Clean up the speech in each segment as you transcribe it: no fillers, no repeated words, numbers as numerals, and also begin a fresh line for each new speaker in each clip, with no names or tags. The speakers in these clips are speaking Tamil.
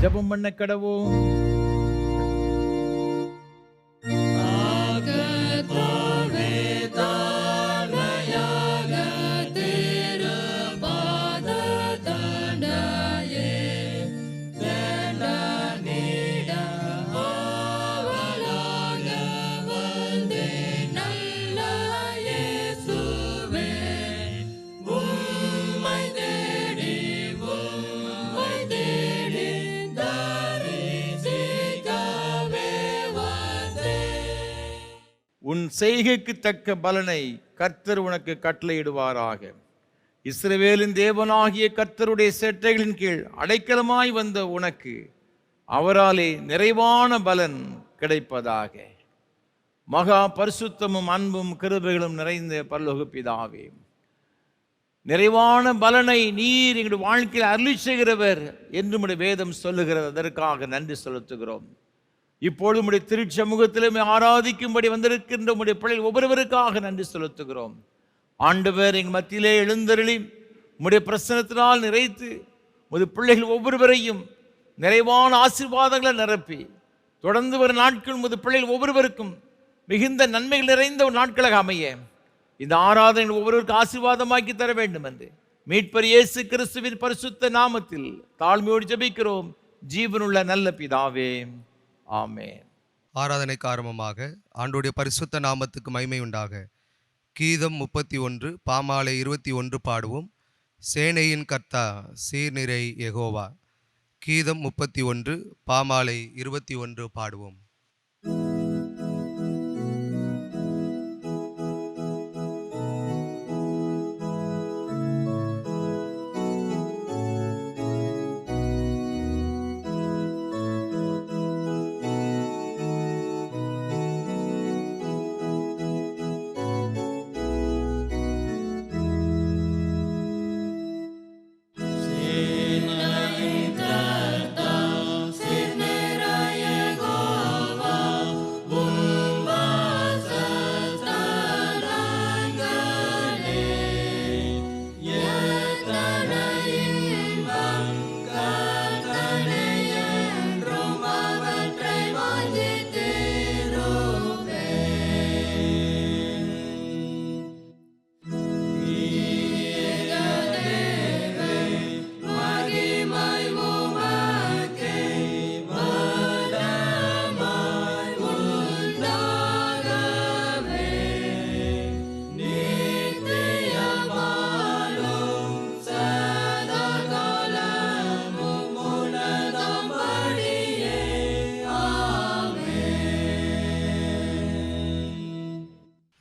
ஜெபம் பண்ண கடவோம். உன் செய்கைக்கு தக்க பலனை கர்த்தர் உனக்கு கட்டளையிடுவாராக. இஸ்ரவேலின் தேவனாகிய கர்த்தருடைய சேட்டைகளின் கீழ் அடைக்கலமாய் வந்த உனக்கு அவராலே நிறைவான பலன் கிடைப்பதாக. மகா பரிசுத்தமும் அன்பும் கிருபைகளும் நிறைந்த பரலோக பிதாவே, நிறைவான பலனை நீர் எங்களுடைய வாழ்க்கையில் அருளி செய்கிறவர் என்று உம்முடைய வேதம் சொல்லுகிறது. அதற்காக நன்றி செலுத்துகிறோம். இப்பொழுது உம்முடைய திருச்சமூகத்திலுமே ஆராதிக்கும்படி வந்திருக்கின்ற உம்முடைய பிள்ளைகள் ஒவ்வொருவருக்காக நன்றி செலுத்துகிறோம். ஆண்டவர் எங்கள் மத்தியிலே எழுந்தருளி உம்முடைய பிரசன்னத்தினால் நிறைத்து உமது பிள்ளைகள் ஒவ்வொருவரையும் நிறைவான ஆசீர்வாதங்களை நிரப்பி தொடர்ந்து வரும் நாட்கள் உமது பிள்ளைகள் ஒவ்வொருவருக்கும் மிகுந்த நன்மைகள் நிறைந்த ஒரு நாட்களாக அமைய இந்த ஆராதனை ஒவ்வொருவருக்கும் ஆசீர்வாதமாக்கி தர வேண்டும் என்று மீட்பர் இயேசு கிறிஸ்துவின் பரிசுத்த நாமத்தில் தாழ்மையோடு ஜெபிக்கிறோம் ஜீவனுள்ள நல்ல பிதாவே, ஆமென்.
ஆராதனைக்கு ஆரம்பமாக ஆண்டோடைய பரிசுத்த நாமத்துக்கு மகிமை உண்டாக. கீதம் 31 பாமாலை 21 பாடுவோம். சேனையின் கர்த்தா சீர்நிறை யெகோவா. கீதம் 31 பாமாலை 21 பாடுவோம்.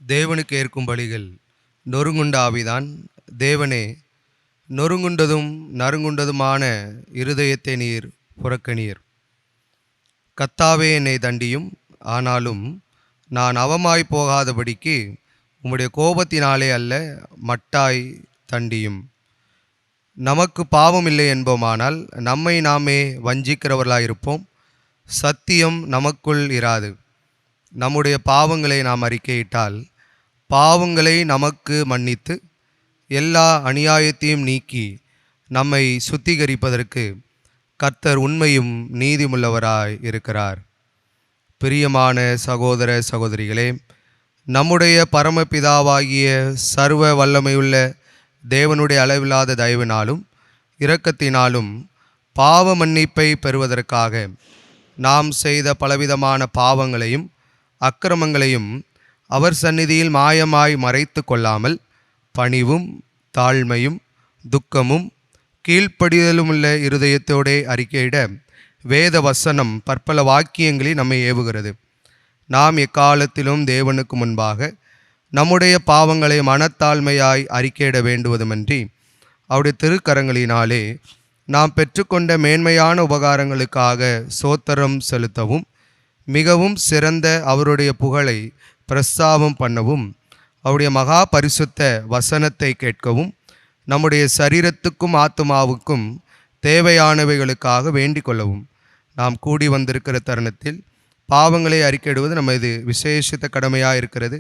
தேவனுக்கு ஏற்கும் பலிகள் நொறுங்குண்ட ஆவிதான். தேவனே, நொறுங்குண்டதும் நறுங்குண்டதுமான இருதயத்தை நீர் புறக்கணீர். கர்த்தாவே, என்னை தண்டியும், ஆனாலும் நான் அவமாய் போகாதபடிக்கு உம்முடைய கோபத்தினாலே அல்ல, மட்டாய் தண்டியும். நமக்கு பாவம் இல்லை என்போமானால் நம்மை நாமே வஞ்சிக்கிறவர்களாயிருப்போம். சத்தியம் நமக்குள் இராது. நம்முடைய பாவங்களை நாம் அறிக்கையிட்டால் பாவங்களை நமக்கு மன்னித்து எல்லா அநியாயத்தையும் நீக்கி நம்மை சுத்திகரிப்பதற்கு கர்த்தர் உண்மையும் நீதியுள்ளவராய் இருக்கிறார். பிரியமான சகோதர சகோதரிகளே, நம்முடைய பரமபிதாவாகிய சர்வ வல்லமையுள்ள தேவனுடைய அளவில்லாத தயவினாலும் இரக்கத்தினாலும் பாவ மன்னிப்பை பெறுவதற்காக நாம் செய்த பலவிதமான பாவங்களையும் அக்கிரமங்களையும் அவர் சந்நிதியில் மாயமாய் மறைத்து கொள்ளாமல் பணிவும் தாழ்மையும் துக்கமும் கீழ்ப்படிதலுமுள்ள இருதயத்தோடே அறிக்கையிட வேத வசனம் பற்பல வாக்கியங்களில் நம்மை ஏவுகிறது. நாம் எக்காலத்திலும் தேவனுக்கு முன்பாக நம்முடைய பாவங்களை மனத்தாழ்மையாய் அறிக்கையிட வேண்டுவதுமன்றி அவருடைய திருக்கரங்களினாலே நாம் பெற்றுக்கொண்ட மேன்மையான உபகாரங்களுக்காக சோத்திரம் செலுத்தவும் மிகவும் சிறந்த அவருடைய புகழை பிரஸ்தாபம் பண்ணவும் அவருடைய மகா பரிசுத்த வசனத்தை கேட்கவும் நம்முடைய சரீரத்துக்கும் ஆத்துமாவுக்கும் தேவையானவைகளுக்காக வேண்டிக் கொள்ளவும் நாம் கூடி வந்திருக்கிற தருணத்தில் பாவங்களை அறிக்கையிடுவது நமது விசேஷித்த கடமையாக இருக்கிறது.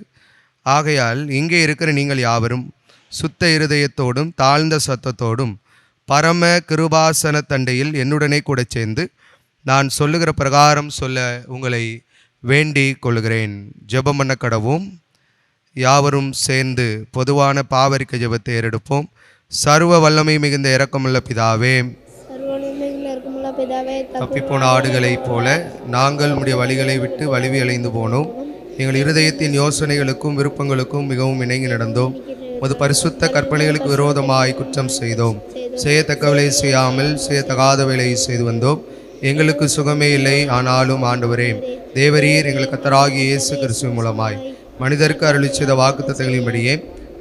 ஆகையால் இங்கே இருக்கிற நீங்கள் யாவரும் சுத்த இருதயத்தோடும் தாழ்ந்த சத்தத்தோடும் பரம கிருபாசன தண்டையில் என்னுடனே கூட சேர்ந்து நான் சொல்லுகிற பிரகாரம் சொல்ல உங்களை வேண்டிக் கொள்கிறேன். ஜெபம் பண்ண கடவும். யாவரும் சேர்ந்து பொதுவான பாவரிக்க ஜெபத்தை ஏறெடுப்போம். சர்வ வல்லமை மிகுந்த இரக்கமுள்ள பிதாவே, தப்பிப்போன ஆடுகளைப் போல நாங்கள் உம்முடைய வழிகளை விட்டு வலிவி அலைந்து போனோம். எங்கள் இருதயத்தின் யோசனைகளுக்கும் விருப்பங்களுக்கும் மிகவும் இணங்கி நடந்தோம். உமது பரிசுத்த கற்பனைகளுக்கு விரோதமாய் குற்றம் செய்தோம். செய்யத்தக்கவளை செய்யாமல் செய்யத்தகாதவளை செய்து வந்தோம். எங்களுக்கு சுகமே இல்லை. ஆனாலும் ஆண்டவரே தேவரீர் எங்கள் கர்த்தராகிய இயேசு கிறிஸ்து மூலமாய் மனிதருக்கு அருளி செய்த வாக்குத்தத்தங்களின்படியே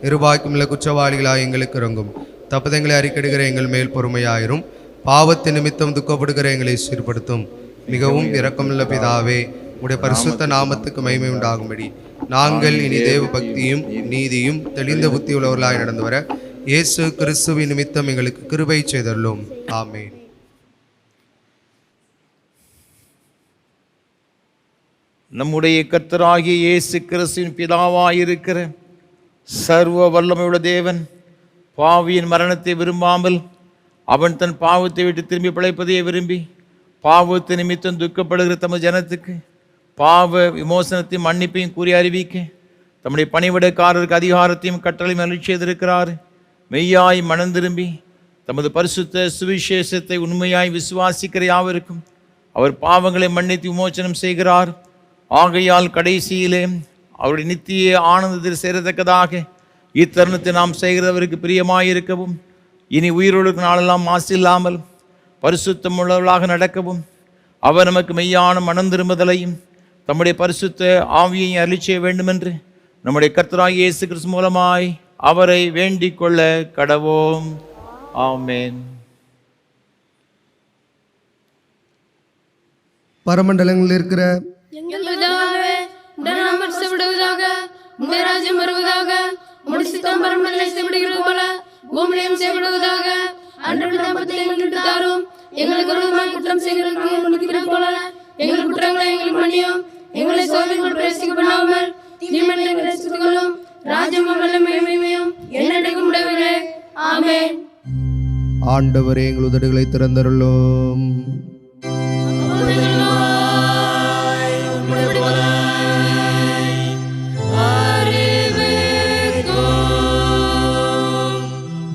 நிர்வாகிக்குமுள்ள குற்றவாளிகளாய் எங்களுக்கு இறங்கும். தப்புதங்களை அறிக்கையிடுகிற எங்கள் மேல் பொறுமையாயிரும். பாவத்தின் நிமித்தம் துக்கப்படுகிற எங்களை சீர்படுத்தும். மிகவும் இரக்கமுள்ள பிதாவே, உடைய பரிசுத்த நாமத்துக்கு மகிமை உண்டாகும்படி நாங்கள் இனி தேவ பக்தியும் நீதியும் தெளிந்த புத்தி உள்ளவர்களாய் நடந்து வர இயேசு கிறிஸ்துவின் நிமித்தம் எங்களுக்கு கிருபை செய்தருளும். ஆமென்.
நம்முடைய கர்த்தராகிய இயேசு கிறிஸ்துவின் பிதாவாயிருக்கிற சர்வ வல்லமையுள்ள தேவன் பாவியின் மரணத்தை விரும்பாமல் அவன் தன் பாவத்தை விட்டு திரும்பி பிழைப்பதையே விரும்பி பாவத்தை நிமித்தம் துக்கப்படுகிற தமது ஜனத்துக்கு பாவ விமோசனத்தையும் மன்னிப்பையும் கூறி அறிவிக்க தம்முடைய பணிவிடைக்காரருக்கு அதிகாரத்தையும் கட்டளையும் அருளி செய்திருக்கிறார். மெய்யாய் மனம் திரும்பி தமது பரிசுத்த சுவிசேஷத்தை உண்மையாய் விசுவாசிக்கிற யாவருக்கும் அவர் பாவங்களை மன்னித்து விமோசனம் செய்கிறார். ஆகையால் கடைசியிலே அவருடைய நித்திய ஆனந்தத்தில் சேரத்தக்கதாக இத்தருணத்தை நாம் செய்கிறவருக்கு பிரியமாயிருக்கவும் இனி உயிரோடு நாளெல்லாம் மாசில்லாமல் பரிசுத்தம் உள்ளவர்களாக நடக்கவும் அவர் நமக்கு மெய்யான மனம் திரும்புதலையும் தம்முடைய பரிசுத்த ஆவியை அருளி செய்ய வேண்டுமென்று நம்முடைய கர்த்தராகிய இயேசு கிறிஸ்து மூலமாய் அவரை வேண்டிக் கொள்ள கடவோம். ஆமென்.
பரமண்டலங்களில் இருக்கிற
எங்கள் பிதாவே, உம்முடைய நாமம் பரிசுத்தப்படுவதாக, உம்முடைய ராஜ்யம் வருவதாக, உம்முடைய சித்தம் பரமண்டலத்திலே செய்யப்படுகிறது போல பூமியிலும் செய்யப்படுவதாக. அன்றாட அப்பத்தை எங்களுக்கு தாரும். எங்களுக்கு விரோதமாய் குற்றம் செய்கிறவர்களுக்கு மன்னிக்கிறது போல எங்கள் குற்றங்களை எங்களுக்கு மன்னியும். எங்களை சோதனைக்குள் பிரவேசிக்க பண்ணாமல் தீமையை ரட்சித்துக் கொள்ளும். ராஜ்யமும் வல்லமையும் மகிமையும் என்னைக்கும் உடையவரே. ஆமென்.
ஆண்டவரே, எங்கள் உதடுகளை திறந்தருளும்.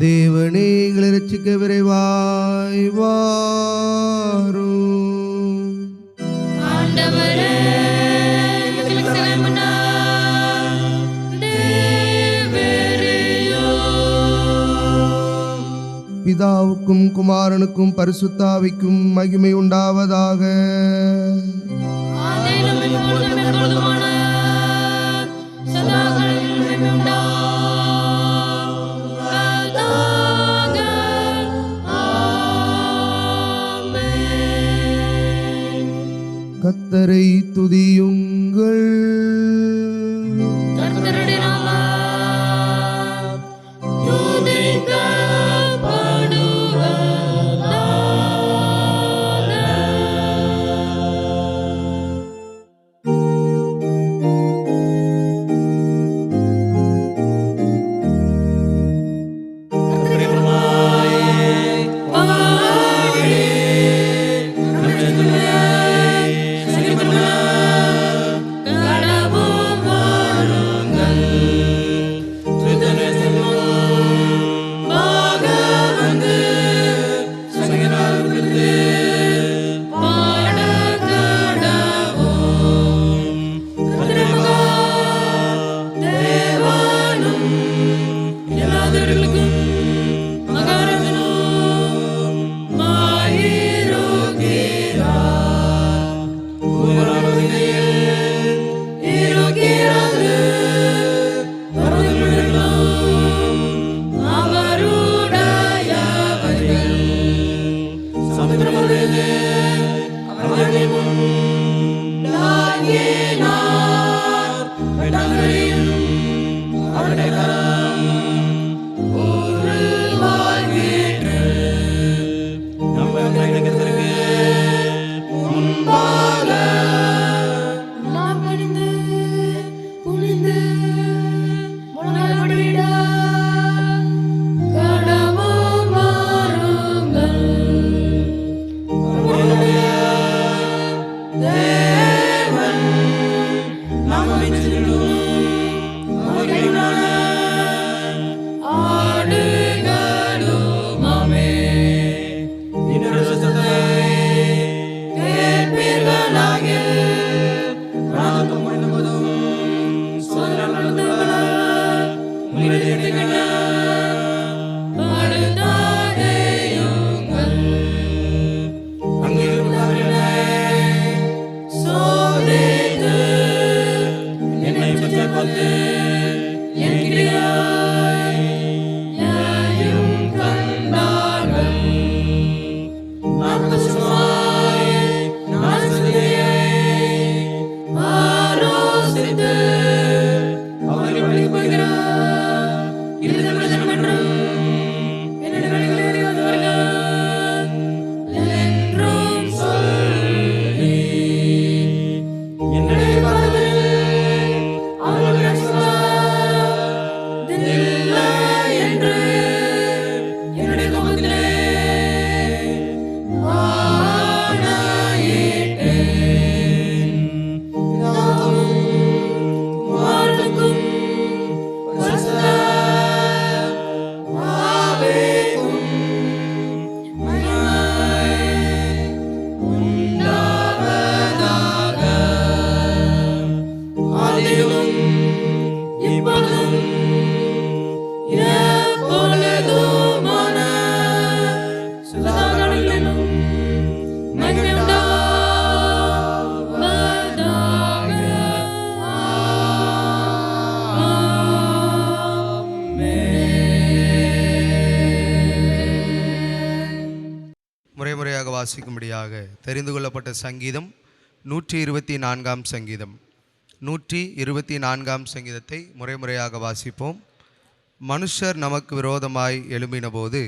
தேவனே, எங்களை ரட்சிக்க விரைவாய் வாரும்.
ஆண்டவரே, எங்களுக்கு சகாயம் பண்ண
பிதாவுக்கும் குமாரனுக்கும் பரிசுத்தாவிக்கும் மகிமை உண்டாவதாக.
ஆதியிலும் இப்பொழுதும் எப்பொழுதுமான சதா காலங்களிலும் உண்டாவதாக. ஆமென்.
கர்த்தரை துதியுங்கள்.
கர்த்தருடைய நாமம்
முறையாக வாசிக்கும்படியாக தெரிந்து கொள்ளப்பட்ட சங்கீதம் 124ஆம் சங்கீதம். 124ஆம் சங்கீதத்தை முறையாக வாசிப்போம். மனுஷர் நமக்கு விரோதமாய் எழும்பினபோது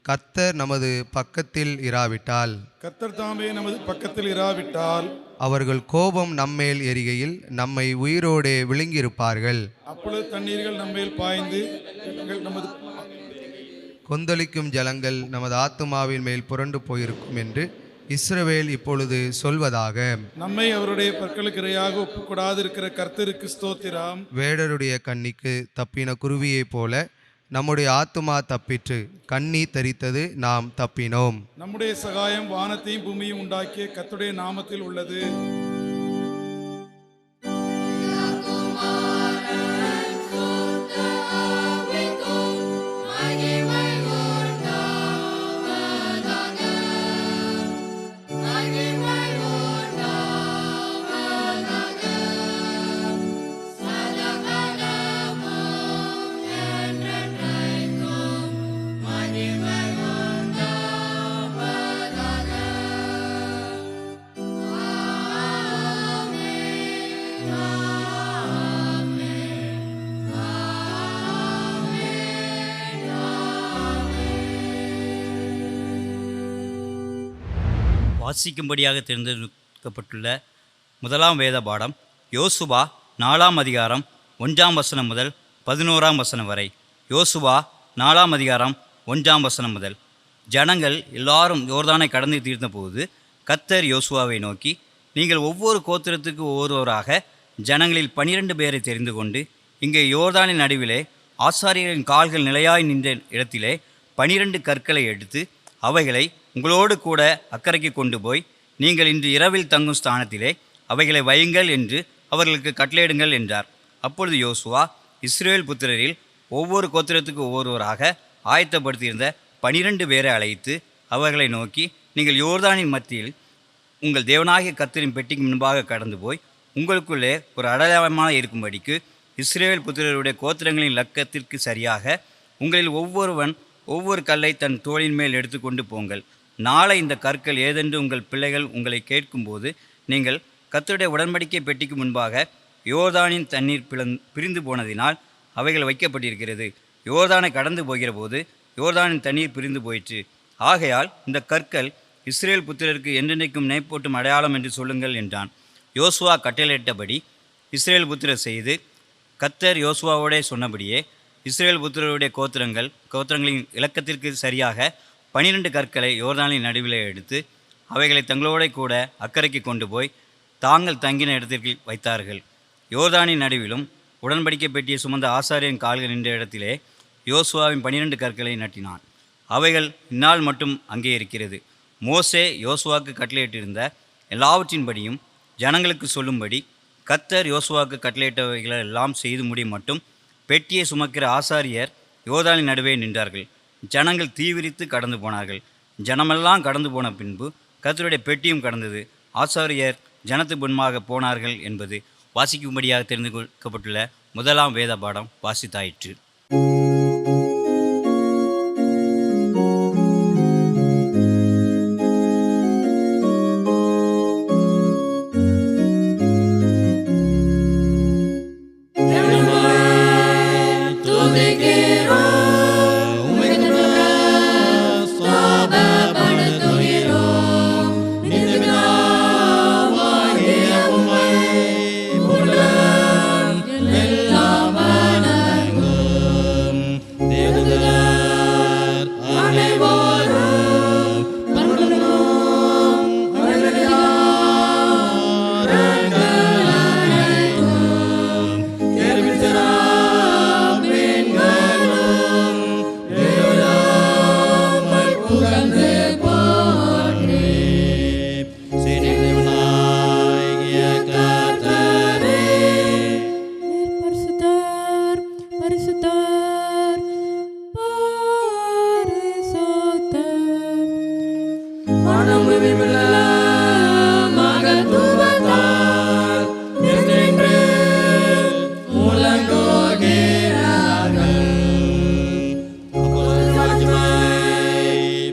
கர்த்தர் நமது பக்கத்தில் இராவிட்டால்,
கர்த்தர் தாமே நமது பக்கத்தில் இராவிட்டால்,
அவர்கள் கோபம் நம்மேல் எரிகையில் நம்மை உயிரோடே விழுங்கியிருப்பார்கள்.
அப்பொழுது தண்ணீர்கள் நம்மேல் பாய்ந்து நமது
கொந்தளிக்கும் ஜலங்கள் நமது ஆத்துமாவின் மேல் புரண்டு போயிருக்கும் என்று இஸ்ரவேல் இப்பொழுது சொல்வதாக.
நம்மை அவருடைய பற்களுக்கு இரையாக ஒப்புக்கூடாதிருக்கிற கர்த்தருக்கு ஸ்தோத்திரம்.
வேடருடைய கண்ணிக்கு தப்பின குருவியைப் போல நம்முடைய ஆத்துமா தப்பிற்று, கண்ணி தரித்தது, நாம் தப்பினோம்.
நம்முடைய சகாயம் வானத்தையும் பூமியும் உண்டாக்கிய கர்த்தருடைய நாமத்தில் உள்ளது.
வாசிக்கும்படியாக தேர்ந்தெடுக்கப்பட்டுள்ள முதலாம் வேத பாடம் யோசுவா 4ஆம் அதிகாரம் 1ஆம் வசனம் முதல் 11ஆம் வசனம் வரை. யோசுவா 4ஆம் அதிகாரம் 1ஆம் வசனம் முதல். ஜனங்கள் எல்லாரும் யோர்தானை கடந்து தீர்ந்தபோது கர்த்தர் யோசுவாவை நோக்கி, நீங்கள் ஒவ்வொரு கோத்திரத்துக்கு ஒவ்வொருவராக ஜனங்களில் 12 பேரை தெரிந்து கொண்டு இங்கே யோர்தானின் நடுவிலே ஆசாரியரின் கால்கள் நிலையாய் நின்ற இடத்திலே 12 கற்களை எடுத்து அவைகளை உங்களோடு கூட அக்கறைக்கு கொண்டு போய் நீங்கள் இன்று இரவில் தங்கும் ஸ்தானத்திலே அவைகளை வையுங்கள் என்று அவர்களுக்கு கட்டளையிடுங்கள் என்றார். அப்பொழுது யோசுவா இஸ்ரவேல் புத்திரரில் ஒவ்வொரு கோத்திரத்துக்கு ஒவ்வொருவராக ஆயத்தப்படுத்தியிருந்த 12 பேரை அழைத்து அவர்களை நோக்கி, நீங்கள் யோர்தானின் மத்தியில் உங்கள் தேவனாகிய கர்த்தரின் பெட்டிக்கு முன்பாக கடந்து போய் உங்களுக்குள்ளே ஒரு அடையாளமாக இருக்கும்படிக்கு இஸ்ரவேல் புத்திரருடைய கோத்திரங்களின் இலக்கத்திற்கு சரியாக உங்களில் ஒவ்வொருவன் ஒவ்வொரு கல்லை தன் தோளின் மேல் எடுத்துக்கொண்டு போங்கள். நாளை இந்த கற்கள் ஏதென்று உங்கள் பிள்ளைகள் உங்களை கேட்கும்போது நீங்கள் கர்த்தருடைய உடன்படிக்கை பெட்டிக்கு முன்பாக யோர்தானின் தண்ணீர் பிரிந்து போனதினால் அவைகள் வைக்கப்பட்டிருக்கிறது. யோர்தானை கடந்து போகிற போது யோர்தானின் தண்ணீர் பிரிந்து போயிற்று. ஆகையால் இந்த கற்கள் இஸ்ரேல் புத்திரருக்கு என்றென்றைக்கும் நினைப்பூட்டும் அடையாளம் என்று சொல்லுங்கள் என்றான். யோசுவா கட்டளையிட்டபடி இஸ்ரேல் புத்திரர் செய்து கர்த்தர் யோசுவாவோடே சொன்னபடியே இஸ்ரேல் புத்திரருடைய கோத்திரங்களின் இலக்கத்திற்கு சரியாக 12 கற்களை யோர்தானின் நடுவிலே எடுத்து அவைகளை தங்களோட கூட அக்கறைக்கு கொண்டு போய் தாங்கள் தங்கின இடத்திற்கு வைத்தார்கள். யோர்தானின் நடுவிலும் உடன்படிக்கை பெட்டியை சுமந்த ஆசாரியன் கால்கள் நின்ற இடத்திலே யோசுவாவின் 12 கற்களை நட்டினான். அவைகள் இந்நாள் மட்டும் அங்கே இருக்கிறது. மோசே யோசுவாவுக்கு கட்டளையிட்டிருந்த எல்லாவற்றின்படியும் ஜனங்களுக்கு சொல்லும்படி கர்த்தர் யோசுவாவுக்கு கட்டளையிட்டவைகளை எல்லாம் செய்து முடியும் மட்டும் பெட்டியை சுமக்கிற ஆசாரியர் யோர்தானின் நடுவே நின்றார்கள். ஜனங்கள் தீவிரித்து கடந்து போனார்கள். ஜனமெல்லாம் கடந்து போன பின்பு கர்த்தருடைய பெட்டியும் கடந்தது. ஆசாரியர் ஜனத்துக்கு முன்பாக போனார்கள் என்பது வாசிக்கும்படியாக தெரிந்து கொள்ளப்பட்டுள்ள முதலாம் வேத பாடம் வாசித்தாயிற்று.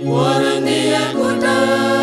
பொருந்திய கூட்டம்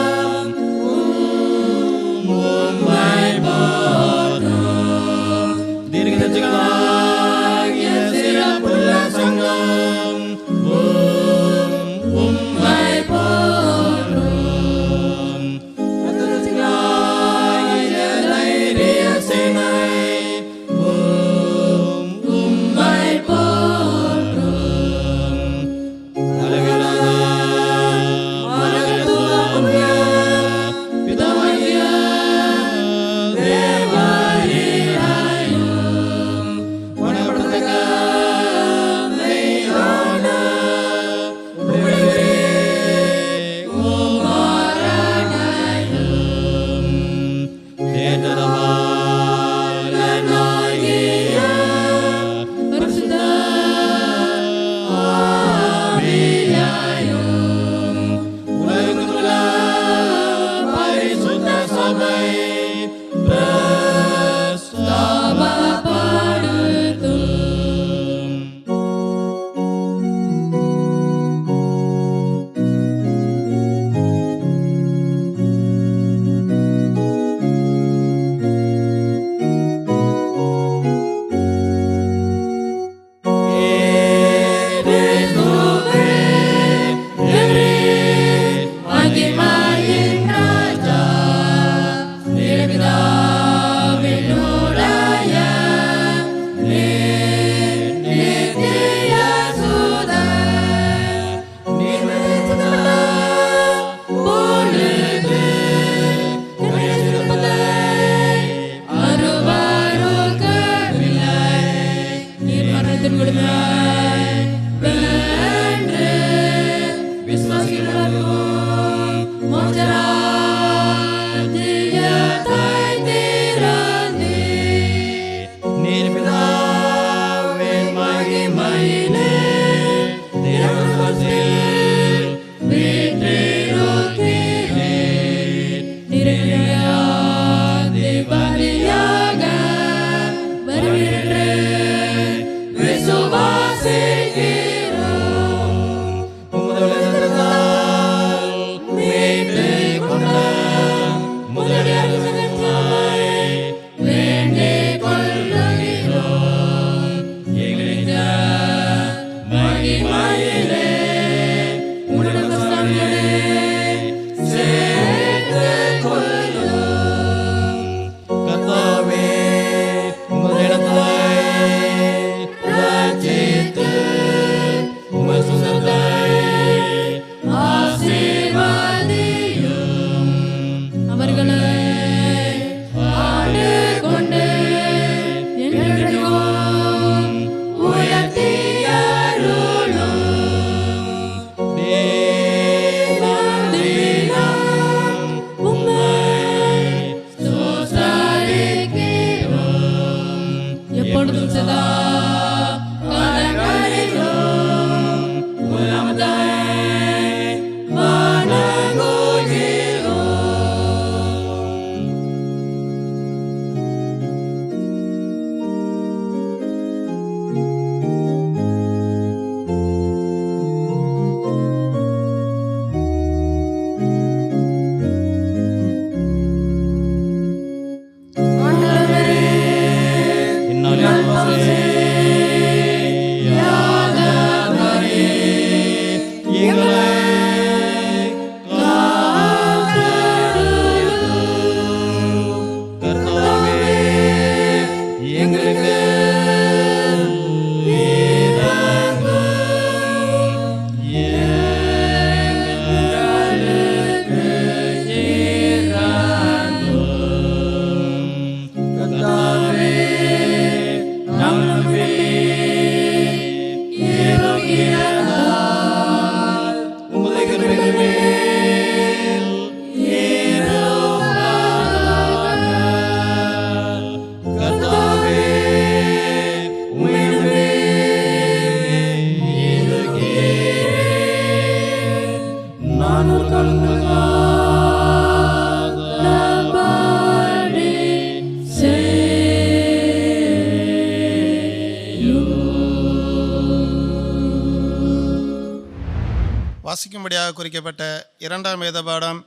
வாசிக்கும்படியாக குறிக்கப்பட்ட 2ஆம் வேத பாடம்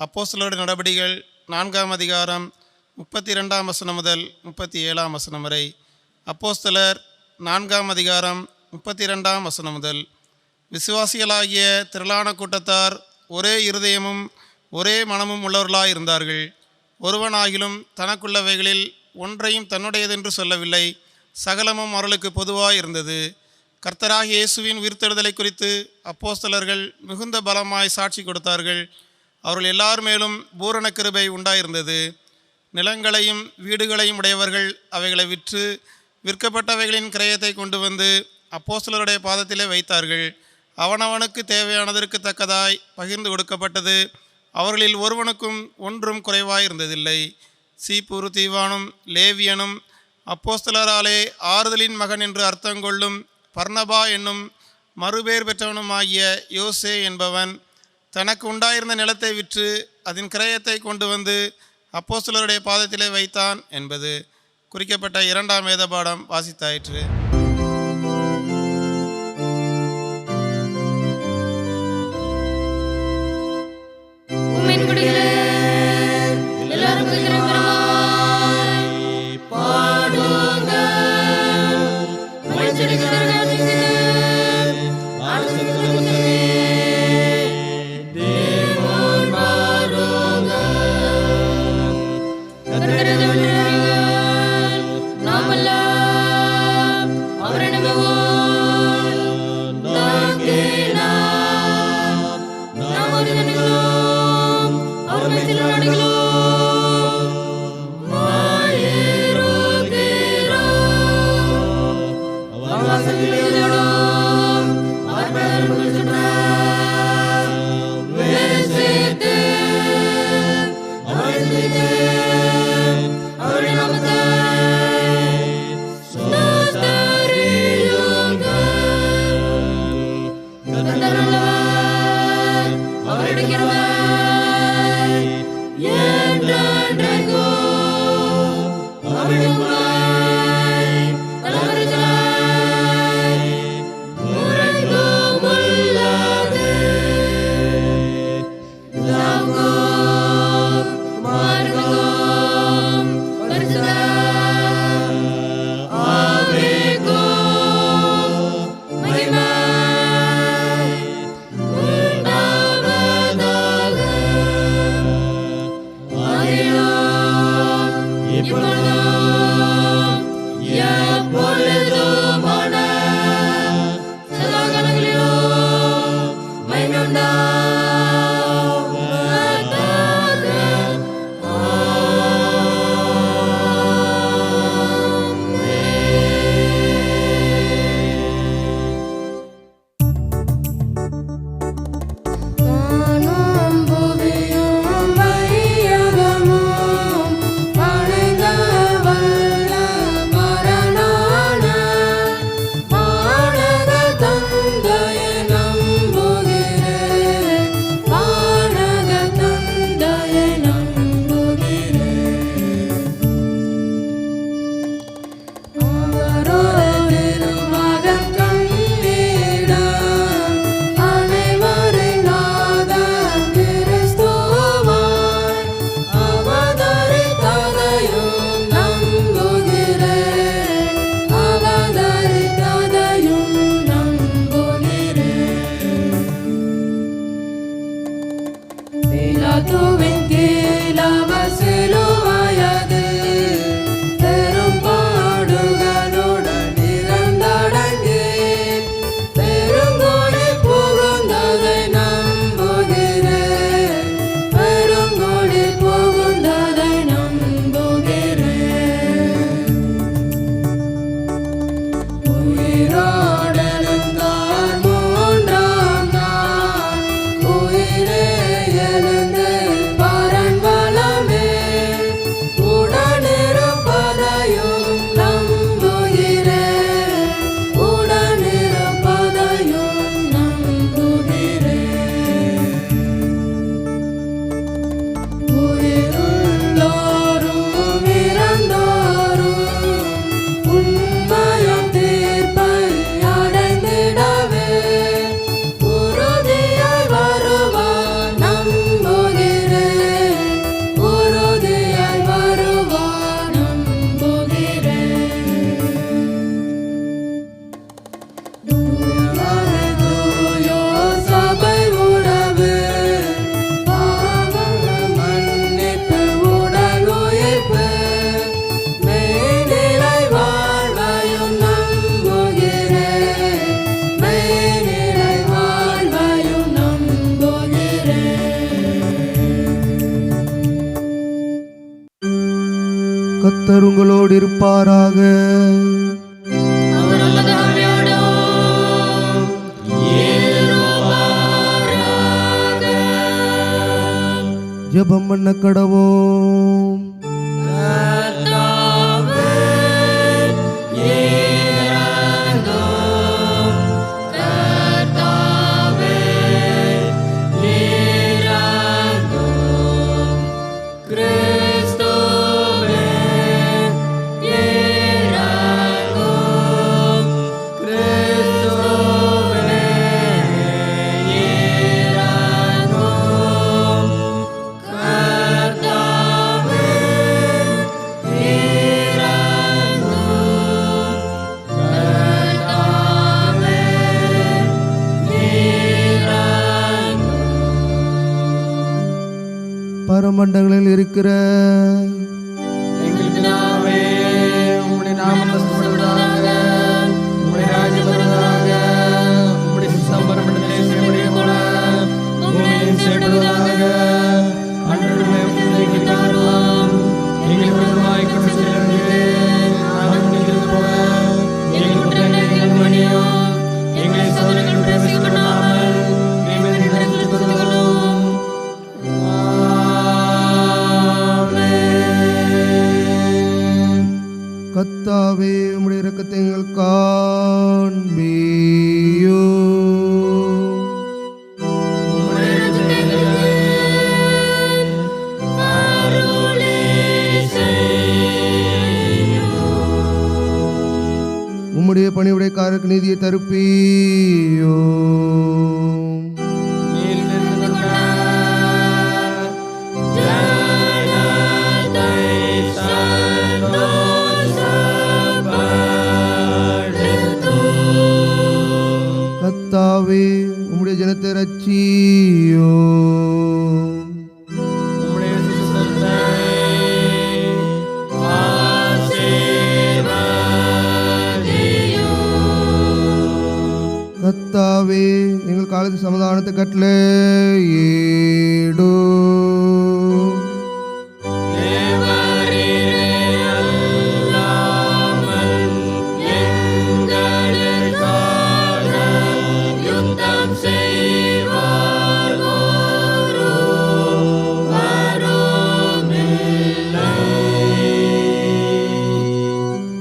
அப்போஸ்தலருடைய நடபடிகள் 4ஆம் அதிகாரம் 32ஆம் வசனம் முதல் 37ஆம் வசனம் வரை. அப்போஸ்தலர் 4ஆம் அதிகாரம் 32ஆம் வசனம் முதல். விசுவாசிகளாகிய திரளான கூட்டத்தார் ஒரே இருதயமும் ஒரே மனமும் உள்ளவர்களாயிருந்தார்கள். ஒருவனாகிலும் தனக்குள்ளவைகளில் ஒன்றையும் தன்னுடையதென்று சொல்லவில்லை. சகலமும் அவர்களுக்கு பொதுவாக இருந்தது. கர்த்தராகிய இயேசுவின் உயிர்த்தெழுதலை குறித்து அப்போஸ்தலர்கள் மிகுந்த பலமாய் சாட்சி கொடுத்தார்கள். அவர்கள் எல்லார் மேலும் பூரண கிருபை உண்டாயிருந்தது. நிலங்களையும் வீடுகளையும் உடையவர்கள் அவைகளை விற்று விற்கப்பட்டவைகளின் கிரயத்தை கொண்டு வந்து அப்போஸ்தலருடைய பாதத்திலே வைத்தார்கள். அவனவனுக்கு தேவையானதற்கு தக்கதாய் பகிர்ந்து கொடுக்கப்பட்டது. அவர்களில் ஒருவனுக்கும் ஒன்றும் குறைவாயிருந்ததில்லை. சீப்புரு தீவானும் லேவியனும் அப்போஸ்தலராலே ஆறுதலின் மகன் என்று அர்த்தங்கொள்ளும் பர்னபா என்னும் மறுபேர் பெற்றவனுமாகிய யோசே என்பவன் தனக்கு உண்டாயிருந்த நிலத்தை விற்று அதன் கிரயத்தை கொண்டு வந்து அப்போஸ்தலருடைய பாதத்திலே வைத்தான் என்பது குறிக்கப்பட்ட 2ஆம் வேத பாடம் வாசித்தாயிற்று.
எழுந்து பரன்
கர்த்தர் உங்களோடு இருப்பாராக.
அவர் உமது ஆவியோடும் இருப்பாராக.
ஜெபம் பண்ண கடவோம்.
கர்த்தாவே இரங்கும். கர்த்தாவே இரங்கும். கிறிஸ்துவே இரங்கும். கிறிஸ்துவே இரங்கும். கர்த்தாவே
பரமண்டங்களில் இருக்கிற
எங்கள் பிதாவே, உம்முடைய நாமம் மகிமைப்படுவதாக. உம்முடைய ராஜ்யம் வருவதாக. உம்முடைய சித்தம் பரமண்டலத்திலே செய்யப்படுவது போல பூமியிலும் செய்யப்படுவதாக. அன்றாட எங்களுக்கு தாரும். எங்கள் விரோதமாய் குற்றம் செய்தவர்களே, நாங்கள் மன்னிக்கிறது போல எங்கள் குற்றங்களை மன்னியும். எங்களை சோதனைகள் பிரவேசிக்கப்படாமல் தீமையை ரட்சித்துக் கொள்ளும்.
கர்த்தாவே உம்முடைய இரக்கத்தை எங்கள் காண்பியோ. உம்முடைய பணிவுடையக்காரருக்கு நீதியை தருப்பியோ.
நீர் தெரிந்து கொண்ட
கர்த்தாவே உம்முடைய ஜனத்தை ரட்சியோ.
உம்முடைய சித்தத்தை
கர்த்தாவே எங்கள் காலத்து சமாதானத்தை கட்டளையிடோ.
யுத்தம் செய்வார்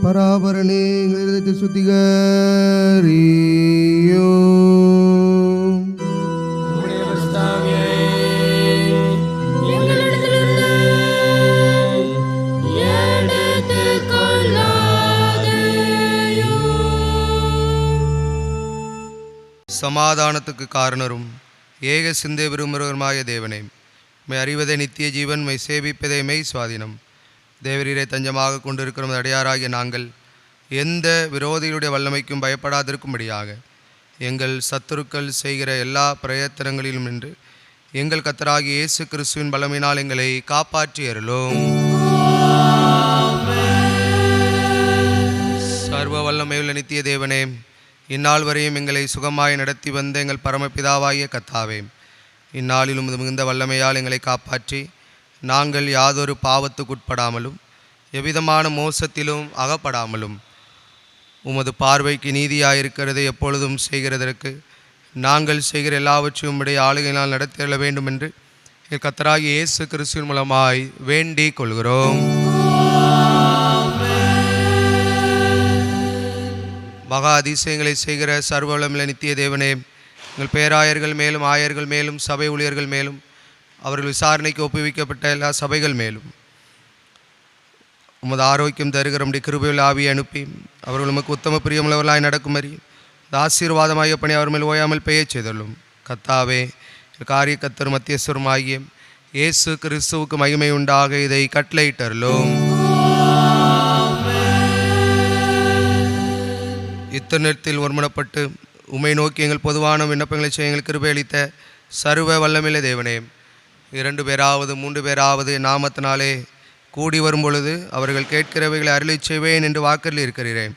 பராபரனே எங்கள் இதயத்தை சுத்திகரியோ.
உம்முடைய பரிசுத்தாவியை
எங்களிடத்திலிருந்து எடுத்துக் கொள்ளாதேயும்.
சமாதானத்துக்கு காரணரும் ஏக சிந்தை விரும்புகிறவருமாய தேவனே, மை அறிவதே நித்திய ஜீவன், மை சேவிப்பதே மெய் சுவாதீனம். தேவரீரை தஞ்சமாக கொண்டிருக்கிற அடியாராகிய நாங்கள் எந்த விரோதிகளுடைய வல்லமைக்கும் பயப்படாதிருக்கும்படியாக எங்கள் சத்துருக்கள் செய்கிற எல்லா பிரயத்தனங்களிலும் நின்று எங்கள் கர்த்தராகிய இயேசு கிறிஸ்துவின் பலமினால் எங்களை காப்பாற்றி அருளும். சர்வ வல்லமையுள்ள நித்திய தேவனே, இந்நாள் வரையும் எங்களை சுகமாய் நடத்தி வந்த எங்கள் பரமபிதாவாகிய கர்த்தாவே, இந்நாளிலும் உமது மிகுந்த வல்லமையால் எங்களை காப்பாற்றி நாங்கள் யாதொரு பாவத்துக்குட்படாமலும் எவ்விதமான மோசத்திலும் அகப்படாமலும் உமது பார்வைக்கு நீதியாயிருக்கிறதை எப்பொழுதும் செய்கிறதற்கு நாங்கள் செய்கிற எல்லாவற்றையும் உம்முடைய ஆளுகையினால் நடத்திட வேண்டும் என்று எங்கள் கர்த்தராகிய இயேசு கிறிஸ்துவின் மூலமாய் வேண்டிக் கொள்கிறோம். மகா அதிசயங்களை செய்கிற சர்வவல்லமையுள்ள நித்திய தேவனே, எங்கள் பேராயர்கள் மேலும் ஆயர்கள் மேலும் சபை ஊழியர்கள் மேலும் அவர்கள் விசாரணைக்கு ஒப்புவிக்கப்பட்ட எல்லா சபைகள் மேலும் உமது ஆரோக்கியம் தருகிற நம்முடைய கிருபையுள்ள ஆவியை அனுப்பி அவர்கள் உமக்கு உத்தம பிரியமுள்ளவர்களாய் நடக்கும்படி ஆசீர்வாதமாகிய பணி அவர் மேல் ஓயாமல் பெய்யச் செய்துள்ளோம். கர்த்தாவே, காரிய கர்த்தரும் மத்தியஸ்வரும் ஆகிய இயேசு கிறிஸ்துவுக்கு மகிமை உண்டாக இதை கட்டளையிட்டருளும். இத்தருணத்தில் ஒருமனப்பட்டு உம்மை நோக்கி எங்கள் பொதுவான விண்ணப்பங்களை செய்ய எங்கள் கிருபை அளித்த சர்வ வல்லமையுள்ள தேவனே, 2 பேராவது 3 பேராவது நாமத்தினாலே கூடி வரும் பொழுது அவர்கள் கேட்கிறவைகளை அருளிச் செய்வேன் என்று வாக்கரில் இருக்கிறேன்.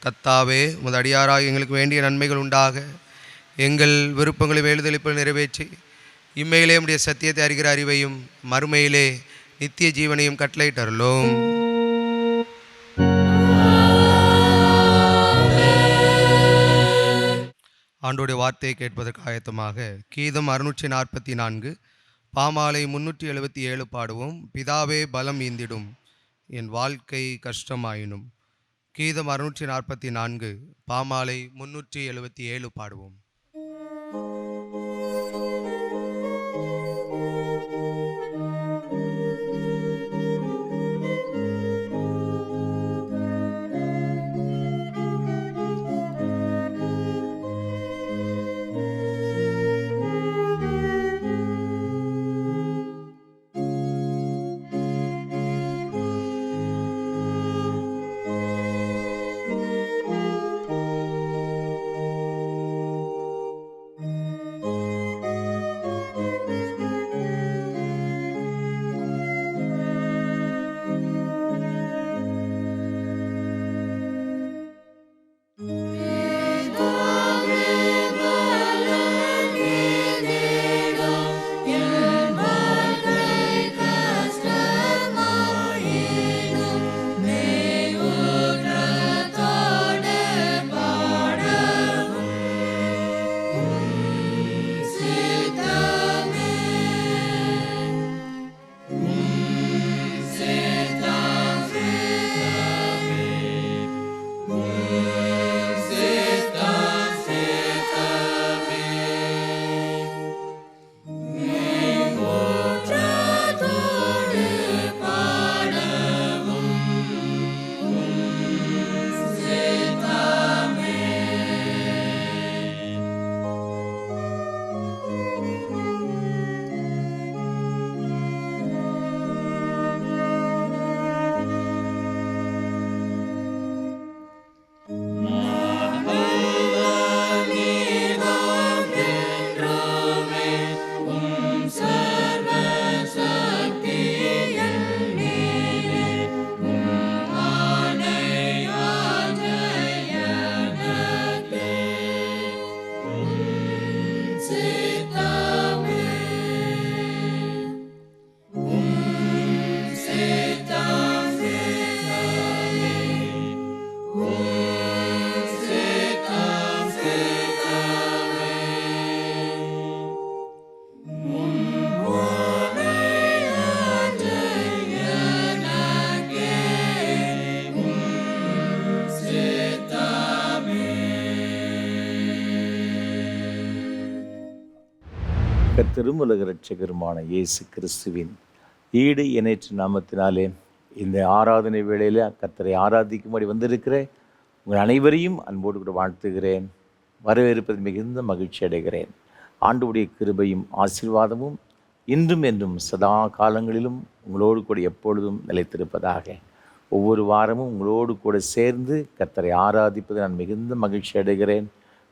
கர்த்தாவே, உமது அடியாராக எங்களுக்கு வேண்டிய நன்மைகள் உண்டாக எங்கள் விருப்பங்களை வேண்டுதலிப்பில் நிறைவேற்றி இம்மையிலே உம்முடைய சத்தியத்தை அறிகிற அறிவையும் மறுமையிலே நித்திய ஜீவனையும் கட்டளையிட்டருளும். ஆண்டோடைய வார்த்தையை கேட்பதற்கு ஆயத்தமாக கீதம் 644 பாமாலை 377 பாடுவோம். பிதாவே பலம் ஈந்திடும் என் வாழ்க்கை கஷ்டமாயினும். கீதம் 644 பாமாலை 377 பாடுவோம்.
கர்த்தரும் உலக இரட்சகருமான இயேசு கிறிஸ்துவின் ஈடு இணைற்ற நாமத்தினாலே இந்த ஆராதனை வேளையில் கர்த்தரை ஆராதிக்கும்படி வந்திருக்கிற உங்கள் அனைவரையும் அன்போடு கூட வாழ்த்துகிறேன். வரவேற்பது மிகுந்த மகிழ்ச்சி அடைகிறேன். ஆண்டவருடைய கிருபையும் ஆசீர்வாதமும் இன்றும் என்றும் சதா காலங்களிலும் உங்களோடு கூட எப்பொழுதும் நிலைத்திருப்பதாக. ஒவ்வொரு வாரமும் உங்களோடு கூட சேர்ந்து கர்த்தரை ஆராதிப்பது நான் மிகுந்த மகிழ்ச்சி அடைகிறேன்.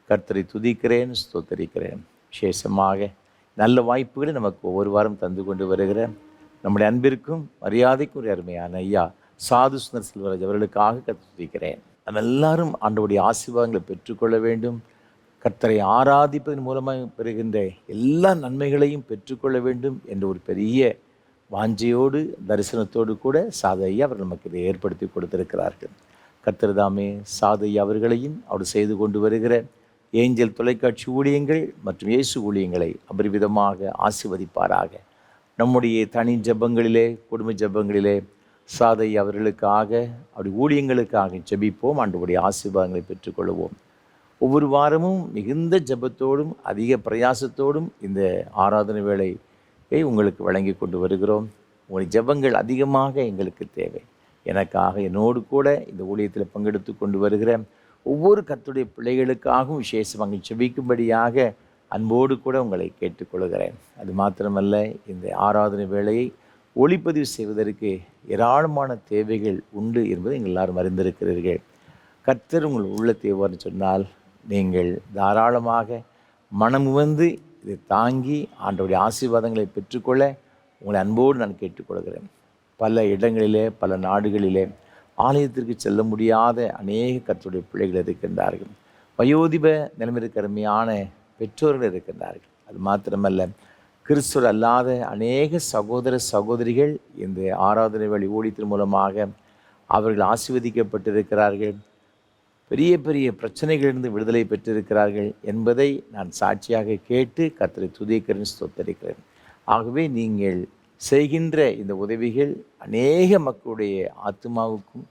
கர்த்தரை துதிக்கிறேன், ஸ்தோத்தரிக்கிறேன். விசேஷமாக நல்ல வாய்ப்புகளை நமக்கு ஒவ்வொரு வாரம் தந்து கொண்டு வருகிற நம்முடைய அன்பிற்கும் மரியாதைக்கும் ஒரு அருமையான ஐயா சாது சுந்தர் செல்வராஜ் அவர்களுக்காக கர்த்தரை துதிக்கிறேன். நம்ம எல்லாரும் ஆண்டவருடைய ஆசீர்வாதங்களை பெற்றுக்கொள்ள வேண்டும். கர்த்தரை ஆராதிப்பதன் மூலமாக பெறுகின்ற எல்லா நன்மைகளையும் பெற்றுக்கொள்ள வேண்டும் என்ற ஒரு பெரிய வாஞ்சையோடு தரிசனத்தோடு கூட சாதையா அவர்கள் நமக்கு இதை ஏற்படுத்தி கொடுத்திருக்கிறார்கள். கர்த்தர் தாமே சாதையா அவர்களையும் அவர் செய்து கொண்டு வருகிற ஏஞ்சல் தொலைக்காட்சி ஊழியங்கள் மற்றும் இயேசு ஊழியங்களை அபரிவிதமாக ஆசீர்வதிப்பாராக. நம்முடைய தனி ஜெபங்களிலே, குடும்ப ஜெபங்களிலே சாதையா அவர்களுக்காக அப்படி ஊழியங்களுக்காக ஜெபிப்போம். ஆண்டவருடைய ஆசீர்வாதங்களை பெற்றுக்கொள்வோம். ஒவ்வொரு வாரமும் மிகுந்த ஜெபத்தோடும் அதிக பிரயாசத்தோடும் இந்த ஆராதனை வேளையை உங்களுக்கு வழங்கி கொண்டு வருகிறோம். உங்களுடைய ஜெபங்கள் அதிகமாக எங்களுக்கு தேவை. எனக்காக என்னோடு கூட இந்த ஊழியத்தில் பங்கெடுத்து கொண்டு வருகிற ஒவ்வொரு கர்த்தருடைய பிள்ளைகளுக்காகவும் விசேஷமாக ஜெபிக்கும்படியாக அன்போடு கூட உங்களை கேட்டுக்கொள்கிறேன். அது மாத்திரமல்ல, இந்த ஆராதனை வேளையை ஒளிப்பதிவு செய்வதற்கு ஏராளமான தேவைகள் உண்டு என்பதை நீங்கள் எல்லாரும் அறிந்திருக்கிறீர்கள். கர்த்தர் உங்கள் உள்ளத்தை எவ்வாறு சொன்னால் நீங்கள் தாராளமாக மனம் வந்து இதை தாங்கி ஆண்டவருடைய ஆசீர்வாதங்களை பெற்றுக்கொள்ள உங்களை அன்போடு நான் கேட்டுக்கொள்கிறேன். பல இடங்களிலே, பல நாடுகளிலே ஆலயத்திற்கு செல்ல முடியாத அநேக கர்த்தருடைய பிள்ளைகள் இருக்கின்றார்கள். வயோதிப நிலைமைக்கு அருமையான பெற்றோர்கள் இருக்கின்றார்கள். அது மாத்திரமல்ல, கிறிஸ்துவர் அல்லாத அநேக சகோதர சகோதரிகள் இந்த ஆராதனை வழி ஊழியத்தின் மூலமாக அவர்கள் ஆசீர்வதிக்கப்பட்டிருக்கிறார்கள். பெரிய பெரிய பிரச்சனைகளிலிருந்து விடுதலை பெற்றிருக்கிறார்கள் என்பதை நான் சாட்சியாக கேட்டு கர்த்தரை துதிக்கிறேன், ஸ்தோத்தரிக்கிறேன். ஆகவே நீங்கள் செய்கின்ற இந்த உதவிகள் அநேக மக்களுடைய ஆத்மாவுக்கும்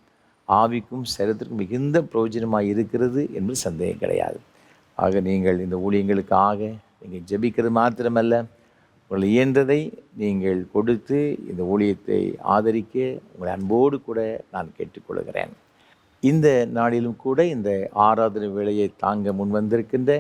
ஆவிக்கும் சரீரத்திற்கும் மிகுந்த பிரயோஜனமாக இருக்கிறது என்று சந்தேகம் கிடையாது. ஆக நீங்கள் இந்த ஊழியங்களுக்காக நீங்கள் ஜெபிக்கிறது மாத்திரமல்ல, உங்களை இயன்றதை நீங்கள் கொடுத்து இந்த ஊழியத்தை ஆதரிக்க உங்களை அன்போடு கூட நான் கேட்டுக்கொள்கிறேன். இந்த நாளிலும் கூட இந்த ஆராதனை வேளையை தாங்க முன்வந்திருக்கின்ற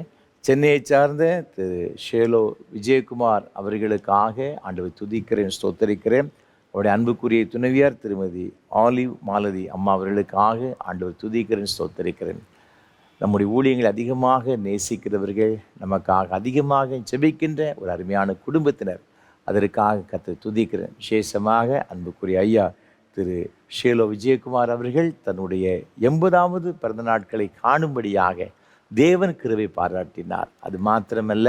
சென்னையை சார்ந்த திரு ஷேலோ விஜயகுமார் அவர்களுக்காக ஆண்டவர் துதிக்கிறேன், ஸ்தோத்தரிக்கிறேன். அவருடைய அன்புக்குரிய துணைவியார் திருமதி ஆலிவ் மாலதி அம்மா அவர்களுக்காக ஆண்டவர் துதிக்கிறேன், ஸ்தோத்தரிக்கிறேன். நம்முடைய ஊழியங்களை அதிகமாக நேசிக்கிறவர்கள், நமக்காக அதிகமாக ஜெபிக்கின்ற ஒரு அருமையான குடும்பத்தினர், அதற்காக கர்த்தரை துதிக்கிறேன். விசேஷமாக அன்புக்குரிய ஐயா திரு ஷேலோ விஜயகுமார் அவர்கள் தன்னுடைய 80வது பிறந்த நாட்களை காணும்படியாக தேவன் கிருபை பாராட்டினார். அது மாத்திரமல்ல,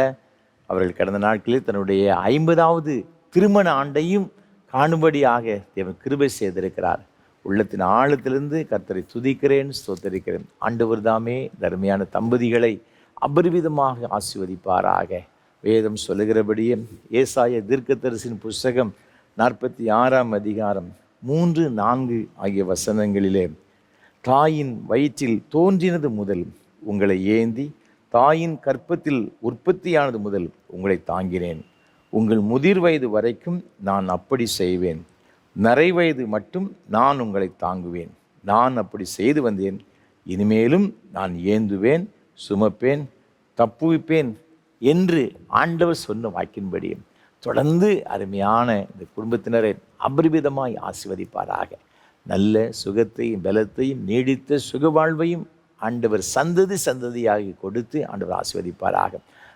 அவர்கள் கடந்த நாட்களில் தன்னுடைய 50வது திருமண ஆண்டையும் காணும்படியாக தேவன் கிருபை செய்திருக்கிறார். உள்ளத்தின் ஆழத்திலிருந்து கர்த்தரை துதிக்கிறேன், ஸ்தோத்தரிக்கிறேன். ஆண்டவர் தாமே தர்மையான தம்பதிகளை அபரிவிதமாக ஆசீர்வதிப்பாராக. வேதம் சொல்லுகிறபடியே ஏசாயா தீர்க்கதரிசியின் புஸ்தகம் 46ஆம் அதிகாரம் 3, 4 ஆகிய வசனங்களிலே, தாயின் வயிற்றில் தோன்றினது முதல் உங்களை ஏந்தி, தாயின் கற்பத்தில் உற்பத்தியானது முதல் உங்களை தாங்கினேன். உங்கள் முதிர் வயது வரைக்கும் நான் அப்படி செய்வேன். நரை வயது மட்டும் நான் உங்களை தாங்குவேன். நான் அப்படி செய்து வந்தேன். இனிமேலும் நான் ஏந்துவேன், சுமப்பேன், தப்புவிப்பேன் என்று ஆண்டவர் சொன்ன வாக்கின்படி தொடர்ந்து அருமையான இந்த குடும்பத்தினரை அபரிவிதமாய் ஆசீர்வதிப்பாராக. நல்ல சுகத்தையும் பலத்தையும் நீடித்த சுகவாழ்வையும் ஆண்டவர் சந்ததி சந்ததியாகி கொடுத்து ஆண்டவர் ஆசீர்வதிப்பாராக.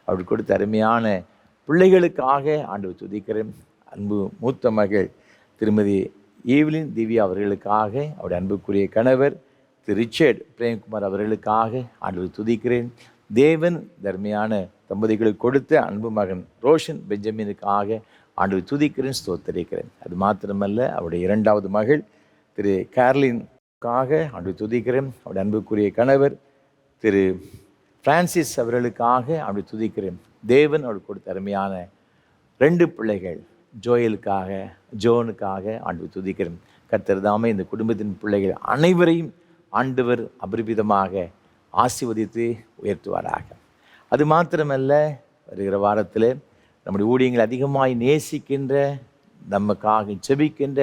அவர் கொடுத்த அருமையான பிள்ளைகளுக்காக ஆண்டவர் துதிக்கிறேன். அன்பு மூத்த மகள் திருமதி ஈவ்லின் திவ்யா அவர்களுக்காக, அவருடைய அன்புக்குரிய கணவர் திரு ரிச்சர்ட் பிரேம்குமார் அவர்களுக்காக ஆண்டவர் துதிக்கிறேன். தேவன் தர்மையான தம்பதிகளுக்கு கொடுத்த அன்பு மகன் ரோஷன் பெஞ்சமினுக்காக ஆண்டவர் துதிக்கிறேன், ஸ்தோத்தரிக்கிறேன். அது மாத்திரமல்ல, அவருடைய 2வது மகள் திரு கேர்லின்காக ஆண்டவர் துதிக்கிறேன். அவருடைய அன்புக்குரிய கணவர் திரு பிரான்சிஸ் அவர்களுக்காக ஆண்டவர் துதிக்கிறேன். தேவன் அவருக்கு கொடுத்த அருமையான 2 பிள்ளைகள் ஜோயலுக்காக ஜோனுக்காக ஆண்டவர் துதிக்கிறேன். கர்த்தர் தாமே இந்த குடும்பத்தின் பிள்ளைகள் அனைவரையும் ஆண்டவர் அபரிவிதமாக ஆசீர்வதித்து உயர்த்துவாராக. அது மாத்திரமல்ல, வருகிற வாரத்தில் நம்முடைய ஊழியங்களை அதிகமாய் நேசிக்கின்ற, நமக்காக ஜெபிக்கின்ற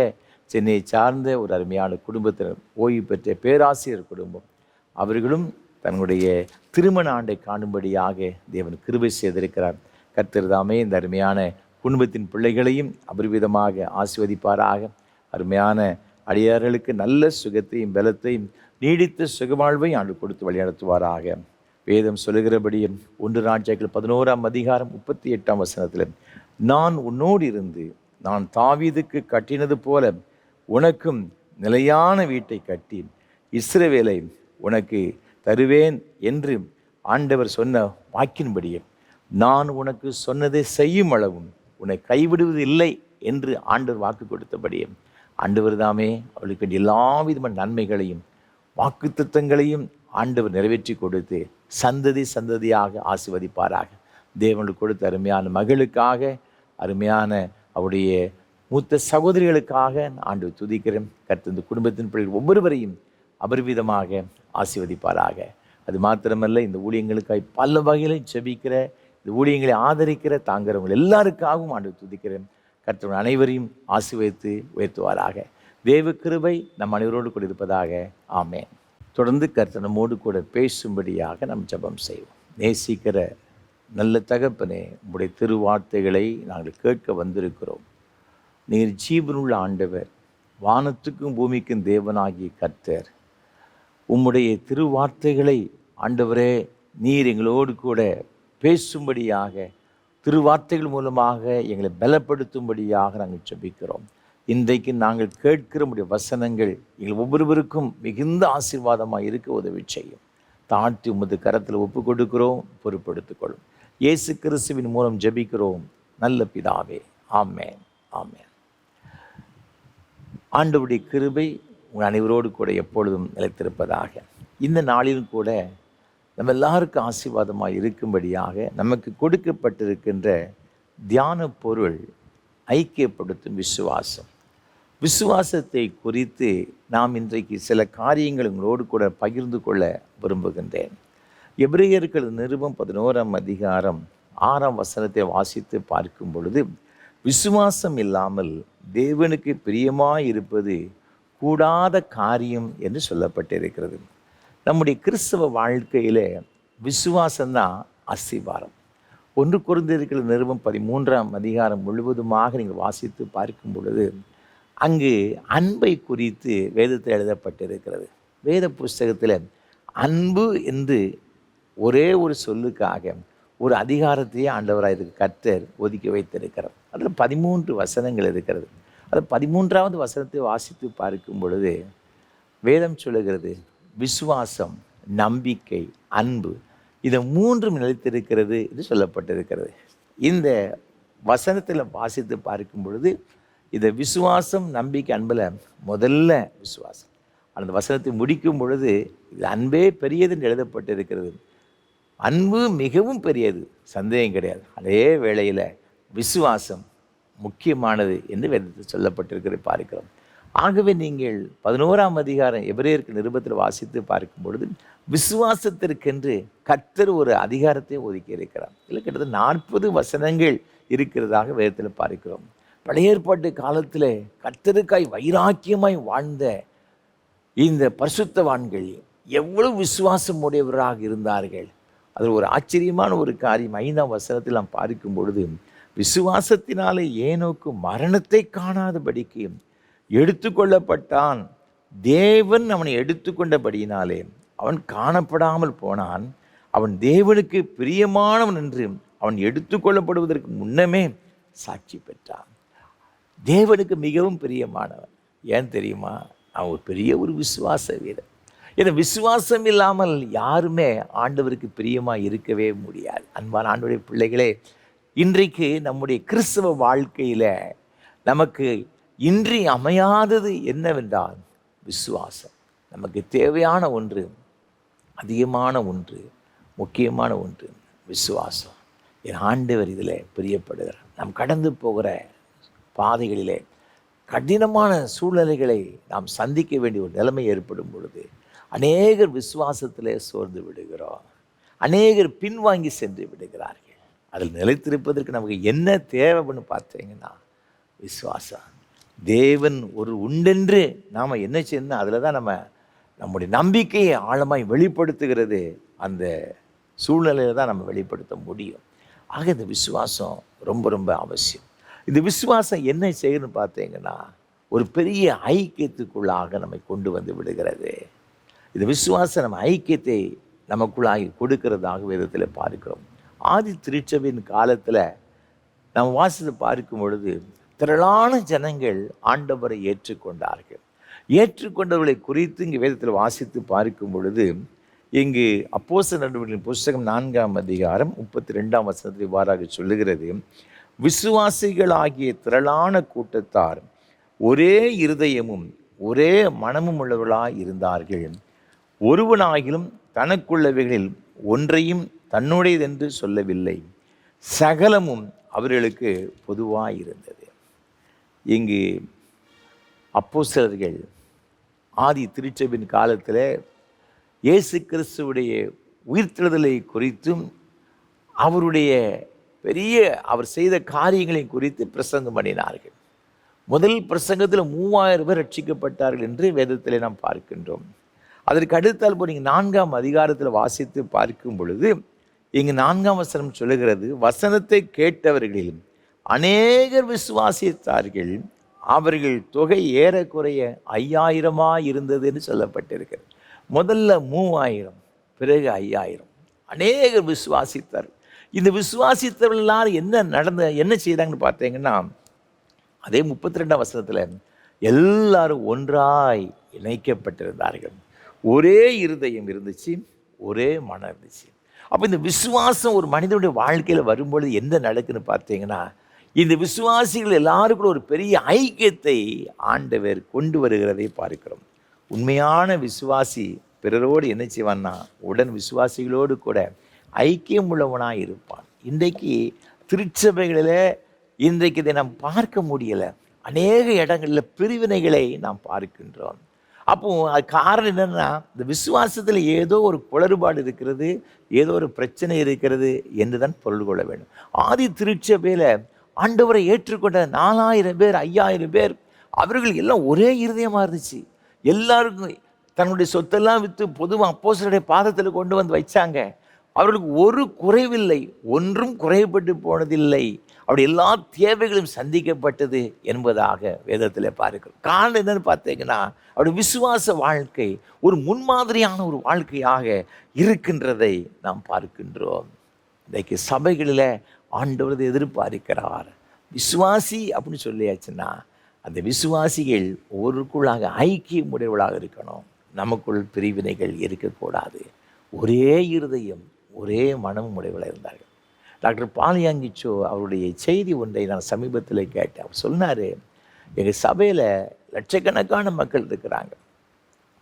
சென்னையை சார்ந்த ஒரு அருமையான குடும்பத்தினர், ஓய்வு பெற்ற பேராசிரியர் குடும்பம், அவர்களும் தன்னுடைய திருமண ஆண்டை காணும்படியாக தேவன் கிருபை செய்திருக்கிறார். கர்த்தர் தாமே இந்த அருமையான குடும்பத்தின் பிள்ளைகளையும் அபரிவிதமாக ஆசீர்வதிப்பாராக. அருமையான அடியார்களுக்கு நல்ல சுகத்தையும் பலத்தையும் நீடித்த சுகவாழ்வை ஆண்டு கொடுத்து வழிநடத்துவாராக. வேதம் சொல்லுகிறபடியே 1 ராஜாக்கள் 11ஆம் அதிகாரம் 38ஆம் வசனத்தில், நான் உன்னோடு இருந்து நான் தாவீதுக்கு கட்டினது போல உனக்கும் நிலையான வீட்டை கட்டி இஸ்ரவேலை உனக்கு தருவேன் என்று ஆண்டவர் சொன்ன வாக்கின்படியே நான் உனக்கு சொன்னதை செய்யும் அளவும் உன்னை கைவிடுவது இல்லை என்று ஆண்டவர் வாக்கு கொடுத்தபடியே ஆண்டவர் தாமே அவளுக்கு வேண்டிய எல்லா விதமான நன்மைகளையும் வாக்குத்தத்தங்களையும் ஆண்டவர் நிறைவேற்றி கொடுத்து சந்ததி சந்ததியாக ஆசீர்வதிப்பாராக. தேவனுக்கு கொடுத்த அருமையான மகளுக்காக, அருமையான அவருடைய மூத்த சகோதரிகளுக்காக ஆண்டவர் துதிக்கிறேன். கர்த்தர் இந்த குடும்பத்தின் பிள்ளைகள் ஒவ்வொருவரையும் அபரிவிதமாக ஆசீர்வதிப்பாராக. அது மாத்திரமல்ல, இந்த ஊழியங்களுக்காக பல வகையிலும் ஜெபிக்கிற, இந்த ஊழியங்களை ஆதரிக்கிற தாங்கிறவங்க எல்லாருக்காகவும் ஆண்டவர் துதிக்கிறேன். கர்த்தர் அனைவரையும் ஆசீர்வதித்து உயர்த்துவாராக. தேவ கிருபை நம் அனைவரோடு கூட இருப்பதாக. ஆமென். தொடர்ந்து கர்த்தர் நம்மோடு கூட பேசும்படியாக நாம் ஜெபம் செய்வோம். நேசிக்கிற நல்ல தகப்பனே, உம்முடைய திருவார்த்தைகளை நாங்கள் கேட்க வந்திருக்கிறோம். நீர் ஜீவனுள்ள ஆண்டவர், வானத்துக்கும் பூமிக்கும் தேவனாகிய கர்த்தர். உம்முடைய திருவார்த்தைகளை ஆண்டவரே நீர் எங்களோடு கூட பேசும்படியாக, திருவார்த்தைகள் மூலமாக எங்களை பலப்படுத்தும்படியாக நாங்கள் ஜெபிக்கிறோம். இன்றைக்கு நாங்கள் கேட்கிற உம்முடைய வசனங்கள் எங்கள் ஒவ்வொருவருக்கும் மிகுந்த ஆசீர்வாதமாக இருக்க உதவி செய்யும். தாழ்த்தி உமது கரத்தில் ஒப்பு கொடுக்கிறோம், பொறுப்படுத்திக்கொள்ளும். இயேசு கிறிஸ்துவின் மூலம் ஜெபிக்கிறோம் நல்ல பிதாவே. ஆமென், ஆமென். ஆண்டவருடைய கிருபை உங்கள் அனைவரோடு கூட எப்பொழுதும் நிலைத்திருப்பதாக. இந்த நாளிலும் கூட நம்ம எல்லாருக்கும் ஆசீர்வாதமாக இருக்கும்படியாக நமக்கு கொடுக்கப்பட்டிருக்கின்ற தியான பொருள் ஐக்கியப்படுத்தும் விசுவாசம். விசுவாசத்தை குறித்து நாம் இன்றைக்கு சில காரியங்கள் உங்களோடு கூட பகிர்ந்து கொள்ள விரும்புகின்றேன். எபிரேயர்கள் நிருபம் 11ஆம் அதிகாரம் 6ஆம் வசனத்தை வாசித்து பார்க்கும் பொழுது, விசுவாசம் இல்லாமல் தேவனுக்கு பிரியமாய் இருப்பது கூடாத காரியம் என்று சொல்லப்பட்டிருக்கிறது. நம்முடைய கிறிஸ்தவ வாழ்க்கையில் விசுவாசம்தான் அஸ்திவாரம். 1 கொரிந்தியர் நிருபம் 13ஆம் அதிகாரம் முழுவதுமாக நீங்கள் வாசித்து பார்க்கும் பொழுது அங்கு அன்பை குறித்து வேதத்தில் எழுதப்பட்டிருக்கிறது. வேத புஸ்தகத்தில் அன்பு என்று ஒரே ஒரு சொல்லுக்காக ஒரு அதிகாரத்தையே ஆண்டவராக இதுக்கு கர்த்தர் ஒதுக்கி வைத்திருக்கிறார். அதில் 13 வசனங்கள் இருக்கிறது. அது 13ஆவது வசனத்தை வாசித்து பார்க்கும் பொழுது வேதம் சொல்லுகிறது, விசுவாசம், நம்பிக்கை, அன்பு, இதை 3 நிலைத்திருக்கிறது என்று சொல்லப்பட்டிருக்கிறது. இந்த வசனத்தில் வாசித்து பார்க்கும் பொழுது இதை விசுவாசம், நம்பிக்கை, அன்பில் முதல்ல விசுவாசம், அந்த வசனத்தை முடிக்கும் பொழுது இது அன்பே பெரியது என்று எழுதப்பட்டிருக்கிறது. அன்பு மிகவும் பெரியது, சந்தேகம் கிடையாது. அதே வேளையில் விசுவாசம் முக்கியமானது என்று வேதத்தில் சொல்லப்பட்டிருக்கிறது பார்க்கிறோம். ஆகவே நீங்கள் 11ஆம் அதிகாரம் எபிரேயருக்கு நிருபத்தில் வாசித்து பார்க்கும் பொழுது விசுவாசத்திற்கென்று கர்த்தர் ஒரு அதிகாரத்தை ஒதுக்கி இருக்கிறார். இதில் கிட்டத்தட்ட 40 வசனங்கள் இருக்கிறதாக வேதத்தில் பார்க்கிறோம். பழைய ஏற்பாட்டு காலத்தில் கர்த்தருக்காய் வைராக்கியமாய் வாழ்ந்த இந்த பரிசுத்தவான்கள் எவ்வளவு விசுவாசம் உடையவராக இருந்தார்கள். அது ஒரு ஆச்சரியமான ஒரு காரியம். 5ஆம் வசனத்தில் நாம் பார்க்கும் பொழுது, விசுவாசத்தினாலே ஏனோக்கு மரணத்தை காணாதபடிக்கு எடுத்துக்கொள்ளப்பட்டான், தேவன் அவனை எடுத்துக்கொண்டபடியினாலே அவன் காணப்படாமல் போனான், அவன் தேவனுக்கு பிரியமானவன் என்று அவன் எடுத்துக்கொள்ளப்படுவதற்கு முன்னமே சாட்சி பெற்றான். தேவனுக்கு மிகவும் பிரியமானவன். ஏன் தெரியுமா? அவன் ஒரு பெரிய ஒரு விசுவாச வீரன். ஏன்னா விசுவாசம் இல்லாமல் யாருமே ஆண்டவருக்கு பிரியமாக இருக்கவே முடியாது. அன்பான ஆண்டவருடைய பிள்ளைகளே, இன்றைக்கு நம்முடைய கிறிஸ்தவ வாழ்க்கையில் நமக்கு இன்றி அமையாதது என்னவென்றால் விசுவாசம். நமக்கு தேவையான ஒன்று, அதிகமான ஒன்று, முக்கியமான ஒன்று விசுவாசம். என் ஆண்டவர் இதில் பிரியப்படுகிறார். நாம் கடந்து போகிற பாதைகளிலே கடினமான சூழ்நிலைகளை நாம் சந்திக்க வேண்டிய ஒரு நிலைமை ஏற்படும் பொழுது அநேகர் விசுவாசத்திலே சோர்ந்து விடுகிறோம். அநேகர் பின்வாங்கி சென்று விடுகிறார்கள். அதில் நிலைத்திருப்பதற்கு நமக்கு என்ன தேவைன்னு பார்த்தீங்கன்னா விசுவாசம். தேவன் ஒரு உண்டென்று நாம் என்ன செய்யணும், அதில் தான் நம்முடைய நம்பிக்கையை ஆழமாய் வெளிப்படுத்துகிறது. அந்த சூழ்நிலையில் தான் நம்ம வெளிப்படுத்த முடியும். ஆக இந்த விசுவாசம் ரொம்ப ரொம்ப அவசியம். இந்த விசுவாசம் என்ன செய்யணும்னு பார்த்தீங்கன்னா ஒரு பெரிய ஐக்கியத்துக்குள்ளாக நம்மை கொண்டு வந்து விடுகிறது. இந்த விசுவாசம் நம்ம ஐக்கியத்தை நமக்குள்ளாகி கொடுக்கிறதாக வேதத்தில் பார்க்கிறோம். ஆதி திருச்சபையின் காலத்தில் நம்ம வாசித்து பார்க்கும் பொழுது திரளான ஜனங்கள் ஆண்டவரை ஏற்றுக்கொண்டார்கள். ஏற்றுக்கொண்டவர்களை குறித்து இங்கே வேதத்தில் வாசித்து பார்க்கும் பொழுது இங்கு அப்போஸ்தலர் நடவடிக்கைகளின் புஸ்தகம் 4ஆம் அதிகாரம் 32ஆம் வசனத்தில் இவ்வாறாக சொல்லுகிறது, விசுவாசிகளாகிய திரளான கூட்டத்தார் ஒரே இருதயமும் ஒரே மனமும் உள்ளவர்களாய் இருந்தார்கள். ஒருவனாகிலும் தனக்குள்ளவைகளில் ஒன்றையும் தன்னுடையதென்று சொல்லவில்லை, சகலமும் அவர்களுக்கு பொதுவாய் இருந்தது. இங்கு அப்போஸ்தலர்கள் ஆதி திருச்சபையின் காலத்தில் இயேசு கிறிஸ்துவுடைய உயிர்த்தெழுதலை குறித்தும் அவருடைய அவர் செய்த காரியங்களை குறித்து பிரசங்கம் பண்ணினார்கள். முதல் பிரசங்கத்தில் 3000 பேர் ரட்சிக்கப்பட்டார்கள் என்று வேதத்தில் நாம் பார்க்கின்றோம். அதற்கு அடுத்தால் போய் நீங்கள் 4ஆம் அதிகாரத்தில் வாசித்து பார்க்கும் பொழுது இங்கு 4ஆம் வசனம் சொல்லுகிறது, வசனத்தை கேட்டவர்களில் அநேகர் விசுவாசித்தார்கள், அவர்கள் தொகை ஏறக்குறைய 5000 இருந்தது என்று சொல்லப்பட்டிருக்கிறது. முதல்ல 3000, பிறகு 5000, அநேகர் விசுவாசித்தார்கள். இந்த விசுவாசித்தவர்கள் எல்லாரும் என்ன செய்தாங்கன்னு பார்த்தீங்கன்னா, அதே 32ஆம் வசனத்தில் எல்லாரும் ஒன்றாய் இணைக்கப்பட்டிருந்தார்கள். ஒரே இருதயம் இருந்துச்சு, ஒரே மனம் இருந்துச்சு. அப்போ இந்த விசுவாசம் ஒரு மனிதனுடைய வாழ்க்கையில் வரும்பொழுது என்ன நடக்குன்னு பார்த்தீங்கன்னா, இந்த விசுவாசிகள் எல்லாருக்கும் ஒரு பெரிய ஐக்கியத்தை ஆண்டவர் கொண்டு வருகிறதை பார்க்கிறோம். உண்மையான விசுவாசி
பிறரோடு என்ன செய்வான்னா உடன் விசுவாசிகளோடு கூட ஐக்கியம் உள்ளவனாக இருப்பான். இன்றைக்கு திருச்சபைகளில் இன்றைக்கு இதை நாம் பார்க்க முடியலை. அநேக இடங்களில் பிரிவினைகளை நாம் பார்க்கின்றோம். அப்போ அது காரணம் என்னென்னா, இந்த விசுவாசத்தில் ஏதோ ஒரு குளறுபாடு இருக்கிறது, ஏதோ ஒரு பிரச்சனை இருக்கிறது என்று தான் பொருள் கொள்ள வேண்டும். ஆதி திருச்சபையில் ஆண்டவரை ஏற்றுக்கொண்ட 4000 பேர் 5000 பேர் அவர்கள் எல்லாம் ஒரே இருதயமாக இருந்துச்சு. எல்லாருக்கும் தன்னுடைய சொத்தெல்லாம் விற்று பொதுவாக அப்போஸ்தலருடைய பாதத்தில் கொண்டு வந்து வச்சாங்க. அவர்களுக்கு ஒரு குறைவில்லை, ஒன்றும் குறைபட்டு போனதில்லை. அப்படி எல்லா தேவைகளும் சந்திக்கப்பட்டது என்பதாக வேதத்தில் பார்க்கிறோம். காரணம் என்னன்னு பார்த்தீங்கன்னா, அவருடைய விசுவாச வாழ்க்கை ஒரு முன்மாதிரியான ஒரு வாழ்க்கையாக இருக்கின்றதை நாம் பார்க்கின்றோம். இன்றைக்கு சபைகளில் ஆண்டவர் எதிர்பார்க்கிறார். விசுவாசி அப்படின்னு சொல்லியாச்சுன்னா அந்த விசுவாசிகள் ஒருவருக்குள்ளாக ஐக்கியம் உடையவர்களாக இருக்கணும். நமக்குள் பிரிவினைகள் இருக்கக்கூடாது. ஒரே இருதயம் ஒரே மனமும் உடையவர்களாக இருந்தார்கள். டாக்டர் பாலியாங்கிச்சோ அவருடைய செய்தி ஒன்றை நான் சமீபத்தில் கேட்டேன். அவர் சொன்னார், எங்கள் சபையில் லட்சக்கணக்கான மக்கள் இருக்கிறாங்க.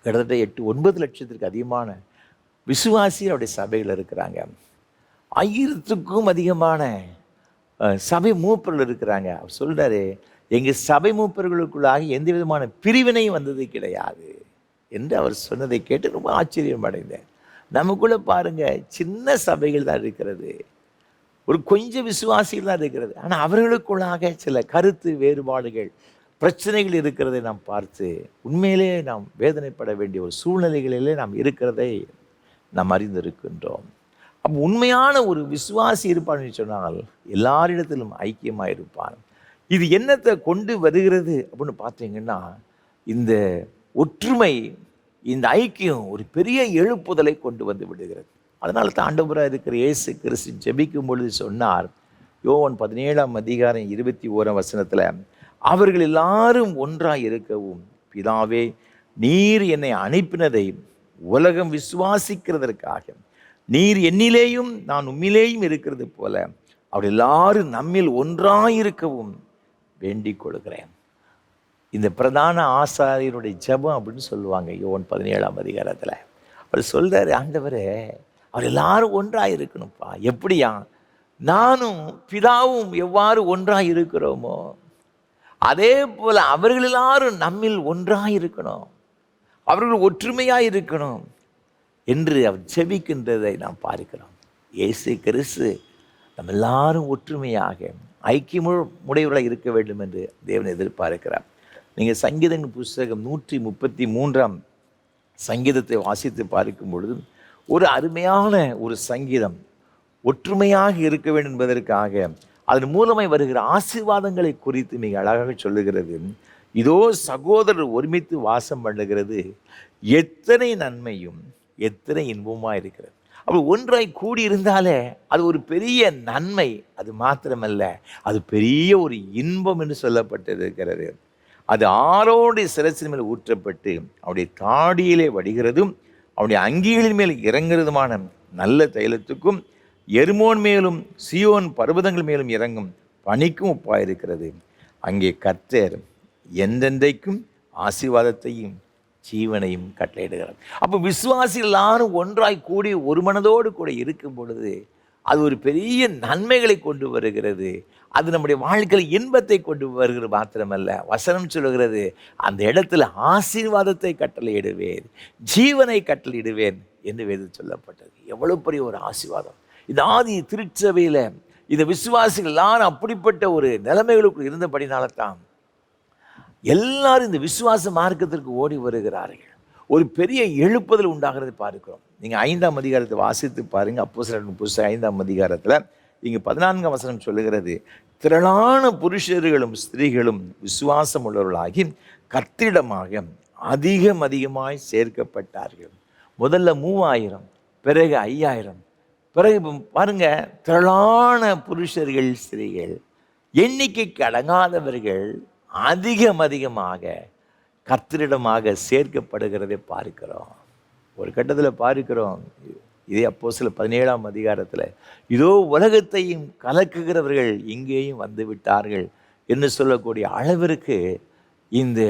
கிட்டத்தட்ட 8-9 லட்சத்திற்கு அதிகமான விசுவாசி அவருடைய சபையில் இருக்கிறாங்க. 1000க்கும் அதிகமான சபை மூப்பர்கள் இருக்கிறாங்க. அவர் சொல்கிறாரு, எங்கள் சபை மூப்பர்களுக்குள்ளாக எந்த விதமான பிரிவினையும் வந்தது கிடையாது என்று அவர் சொன்னதை கேட்டு ரொம்ப ஆச்சரியம் அடைந்தேன். நமக்குள்ளே பாருங்கள், சின்ன சபைகள் தான் இருக்கிறது, ஒரு கொஞ்சம் விசுவாசிகள் தான் இருக்கிறது. ஆனால் அவர்களுக்குள்ளாக சில கருத்து வேறுபாடுகள், பிரச்சனைகள் இருக்கிறதை நாம் பார்த்து உண்மையிலே நாம் வேதனைப்பட வேண்டிய ஒரு சூழ்நிலைகளிலே நாம் இருக்கிறதை நாம் அறிந்திருக்கின்றோம். அப்போ உண்மையான ஒரு விசுவாசி இருப்பான்னு சொன்னால் எல்லாரிடத்திலும் ஐக்கியமாக இருப்பான். இது என்னத்தை கொண்டு வருகிறது அப்படின்னு பார்த்தீங்கன்னா, இந்த ஒற்றுமை, இந்த ஐக்கியம் ஒரு பெரிய எழுப்புதலை கொண்டு வந்து விடுகிறது. அதனால தான் ஆண்டவராக இருக்கிற இயேசு கிறிஸ்து ஜெபிக்கும் பொழுது சொன்னார், யோவான் 17:21 அவர்கள் எல்லாரும் ஒன்றாய் இருக்கவும், பிதாவே நீர் என்னை அனுப்பினதை உலகம் விசுவாசிக்கிறதற்காக நீர் என்னிலேயும் நான் உம்மிலேயும் இருக்கிறது போல அவர் எல்லாரும் நம்மில் ஒன்றாயிருக்கவும் வேண்டிக் கொள்கிறேன். இந்த பிரதான ஆசாரியருடைய ஜெபம் அப்படின்னு சொல்லுவாங்க யோவான் 17 அவர் சொல்கிறாரு, ஆண்டவரே அவர் எல்லாரும் ஒன்றாக இருக்கணும்ப்பா. எப்படியா? நானும் பிதாவும் எவ்வாறு ஒன்றாக இருக்கிறோமோ அதே போல் அவர்கள் எல்லாரும் நம்மில் ஒன்றாக இருக்கணும், அவர்கள் ஒற்றுமையாக இருக்கணும் என்று அவர் ஜெபிக்கின்றதை நாம் பார்க்கிறோம். இயேசு கிறிஸ்து நம்ம எல்லாரும் ஒற்றுமையாக ஐக்கியமுடையவர்களாக இருக்க வேண்டும் என்று தேவன் எதிர்பார்க்கிறார். நீங்கள் சங்கீதங்கள் புஸ்தகம் 133 சங்கீதத்தை வாசித்து பார்க்கும் பொழுது ஒரு அருமையான ஒரு சங்கீதம், ஒற்றுமையாக இருக்க வேண்டும் என்பதற்காக அதன் மூலமாய் வருகிற ஆசீர்வாதங்களை குறித்து மிக அழகாக சொல்லுகிறது. இதோ சகோதரர் ஒருமித்து வாசம் பண்ணுகிறது, எத்தனை நன்மையும் எத்தனை இன்பமாக இருக்கிறது. அப்போ ஒன்றாய் கூடியிருந்தாலே அது ஒரு பெரிய நன்மை. அது மாத்திரமல்ல, அது பெரிய ஒரு இன்பம் என்று சொல்லப்பட்டிருக்கிறது. அது ஆரோடைய சிரசின் மேல் ஊற்றப்பட்டு அவருடைய தாடியிலே வடிகிறதும் அவருடைய அங்கிகளின் மேல் இறங்குறதுமான நல்ல தைலத்துக்கும் எருமோன் மேலும் சியோன் பர்வதங்கள் மேலும் இறங்கும் பனிக்கும் ஒப்பாயிருக்கிறது. அங்கே கர்த்தர் என்றென்றைக்கும் ஆசீர்வாதத்தையும் ஜீவனையும் கட்டளையிடுகிறார். அப்போ விசுவாசிகள் எல்லாரும் ஒன்றாய் கூடி ஒரு மனதோடு கூட இருக்கும் பொழுது அது ஒரு பெரிய நன்மைகளை கொண்டு வருகிறது. அது நம்முடைய வாழ்க்கையில் இன்பத்தை கொண்டு வருகிறது மாத்திரமல்ல, வசனம் சொல்லுகிறது, அந்த இடத்துல ஆசீர்வாதத்தை கட்டளையிடுவேன், ஜீவனை கட்டளையிடுவேன் என்று வேதம் சொல்லப்பட்டது. எவ்வளவு பெரிய ஒரு ஆசீர்வாதம்! இந்த ஆதி திருச்சபையில் இந்த விசுவாசிகள் எல்லாரும் அப்படிப்பட்ட ஒரு நிலைமைகளுக்குள் இருந்தபடினால தான் எல்லாரும் இந்த விசுவாச மார்க்கத்திற்கு ஓடி வருகிறார்கள். ஒரு பெரிய எழுப்புதல் உண்டாகிறது பார்க்கிறோம். நீங்கள் 5ஆம் அதிகாரத்தை வாசித்து பாருங்கள். அப்போஸ்தலர் புஸ்தகம் 5ஆம் அதிகாரத்தில் இங்கே 14ஆம் வசனம் சொல்லுகிறது, திரளான புருஷர்களும் ஸ்திரீகளும் விசுவாசம் உள்ளவர்களாகி கர்த்தரிடமாக அதிகமாய் சேர்க்கப்பட்டார்கள். முதல்ல 3000, பிறகு 5000, பிறகு பாருங்க திரளான புருஷர்கள் ஸ்திரீகள், எண்ணிக்கைக்கு அடங்காதவர்கள் அதிகமாக கர்த்தரிடமாக சேர்க்கப்படுகிறதை பார்க்கிறோம். ஒரு கட்டத்தில் பார்க்கிறோம், இதே அப்போஸ்தலர் 17ஆம் அதிகாரத்தில், இதோ உலகத்தையும் கலக்குகிறவர்கள் இங்கேயும் வந்து விட்டார்கள் என்று சொல்லக்கூடிய அளவிற்கு இந்த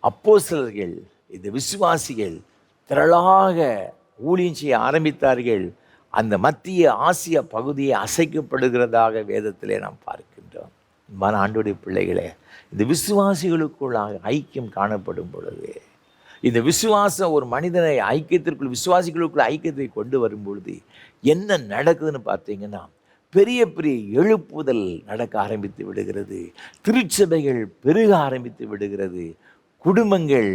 அப்போஸ்தலர்கள், இந்த விசுவாசிகள் திரளாக ஊழியம் செய்ய ஆரம்பித்தார்கள். அந்த மத்திய ஆசிய பகுதியை அசைக்கப்படுகிறதாக வேதத்திலே நாம் பார்க்கின்றோம். அன்பான ஆண்டவருடைய பிள்ளைகளே, இந்த விசுவாசிகளுக்குள்ளாக ஐக்கியம் காணப்படும் பொழுது, இந்த விசுவாசம் ஒரு மனிதனை விசுவாசிகளுக்குள்ள ஐக்கியத்தை கொண்டு வரும் பொழுது என்ன நடக்குதுன்னு பார்த்தீங்கன்னா, பெரிய பெரிய எழுப்புதல் நடக்க ஆரம்பித்து விடுகிறது. திருச்சபைகள் பெருக ஆரம்பித்து விடுகிறது. குடும்பங்கள்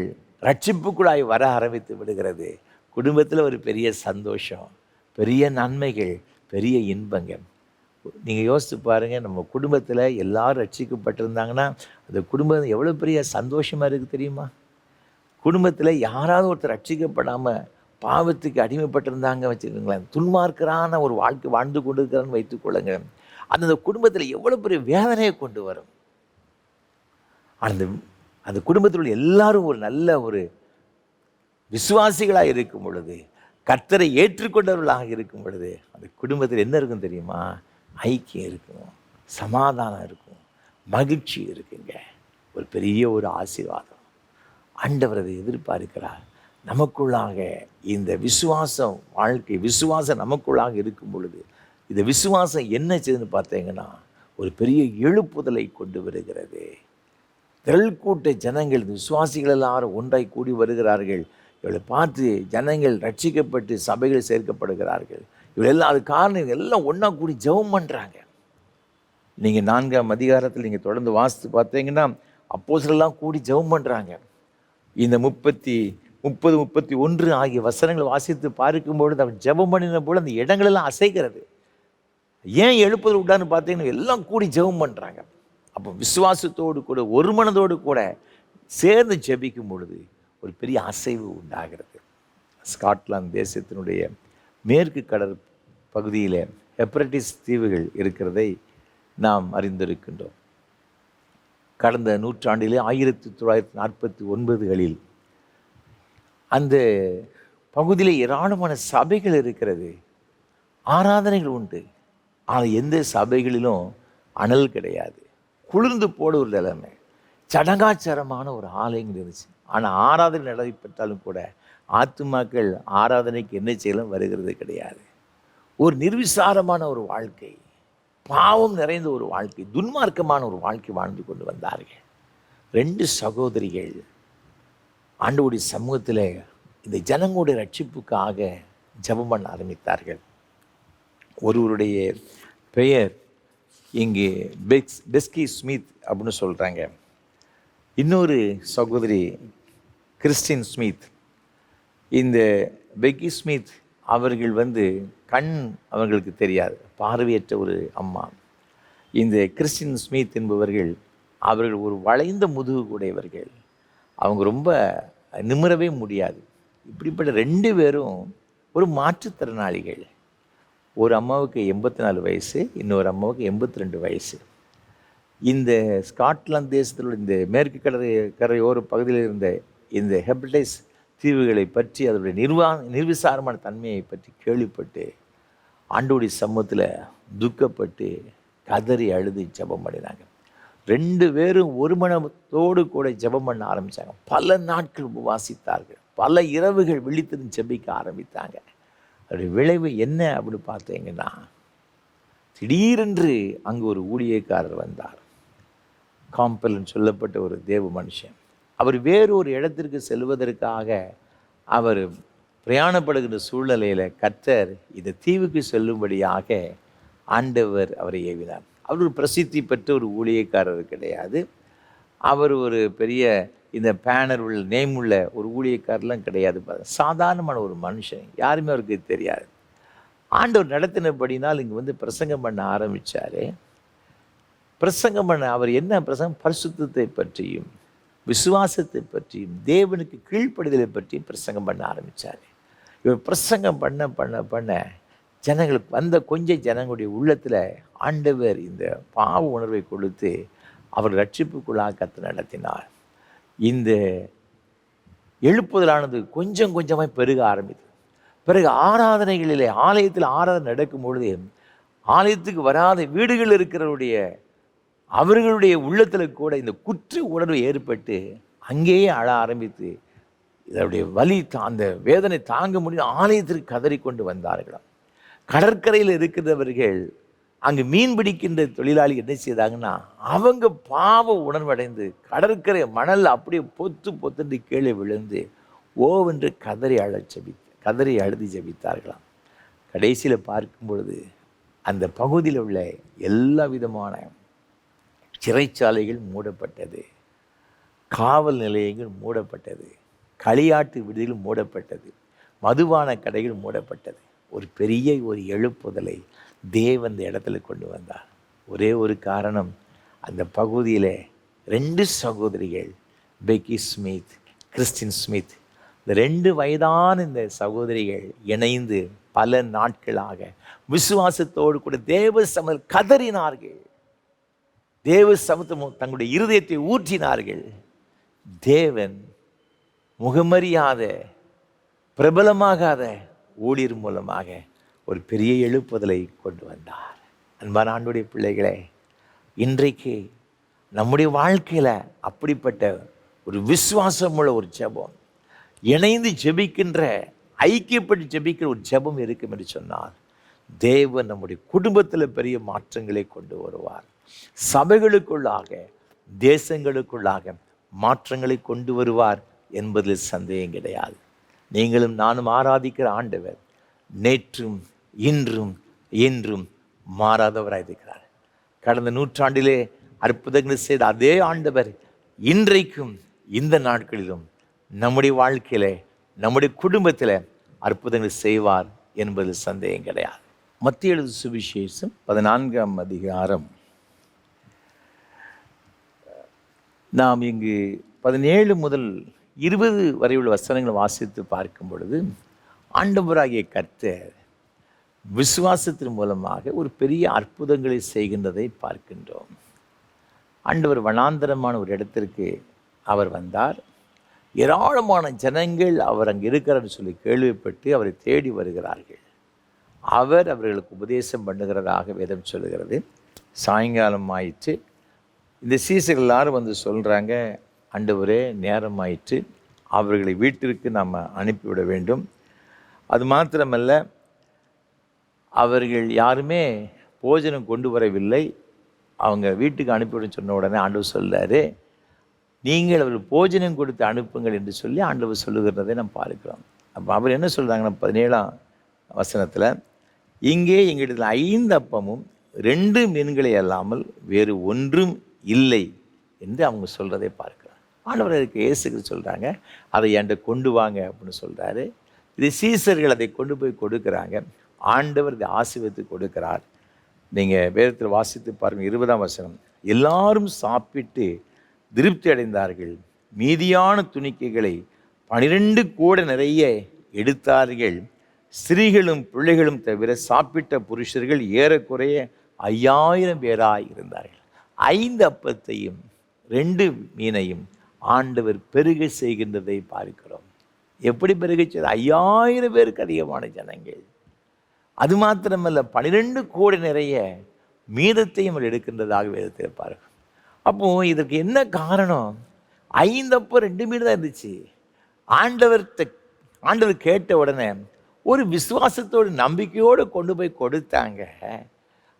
ரட்சிப்புக்குள்ளாய் வர ஆரம்பித்து விடுகிறது. குடும்பத்தில் ஒரு பெரிய சந்தோஷம், பெரிய நன்மைகள், பெரிய இன்பங்கள். நீங்கள் யோசித்து பாருங்கள், நம்ம குடும்பத்தில் எல்லாரும் ரட்சிக்கப்பட்டிருந்தாங்கன்னா அந்த குடும்பம் எவ்வளோ பெரிய சந்தோஷமாக இருக்குது தெரியுமா? குடும்பத்தில் யாராவது ஒருத்தர் ரட்சிக்கப்படாமல் பாவத்துக்கு அடிமைப்பட்டிருந்தாங்க வச்சுக்கோங்களேன், துன்மார்க்கரான ஒரு வாழ்க்கை வாழ்ந்து கொண்டு இருக்கிறான்னு வைத்துக்கொள்ளுங்க, அந்த குடும்பத்தில் எவ்வளோ பெரிய வேதனையை கொண்டு வரும். அந்த குடும்பத்தில் உள்ள எல்லாரும் ஒரு நல்ல ஒரு விசுவாசிகளாக இருக்கும் பொழுது, கர்த்தரை ஏற்றுக்கொண்டவர்களாக இருக்கும் பொழுது, அந்த குடும்பத்தில் என்ன இருக்கும் தெரியுமா? ஐக்கியம் இருக்கும், சமாதானம் இருக்கும், மகிழ்ச்சி இருக்குங்க. ஒரு பெரிய ஒரு ஆசீர்வாதம். ஆண்டவர் அதை எதிர்பார்க்கிறார். நமக்குள்ளாக இந்த விசுவாசம் விசுவாசம் நமக்குள்ளாக இருக்கும் பொழுது, இந்த விசுவாசம் என்ன செய்யுதுன்னு பார்த்தீங்கன்னா, ஒரு பெரிய எழுப்புதலை கொண்டு வருகிறது. திரள் கூட்ட ஜனங்கள், விசுவாசிகள் எல்லாரும் ஒன்றாய் கூடி வருகிறார்கள். இவளை பார்த்து ஜனங்கள் ரட்சிக்கப்பட்டு சபைகள் சேர்க்கப்படுகிறார்கள். இவளெல்லாம் அது காரணம், எல்லாம் ஒன்றா கூடி ஜெபம் பண்ணுறாங்க. நீங்கள் 4ஆம் அதிகாரத்தில் நீங்கள் தொடர்ந்து வாசித்து பார்த்தீங்கன்னா, அப்போஸ்தலர்லாம் கூடி ஜெபம் பண்ணுறாங்க. இந்த 30, 31 ஆகிய வசனங்கள் வாசித்து பார்க்கும்பொழுது, அவன் ஜெபம் பண்ணின போது அந்த இடங்களெல்லாம் அசைக்கிறது. ஏன் எழுப்புதல் விட்டான்னு பார்த்தீங்கன்னா, எல்லாம் கூடி ஜெபம் பண்ணுறாங்க. அப்போ விசுவாசத்தோடு கூட, ஒரு மனதோடு கூட சேர்ந்து ஜெபிக்கும் பொழுது ஒரு பெரிய அசைவு உண்டாகிறது. ஸ்காட்லாந்து தேசத்தினுடைய மேற்கு கடல் பகுதியில் ஹெப்ரட்டிஸ் தீவுகள் இருக்கிறதை நாம் அறிந்திருக்கின்றோம். கடந்த நூற்றாண்டிலே 1949களில் அந்த பகுதியில் ஏராளமான சபைகள் இருக்கிறது, ஆராதனைகள் உண்டு. ஆனால் எந்த சபைகளிலும் அனல் கிடையாது, குளிர்ந்து போட ஒரு நிலைமை, சடங்காச்சாரமான ஒரு ஆலயங்கள் இருந்துச்சு. ஆனால் ஆராதனை நடைபெற்றாலும் கூட ஆத்துமாக்கள் ஆராதனைக்கு என்ன செய்யலாம் வருகிறது கிடையாது. ஒரு நிர்விசாரமான ஒரு வாழ்க்கை, பாவம் நிறைந்த ஒரு வாழ்க்கை, துன்மார்க்கமான ஒரு வாழ்க்கை வாழ்ந்து கொண்டு வந்தார்கள். 2 சகோதரிகள் ஆண்டவருடைய சமூகத்தில் இந்த ஜனங்களுடைய ரட்சிப்புக்காக ஜெபம் பண்ண ஆரம்பித்தார்கள். ஒருவருடைய பெயர் இங்கே பெஸ்கி ஸ்மித் அப்படின்னு சொல்கிறாங்க. இன்னொரு சகோதரி கிறிஸ்டின் ஸ்மித். இந்த பெக்கி ஸ்மித் அவர்கள் கண் அவர்களுக்கு தெரியாது, பார்வையற்ற ஒரு அம்மா. இந்த கிறிஸ்டின் ஸ்மித் என்பவர்கள் அவர்கள் ஒரு வளைந்த முதுகு உடையவர்கள். அவங்க ரொம்ப நிமிரவே முடியாது. இப்படிப்பட்ட 2 பேரும் ஒரு மாற்றுத்திறனாளிகள். ஒரு அம்மாவுக்கு 84 வயசு, இன்னொரு அம்மாவுக்கு 82 வயசு. இந்த ஸ்காட்லாந்து தேசத்தில் இந்த மேற்கு கரையோர பகுதியில் இருந்த இந்த ஹெப்ரட்டிஸ் தீவுகளை பற்றி, அதனுடைய நிர்விசாரமான தன்மையை பற்றி கேள்விப்பட்டு ஆண்டவருடைய சமூகத்தில் துக்கப்பட்டு கதறி அழுது ஜெபம் பண்ணினாங்க. 2 பேரும் ஒரு மனத்தோடு கூட ஜெபம் பண்ண ஆரம்பித்தாங்க. பல நாட்கள் உபவாசித்தார்கள், பல இரவுகள் விழித்திருந்து ஜெபிக்க ஆரம்பித்தாங்க. அதோடைய விளைவு என்ன அப்படின்னு பார்த்தீங்கன்னா, திடீரென்று அங்கு ஒரு ஊழியக்காரர் வந்தார். காம்பல்னு சொல்லப்பட்ட ஒரு தேவ மனுஷன். அவர் வேறு ஒரு இடத்திற்கு செல்வதற்காக அவர் பிரயாணப்படுகின்ற சூழ்நிலையில் கர்த்தர் இந்த தீவுக்கு செல்லும்படியாக ஆண்டவர் அவரை ஏவினார். அவர் ஒரு பிரசித்தி பெற்ற ஒரு ஊழியக்காரர் கிடையாது. அவர் ஒரு பெரிய இந்த பேனர் உள்ள நேம் உள்ள ஒரு ஊழியக்காரெலாம் கிடையாது. சாதாரணமான ஒரு மனுஷன், யாருமே அவருக்கு தெரியாது. ஆண்டவர் நடத்தினபடினால் இங்கே பிரசங்கம் பண்ண ஆரம்பித்தார். பிரசங்கம் பண்ண அவர் என்ன பிரசங்கம்? பரிசுத்தத்தை பற்றியும் விசுவாசத்தை பற்றியும் தேவனுக்கு கீழ்ப்படிதலை பற்றியும் பிரசங்கம் பண்ண ஆரம்பித்தார். இவர் பிரசங்கம் பண்ண பண்ண பண்ண ஜனங்களுக்கு கொஞ்சம் ஜனங்களுடைய உள்ளத்தில் ஆண்டவர் இந்த பாவ உணர்வை கொடுத்து அவர் ரட்சிப்புக்குள்ளாக கத்து நடத்தினார். இந்த எழுப்புதலானது கொஞ்சம் கொஞ்சமாக பெருக ஆரம்பித்தது. பிறகு ஆராதனைகளிலே, ஆலயத்தில் ஆராதனை நடக்கும் பொழுது ஆலயத்துக்கு வராத வீடுகளில் இருக்கிறவருடைய அவர்களுடைய உள்ளத்தில் கூட இந்த குற்ற உணர்வு ஏற்பட்டு அங்கேயே அழ ஆரம்பித்து இதனுடைய வலி அந்த வேதனை தாங்க முடியும் ஆலயத்திற்கு கதறிக்கொண்டு வந்தார்களாம். கடற்கரையில் இருக்கிறவர்கள் அங்கு மீன் பிடிக்கின்ற தொழிலாளி என்ன செய்தாங்கன்னா, அவங்க பாவ உணர்வடைந்து கடற்கரை மணல் அப்படியே பொத்துன்னு கீழே விழுந்து ஓவென்று கதறி அழுதி ஜெபித்தார்களாம். கடைசியில் பார்க்கும் பொழுது அந்த பகுதியில் உள்ள எல்லா விதமான சிறைச்சாலைகள் மூடப்பட்டது, காவல் நிலையங்கள் மூடப்பட்டது, களியாட்டு விடுதிகள் மூடப்பட்டது, மதுபான கடைகள் மூடப்பட்டது. ஒரு பெரிய எழுப்புதலை தேவன் இந்த இடத்துல கொண்டு வந்தார். ஒரே ஒரு காரணம், அந்த பகுதியில் 2 சகோதரிகள், பெக்கி ஸ்மித், கிறிஸ்டின் ஸ்மித், இந்த 2 வயதான இந்த சகோதரிகள் இணைந்து பல நாட்களாக விசுவாசத்தோடு கூட தேவ சமூகத்தில் கதறினார்கள். தேவ சமூகத்தில் தங்களுடைய இருதயத்தை ஊற்றினார்கள். தேவன் முகமறியாத பிரபலமாகாத ஊழியர் மூலமாக ஒரு பெரிய எழுப்புதலை கொண்டு வந்தார். அன்பான ஆண்டவருடைய பிள்ளைகளே, இன்றைக்கு நம்முடைய வாழ்க்கையில் அப்படிப்பட்ட ஒரு விசுவாசமுள்ள ஒரு ஜெபம், இணைந்து ஜெபிக்கின்ற, ஐக்கியப்பட்டு ஜெபிக்கிற ஒரு ஜெபம் இருக்கும் என்று சொன்னால் தேவன் நம்முடைய குடும்பத்தில் பெரிய மாற்றங்களை கொண்டு வருவார். சபைகளுக்குள்ளாக, தேசங்களுக்குள்ளாக மாற்றங்களை கொண்டு வருவார் என்பதில் சந்தேகம் கிடையாது. நீங்களும் நானும் ஆராதிக்கிற ஆண்டவர் நேற்றும் இன்றும் என்றும் மாறாதவராயிருக்கிறார். கடந்த நூற்றாண்டிலே அற்புதங்களை செய்த அதே ஆண்டவர் இன்றைக்கும் இந்த நாட்களிலும் நம்முடைய வாழ்க்கையில, நம்முடைய குடும்பத்தில் அற்புதங்களை செய்வார் என்பதில் சந்தேகம் கிடையாது. மத்திய எழுதின சுவிசேஷம் 14ஆம் அதிகாரம், நாம் இங்கு 17 முதல் 20 வரை உள்ள வசனங்களை வாசித்து பார்க்கும் பொழுது ஆண்டவராகிய கர்த்தர் விசுவாசத்தின் மூலமாக ஒரு பெரிய அற்புதங்களை செய்கின்றதை பார்க்கின்றோம். ஆண்டவர் வனாந்தரமான ஒரு இடத்திற்கு அவர் வந்தார். ஏராளமான ஜனங்கள் அவர் அங்கே இருக்கிறார்னு சொல்லி கேள்விப்பட்டு அவரை தேடி வருகிறார்கள். அவர் அவர்களுக்கு உபதேசம் பண்ணுகிறதாக வேதம் சொல்லுகிறது. சாயங்காலம் ஆயிற்று. இந்த சீசர்கள் எல்லாரும் வந்து சொல்கிறாங்க, ஆண்டவரே நேரம் ஆயிற்று, அவர்களை வீட்டிற்கு நாம் அனுப்பிவிட வேண்டும். அது மாத்திரமல்ல, அவர்கள் யாருமே போஜனம் கொண்டு வரவில்லை, அவங்க வீட்டுக்கு அனுப்பிவிட சொன்ன உடனே ஆண்டவர் சொல்கிறாரு, நீங்கள் அவர் போஜனம் கொடுத்து அனுப்புங்கள் என்று சொல்லி ஆண்டவர் சொல்லுகிறதை நாம் பார்க்கிறோம். அப்போ அவர் என்ன சொல்கிறாங்கன்னா 17ஆம் வசனத்தில், இங்கே எங்களிடத்தில் 5 அப்பமும் 2 மீன்களை அல்லாமல் வேறு ஒன்றும் இல்லை என்று அவங்க சொல்கிறதை பார்க்குறாங்க. ஆண்டவர் அதுக்கு இயேசுக்கு சொல்கிறாங்க, அதை என்கிட்ட கொண்டு வாங்க அப்படின்னு சொல்கிறாரு. இது சீசர்கள் அதை கொண்டு போய் கொடுக்குறாங்க. ஆண்டவர் இதை ஆசீர்வதித்து கொடுக்கிறார். நீங்கள் வேதத்தில் வாசித்து பாருங்கள் 20ஆம் வசனம், எல்லாரும் சாப்பிட்டு திருப்தி அடைந்தார்கள். மீதியான துணிக்கைகளை 12 கூட நிறைய எடுத்தார்கள். ஸ்திரீகளும் பிள்ளைகளும் தவிர சாப்பிட்ட புருஷர்கள் ஏறக்குறைய 5000 பேராய் இருந்தார்கள். 5 அப்பத்தையும் 2 மீனையும் ஆண்டவர் பெருக செய்கின்றதை பார்க்கிறோம். எப்படி பெருக செய்த? 5000 பேருக்கு அதிகமான ஜனங்கள். அது மாத்திரமல்ல, 12 கோடி நிறைய மீதத்தையும் அவர் எடுக்கின்றதாக வேதத்தில் பாருங்கள். அப்போது இதற்கு என்ன காரணம்? 5 அப்பம் 2 மீன் தான் இருந்துச்சு. ஆண்டவர் கேட்ட உடனே ஒரு விசுவாசத்தோடு நம்பிக்கையோடு கொண்டு போய் கொடுத்தாங்க.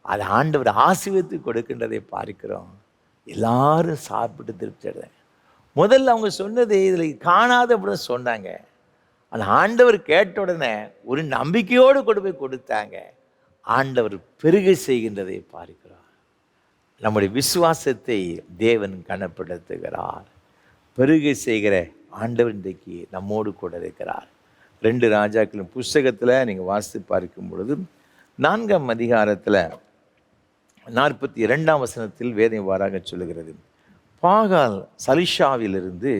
அது ஆண்டவர் ஆசீர்வதித்து கொடுக்கின்றதை பார்க்கிறோம். எல்லாரும் சாப்பிட்டு திருப்தி அடைந்தாங்க. முதல்ல அவங்க சொன்னது இதில் காணாத அப்படின்னு சொன்னாங்க. அந்த ஆண்டவர் கேட்ட உடனே ஒரு நம்பிக்கையோடு கொண்டு போய் கொடுத்தாங்க. ஆண்டவர் பெருக செய்கின்றதை பார்க்கிறோம். நம்முடைய விசுவாசத்தை தேவன் கனப்படுத்துகிறார். பெருக செய்கிற ஆண்டவர் இன்றைக்கு நம்மோடு கூட இருக்கிறார். 2 ராஜாக்களின் புஸ்தகத்தில் நீங்கள் வாசித்து பார்க்கும் பொழுது 4ஆம் அதிகாரத்தில் 42ஆம் வசனத்தில் வேதம் இவ்வாறாக சொல்லுகிறது, பாகால் சலிஷாவிலிருந்து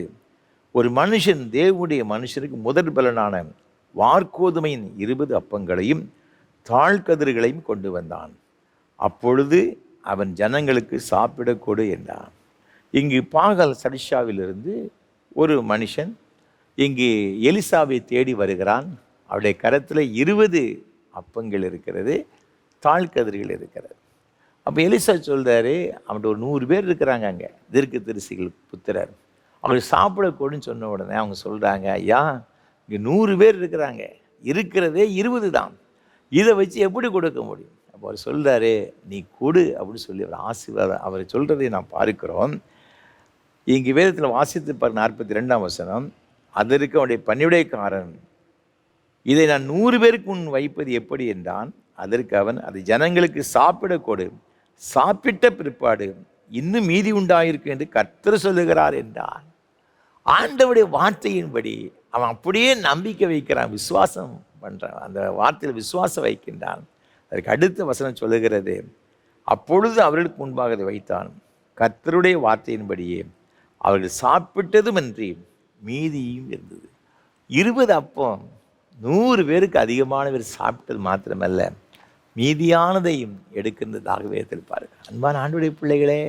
ஒரு மனுஷன் தேவனுடைய மனுஷனுக்கு முதற் பலனான வார்கோதுமையின் 20 அப்பங்களையும் தாழ்கதிர்களையும் கொண்டு வந்தான். அப்பொழுது அவன் ஜனங்களுக்கு சாப்பிடக் கொடு என்றான். இங்கு பாகால் சலிஷாவிலிருந்து ஒரு மனுஷன் இங்கு எலிசாவை தேடி வருகிறான். அவருடைய கரத்தில் 20 அப்பங்கள் இருக்கிறது, தாழ்கதிர்கள் இருக்கிறது. அப்போ எலிசா சொல்கிறாரு, அவன்கிட்ட ஒரு 100 பேர் இருக்கிறாங்க, அங்கே தீர்க்கதரிசிகள் புத்திரர். அவங்க சாப்பிடக்கூடன்னு சொன்ன உடனே அவங்க சொல்கிறாங்க, ஐயா இங்கே 100 பேர் இருக்கிறாங்க, இருக்கிறதே 20 தான், இதை வச்சு எப்படி கொடுக்க முடியும்? அப்போ அவர் சொல்கிறாரு, நீ கொடு அப்படின்னு சொல்லி அவர் ஆசீர்வாதம் அவர் சொல்கிறதை நான் பார்க்கிறோம். இங்கே வேதத்தில் வாசித்து பாரு 42ஆம் வசனம். அதற்கு அவனுடைய பணிவிடைக்காரன், இதை நான் 100 பேருக்கு முன் வைப்பது எப்படி என்றான். அதற்கு அவன், அது ஜனங்களுக்கு சாப்பிட கொடு, சாப்பிட்ட பிற்பாடு இன்னும் மீதி உண்டாயிருக்கு என்று கர்த்தர் சொல்லுகிறார் என்றான். ஆண்டவருடைய வார்த்தையின்படி அவன் அப்படியே நம்பிக்கை வைக்கிறான், விசுவாசம் பண்ணுறான், அந்த வார்த்தையில் விசுவாசம் வைக்கின்றான். அதற்கு அடுத்த வசனம் சொல்லுகிறது, அப்பொழுது அவர்களுக்கு முன்பாக அதை வைத்தான், கர்த்தருடைய வார்த்தையின்படியே அவர்கள் சாப்பிட்டதுமின்றி மீதியும் இருந்தது. 20 அப்பம் 100 பேருக்கு அதிகமான பேர் சாப்பிட்டது மாத்திரமல்ல, மீதியானதையும் எடுக்கின்றதாக வேதத்தில் பாருங்கள். அன்பான ஆண்டவருடைய பிள்ளைகளே,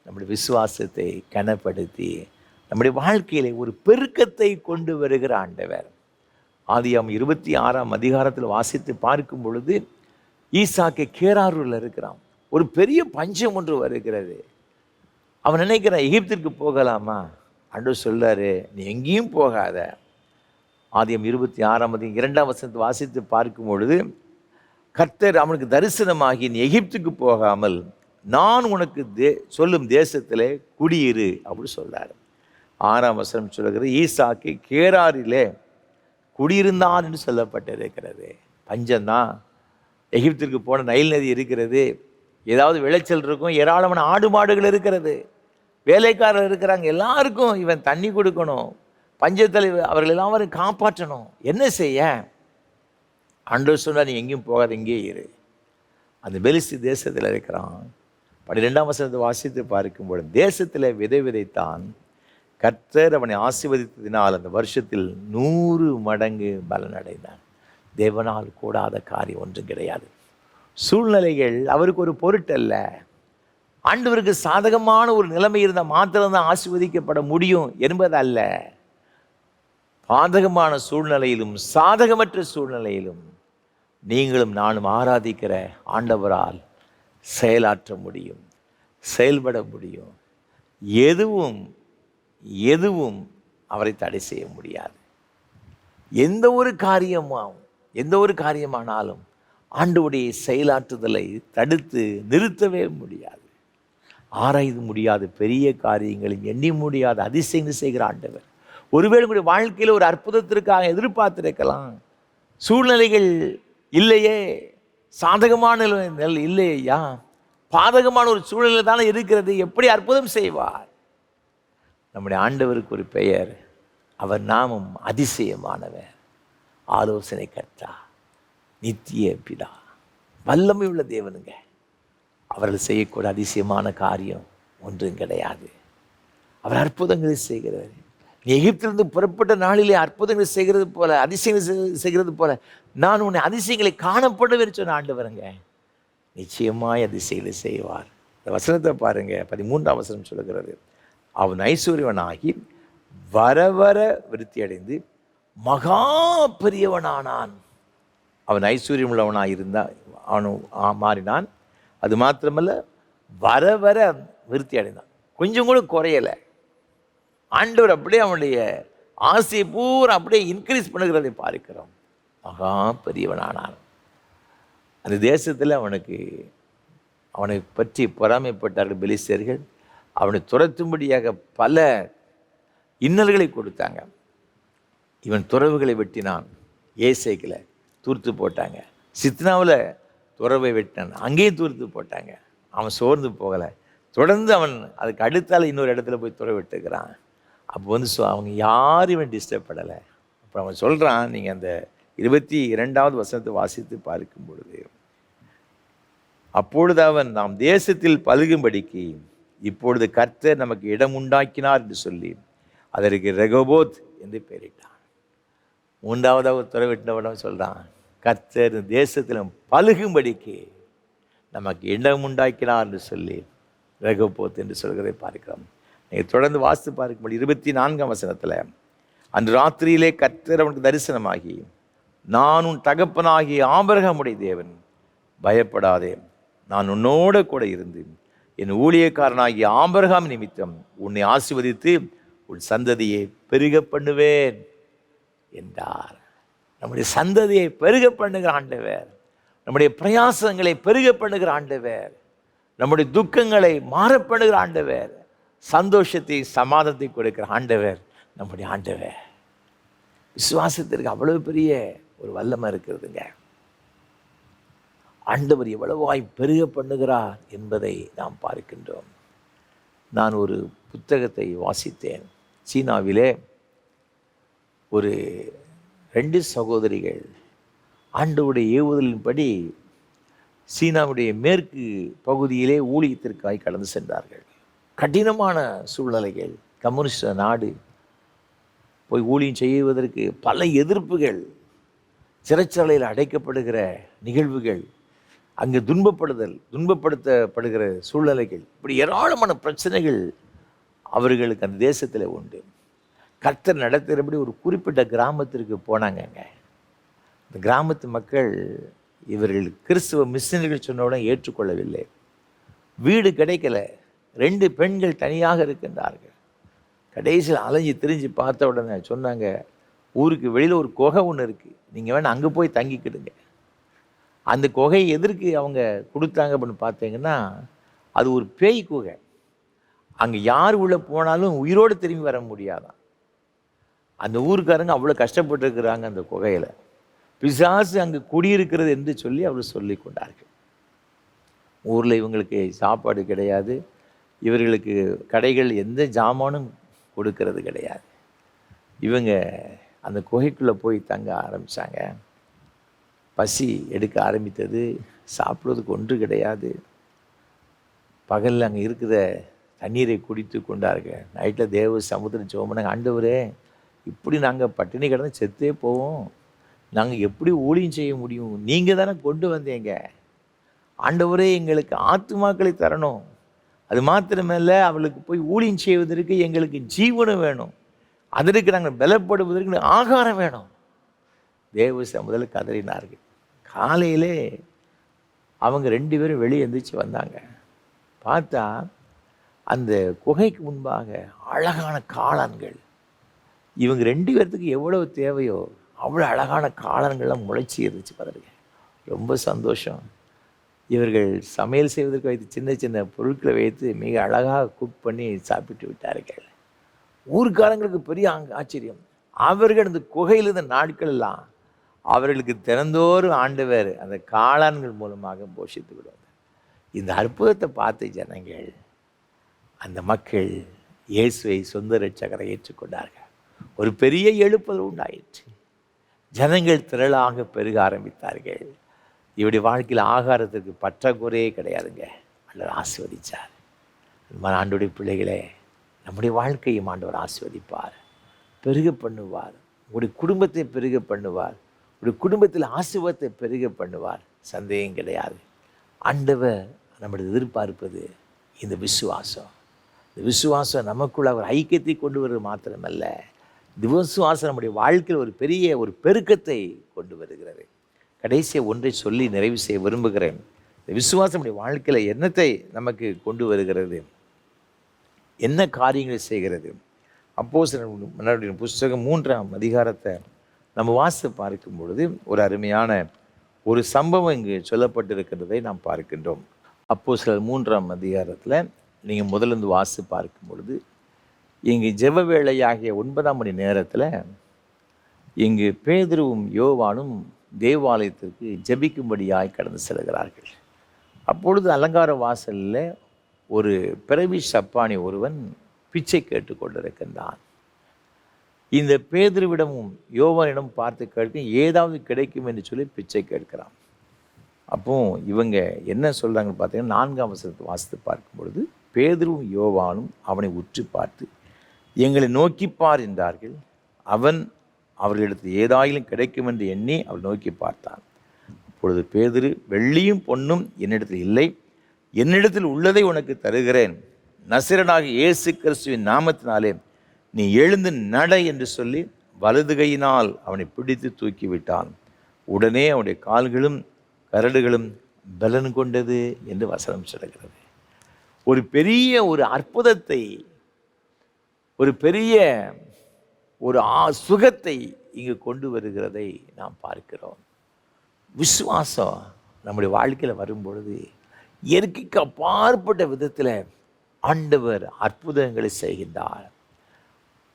நம்முடைய விசுவாசத்தை கனப்படுத்தி நம்முடைய வாழ்க்கையிலே ஒரு பெருக்கத்தை கொண்டு வருகிற ஆண்டவர். ஆதியாகமம் 26ஆம் அதிகாரத்தில் வாசித்து பார்க்கும் பொழுது, ஈசாக்கு கேராரூரில் இருக்கிறான். ஒரு பெரிய பஞ்சம் ஒன்று வருகிறது. அவன் நினைக்கிறான், எகிப்திற்கு போகலாமா? ஆண்டவர் சொல்றாரு, நீ எங்கேயும் போகாத. ஆதியாகமம் 26ஆம் அதிகாரம் 2ஆம் வசனத்தை வாசித்து பார்க்கும் பொழுது, கர்த்தர் அவனுக்கு தரிசனமாகி, நீ எகிப்துக்கு போகாமல் நான் உனக்கு சொல்லும் தேசத்திலே குடியிரு அப்படி சொல்றாரு. 6ஆம் வசனம் சொல்லுகிறது, ஈசாக்கு கேராரிலே குடியிருந்தான் என்று சொல்லப்பட்டிருக்கிறது. பஞ்சம்தான். எகிப்திற்கு போன நைல் நதி இருக்கிறது, ஏதாவது விளைச்சல் இருக்கும், ஏராளமான ஆடு மாடுகள் இருக்கிறது, வேலைக்காரர் இருக்கிறாங்க, எல்லாருக்கும் இவன் தண்ணி கொடுக்கணும், பஞ்சத்தில் அவர்கள் எல்லாரும் காப்பாற்றணும். என்ன செய்ய? ஆண்டவர் சொன்னார், நீ எங்கேயும் போகாத, இங்கே இரு. அந்த பெலிஸ்தி தேசத்தில் இருக்கிறான். 12ஆம் வசனத்தை வாசித்து பார்க்கும்போது, தேசத்தில் விதை விதைத்தான், கர்த்தர் அவனை ஆசீர்வதித்ததினால் அந்த வருஷத்தில் 100 மடங்கு பலனடைந்தான். தேவனால் கூடாத காரியம் ஒன்றும் கிடையாது. சூழ்நிலைகள் அவருக்கு ஒரு பொருட்டல்ல. ஆண்டவருக்கு சாதகமான ஒரு நிலைமை இருந்தால் மாத்திரம்தான் ஆசீர்வதிக்கப்பட முடியும் என்பதல்ல. பாதகமான சூழ்நிலையிலும் சாதகமற்ற சூழ்நிலையிலும் நீங்களும் நானும் ஆராதிக்கிற ஆண்டவரால் செயலாற்ற முடியும், செயல்பட முடியும். எதுவும் அவரை தடை செய்ய முடியாது. எந்த ஒரு காரியமானாலும் ஆண்டவருடைய செயலாற்றுதலை தடுத்து நிறுத்தவே முடியாது. ஆராய்ந்து முடியாத பெரிய காரியங்களும் எண்ணி முடியாத அதிசயங்கள் செய்கிற ஆண்டவர். ஒருவேளை உங்களுடைய வாழ்க்கையில் ஒரு அற்புதத்திற்காக எதிர்பார்த்திருக்கலாம். சூழ்நிலைகள் இல்லையே, சாதகமான நிலை இல்லையா, பாதகமான ஒரு சூழ்நிலை தானே இருக்கிறது, எப்படி அற்புதம் செய்வார்? நம்முடைய ஆண்டவருக்கு ஒரு பெயர், அவர் நாமம் அதிசயமானவர், ஆலோசனை கர்த்தா, நித்திய பிதா, வல்லமை உள்ள தேவனுங்க. அவர்கள் செய்யக்கூட அதிசயமான காரியம் ஒன்றும் கிடையாது. அவர் அற்புதங்களை செய்கிறார். நீ எகிப்திலிருந்து புறப்பட்ட நாளிலே அற்புதங்களை செய்கிறது போல, அதிசயங்களை செய்கிறது போல நான் உன்னை அதிசயங்களை காணப்படுவேன் சொன்ன ஆண்டவருங்க. நிச்சயமாய் அதிசயங்களை செய்வார். இந்த வசனத்தை பாருங்க, 13ஆம் வசனம் சொல்லுகிறது, அவன் ஐஸ்வர்யவனாகி வர வர விருத்தி அடைந்து மகா பெரியவனானான். அவன் ஐஸ்வர்யம் உள்ளவனாக இருந்தான், அவனும் மாறினான். அது மாத்திரமல்ல, வர வர விருத்தி அடைந்தான், கொஞ்சம் கூட குறையலை. ஆண்டவர் அப்படியே அவனுடைய ஆசையை பூரா அப்படியே இன்க்ரீஸ் பண்ணுகிறதை பார்க்கிறோம். மகா பெரியவனானான். அந்த தேசத்தில் அவனை பற்றி பொறாமைப்பட்டார்கள் பெலிஸ்தர்கள். அவனை துரத்தும்படியாக பல இன்னல்களை கொடுத்தாங்க. இவன் துறவுகளை வெட்டினான், ஏசேக்கில் தூர்த்து போட்டாங்க, சித்னாவில் துறவை வெட்டினான், அங்கேயும் தூர்த்து போட்டாங்க. அவன் சோர்ந்து போகலை, தொடர்ந்து அவன் அதுக்கு அடுத்தால இன்னொரு இடத்துல போய் துறவை வெட்டுக்கிறான். அப்போ அவங்க யாரும் இவன் டிஸ்டர்ப் பண்ணலை. அப்புறம் அவன் சொல்கிறான், நீங்கள் அந்த 22ஆவது வசனத்தை வாசித்து பார்க்கும் பொழுது, அப்பொழுது அவன், நாம் தேசத்தில் பலுகும்படிக்கு இப்பொழுது கர்த்தர் நமக்கு இடம் உண்டாக்கினார் என்று சொல்லி அதற்கு ரெகோபோத் என்று பெயரிட்டான். 3வது துறவிட்டவன் சொல்கிறான், கர்த்தர் தேசத்தில் பலுகும்படிக்கு நமக்கு இடம் உண்டாக்கினார் என்று சொல்லி ரெகோபோத் என்று சொல்கிறதை பார்க்கிறோம். நீங்கள் தொடர்ந்து வாசித்து பார்க்கும்போது 24ஆம் வசனத்தில், அன்று ராத்திரியிலே கர்த்தர் அவனுக்கு தரிசனமாகி, நான் உன் தகப்பனாகிய ஆபிரகாமுடைய தேவன், பயப்படாதே, நான் உன்னோட கூட இருந்து என் ஊழியக்காரனாகிய ஆபிரகாம் நிமித்தம் உன்னை ஆசீர்வதித்து உன் சந்ததியை பெருக பண்ணுவேன் என்றார். நம்முடைய சந்ததியை பெருக பண்ணுகிற ஆண்டவர், நம்முடைய பிரயாசங்களை பெருக பண்ணுகிற ஆண்டவர், நம்முடைய துக்கங்களை மாற பண்ணுகிற ஆண்டவர், சந்தோஷத்தை சமாதானத்தை கொடுக்கிற ஆண்டவர் நம்முடைய ஆண்டவர். விசுவாசத்திற்கு அவ்வளவு பெரிய ஒரு வல்லமை இருக்கிறதுங்க. ஆண்டவர் எவ்வளவாய் பெருக பண்ணுகிறார் என்பதை நாம் பார்க்கின்றோம். நான் ஒரு புத்தகத்தை வாசித்தேன். சீனாவிலே ஒரு 2 சகோதரிகள் ஆண்டவருடைய ஏவுதலின்படி சீனாவுடைய மேற்கு பகுதியிலே ஊழியத்திற்காய் கடந்து சென்றார்கள். கடினமான சூழ்நிலைகள், கம்யூனிஸ்ட் நாடு, போய் ஊழியம் செய்வதற்கு பல எதிர்ப்புகள், சிறைச்சாலையில் அடைக்கப்படுகிற நிகழ்வுகள், அங்கே துன்பப்படுத்தப்படுகிற சூழ்நிலைகள், இப்படி ஏராளமான பிரச்சனைகள் அவர்களுக்கு அந்த தேசத்தில் உண்டு. கர்த்தர் நடத்துகிறபடி ஒரு குறிப்பிட்ட கிராமத்திற்கு போனாங்கங்க. இந்த கிராமத்து மக்கள் இவர்கள் கிறிஸ்துவ மிஷனரிகள் சொன்னவுடன் ஏற்றுக்கொள்ளவில்லை. வீடு கிடைக்கல, 2 பெண்கள் தனியாக இருக்கின்றார்கள். கடைசியில் அலைஞ்சி திரிஞ்சு பார்த்த உடனே சொன்னாங்க, ஊருக்கு வெளியில் ஒரு குகை ஒன்று இருக்குது, நீங்கள் வேணால் அங்கே போய் தங்கிக்கிடுங்க. அந்த குகை எதற்கு அவங்க கொடுத்தாங்க அப்படின்னு பார்த்தீங்கன்னா, அது ஒரு பேய் குகை. அங்கே யார் உள்ளே போனாலும் உயிரோடு திரும்பி வர முடியாதான். அந்த ஊருக்காரங்க அவ்வளோ கஷ்டப்பட்டுருக்கிறாங்க அந்த குகையில். பிசாசு அங்கே குடியிருக்கிறது என்று சொல்லி அவர் சொல்லி கொண்டார்கள். ஊரில் இவங்களுக்கு சாப்பாடு கிடையாது, இவர்களுக்கு கடைகள் எந்த ஜாமானும் கொடுக்கறது கிடையாது. இவங்க அந்த குகைக்குள்ளே போய் தங்க ஆரம்பித்தாங்க. பசி எடுக்க ஆரம்பித்தது, சாப்பிடுவதுக்கு ஒன்று கிடையாது. பகலில் அங்கே இருக்கிற தண்ணீரை குடித்து கொண்டார்கள். நைட்டில் தேவ சமுத்திரம் ஜெபம், ஆண்டவரே இப்படி நாங்கள் பட்டினி கிடந்து செத்தே போவோம், நாங்கள் எப்படி ஊழியம் செய்ய முடியும், நீங்கள் தானே கொண்டு வந்தீங்க, ஆண்டவரே எங்களுக்கு ஆத்துமாக்களை தரணும், அது மாத்திரமல்ல அவளுக்கு போய் ஊழியம் செய்வதற்கு எங்களுக்கு ஜீவனம் வேணும், அதற்கு நாங்கள் பலப்படுவதற்கு ஆகாரம் வேணும். தேவ சமுதிரம் கதறினார்கள். காலையிலே அவங்க 2 பேரும் வெளியே எந்திரிச்சு வந்தாங்க. பார்த்தா அந்த குகைக்கு முன்பாக அழகான காளான்கள், இவங்க 2 பேர்த்துக்கு எவ்வளவு தேவையோ அவ்வளோ அழகான காளான்கள்லாம் முளைச்சி இருந்துச்சு பாருங்க. ரொம்ப சந்தோஷம். இவர்கள் சமையல் செய்வதற்கு வைத்து சின்ன சின்ன பொருட்களை வைத்து மிக அழகாக குக் பண்ணி சாப்பிட்டு விட்டார்கள். ஊர்க்காரங்களுக்கு பெரிய ஆச்சரியம். அவர்கள் அந்த குகையில் இருந்த நாட்கள் எல்லாம் அவர்களுக்கு தினந்தோறும் ஆண்டவர் அந்த காளான்கள் மூலமாக போஷித்து விடுவார். இந்த அற்புதத்தை பார்த்த ஜனங்கள், அந்த மக்கள் இயேசுவை சொந்த இரட்சகரை ஏற்றுக்கொண்டார்கள். ஒரு பெரிய எழுப்புதல் உண்டாயிற்று. ஜனங்கள் திரளாக பெருக ஆரம்பித்தார்கள். இவருடைய வாழ்க்கையில் ஆகாரத்துக்கு பற்றாக்குறையே கிடையாதுங்க. ஆண்டவர் ஆசீர்வதித்தார். ஆண்டவருடைய பிள்ளைகளே, நம்முடைய வாழ்க்கையும் ஆண்டவர் ஆசீர்வதிப்பார், பெருக பண்ணுவார். உங்களுடைய குடும்பத்தை பெருக பண்ணுவார், உங்களுடைய குடும்பத்தில் ஆசீர்வாதத்தை பெருக பண்ணுவார். சந்தேகம் கிடையாது. ஆண்டவர் நம்முடைய எதிர்பார்ப்பது இந்த விசுவாசம். இந்த விசுவாசம் நமக்குள்ள ஒரு ஐக்கியத்தை கொண்டு வருவது மாத்திரமல்ல, இந்த விசுவாசம் நம்முடைய வாழ்க்கையில் ஒரு பெரிய ஒரு பெருக்கத்தை கொண்டு வருகிறது. கடைசியாக ஒன்றை சொல்லி நிறைவு செய்ய விரும்புகிறேன். இந்த விசுவாசம் நம்முடைய வாழ்க்கையில் என்னத்தை நமக்கு கொண்டு வருகிறது, என்ன காரியங்களை செய்கிறது? அப்போஸ்தலர் புஸ்தகம் 3ஆம் அதிகாரத்தை நம்ம வாசித்து பார்க்கும் பொழுது ஒரு அருமையான ஒரு சம்பவம் இங்கு சொல்லப்பட்டிருக்கிறதை நாம் பார்க்கின்றோம். அப்போஸ்தலர் 3ஆம் அதிகாரத்தில் நீங்கள் முதலிருந்து வாசித்து பார்க்கும் பொழுது, இங்கு ஜெப வேளையாகிய 9ஆம் மணி நேரத்தில் இங்கு பேதுருவும் யோவானும் தேவாலயத்திற்கு ஜெபிக்கும்படியாய் கடந்து செல்கிறார்கள். அப்பொழுது அலங்கார வாசலில் ஒரு பிறவி சப்பானி ஒருவன் பிச்சை கேட்டு கொண்டிருக்கின்றான். இந்த பேதுருவிடமும் யோவானிடம் பார்த்து கேட்க ஏதாவது கிடைக்கும் என்று சொல்லி பிச்சை கேட்கிறான். அப்போ இவங்க என்ன சொல்கிறாங்கன்னு பார்த்தீங்கன்னா, 4ஆம் வசனத்தை வாசித்து பார்க்கும் பொழுது, பேதுருவும் யோவானும் அவனை உற்று பார்த்து எங்களை நோக்கிப்பார் என்றார்கள். அவன் அவர்களிடத்தில் ஏதாயிலும் கிடைக்கும் என்று எண்ணி அவள் நோக்கி பார்த்தான். அப்பொழுது பேதுரு, வெள்ளியும் பொன்னும் என்னிடத்தில் இல்லை, என்னிடத்தில் உள்ளதை உனக்கு தருகிறேன், நசரேயனாகிய இயேசு கிறிஸ்துவின் நாமத்தினாலே நீ எழுந்து நட என்று சொல்லி வலது கையினால் அவனை பிடித்து தூக்கிவிட்டான். உடனே அவனுடைய கால்களும் கரடுகளும் பலன் கொண்டது என்று வசனம் சொல்கிறது. ஒரு பெரிய ஒரு அற்புதத்தை, ஒரு பெரிய ஒரு சுகத்தை இங்கு கொண்டு வருகிறதை நாம் பார்க்கிறோம். விசுவாசம் நம்முடைய வாழ்க்கையில் வரும்பொழுது இயற்கைக்கு அப்பாற்பட்ட விதத்தில் ஆண்டவர் அற்புதங்களை செய்கின்றார்.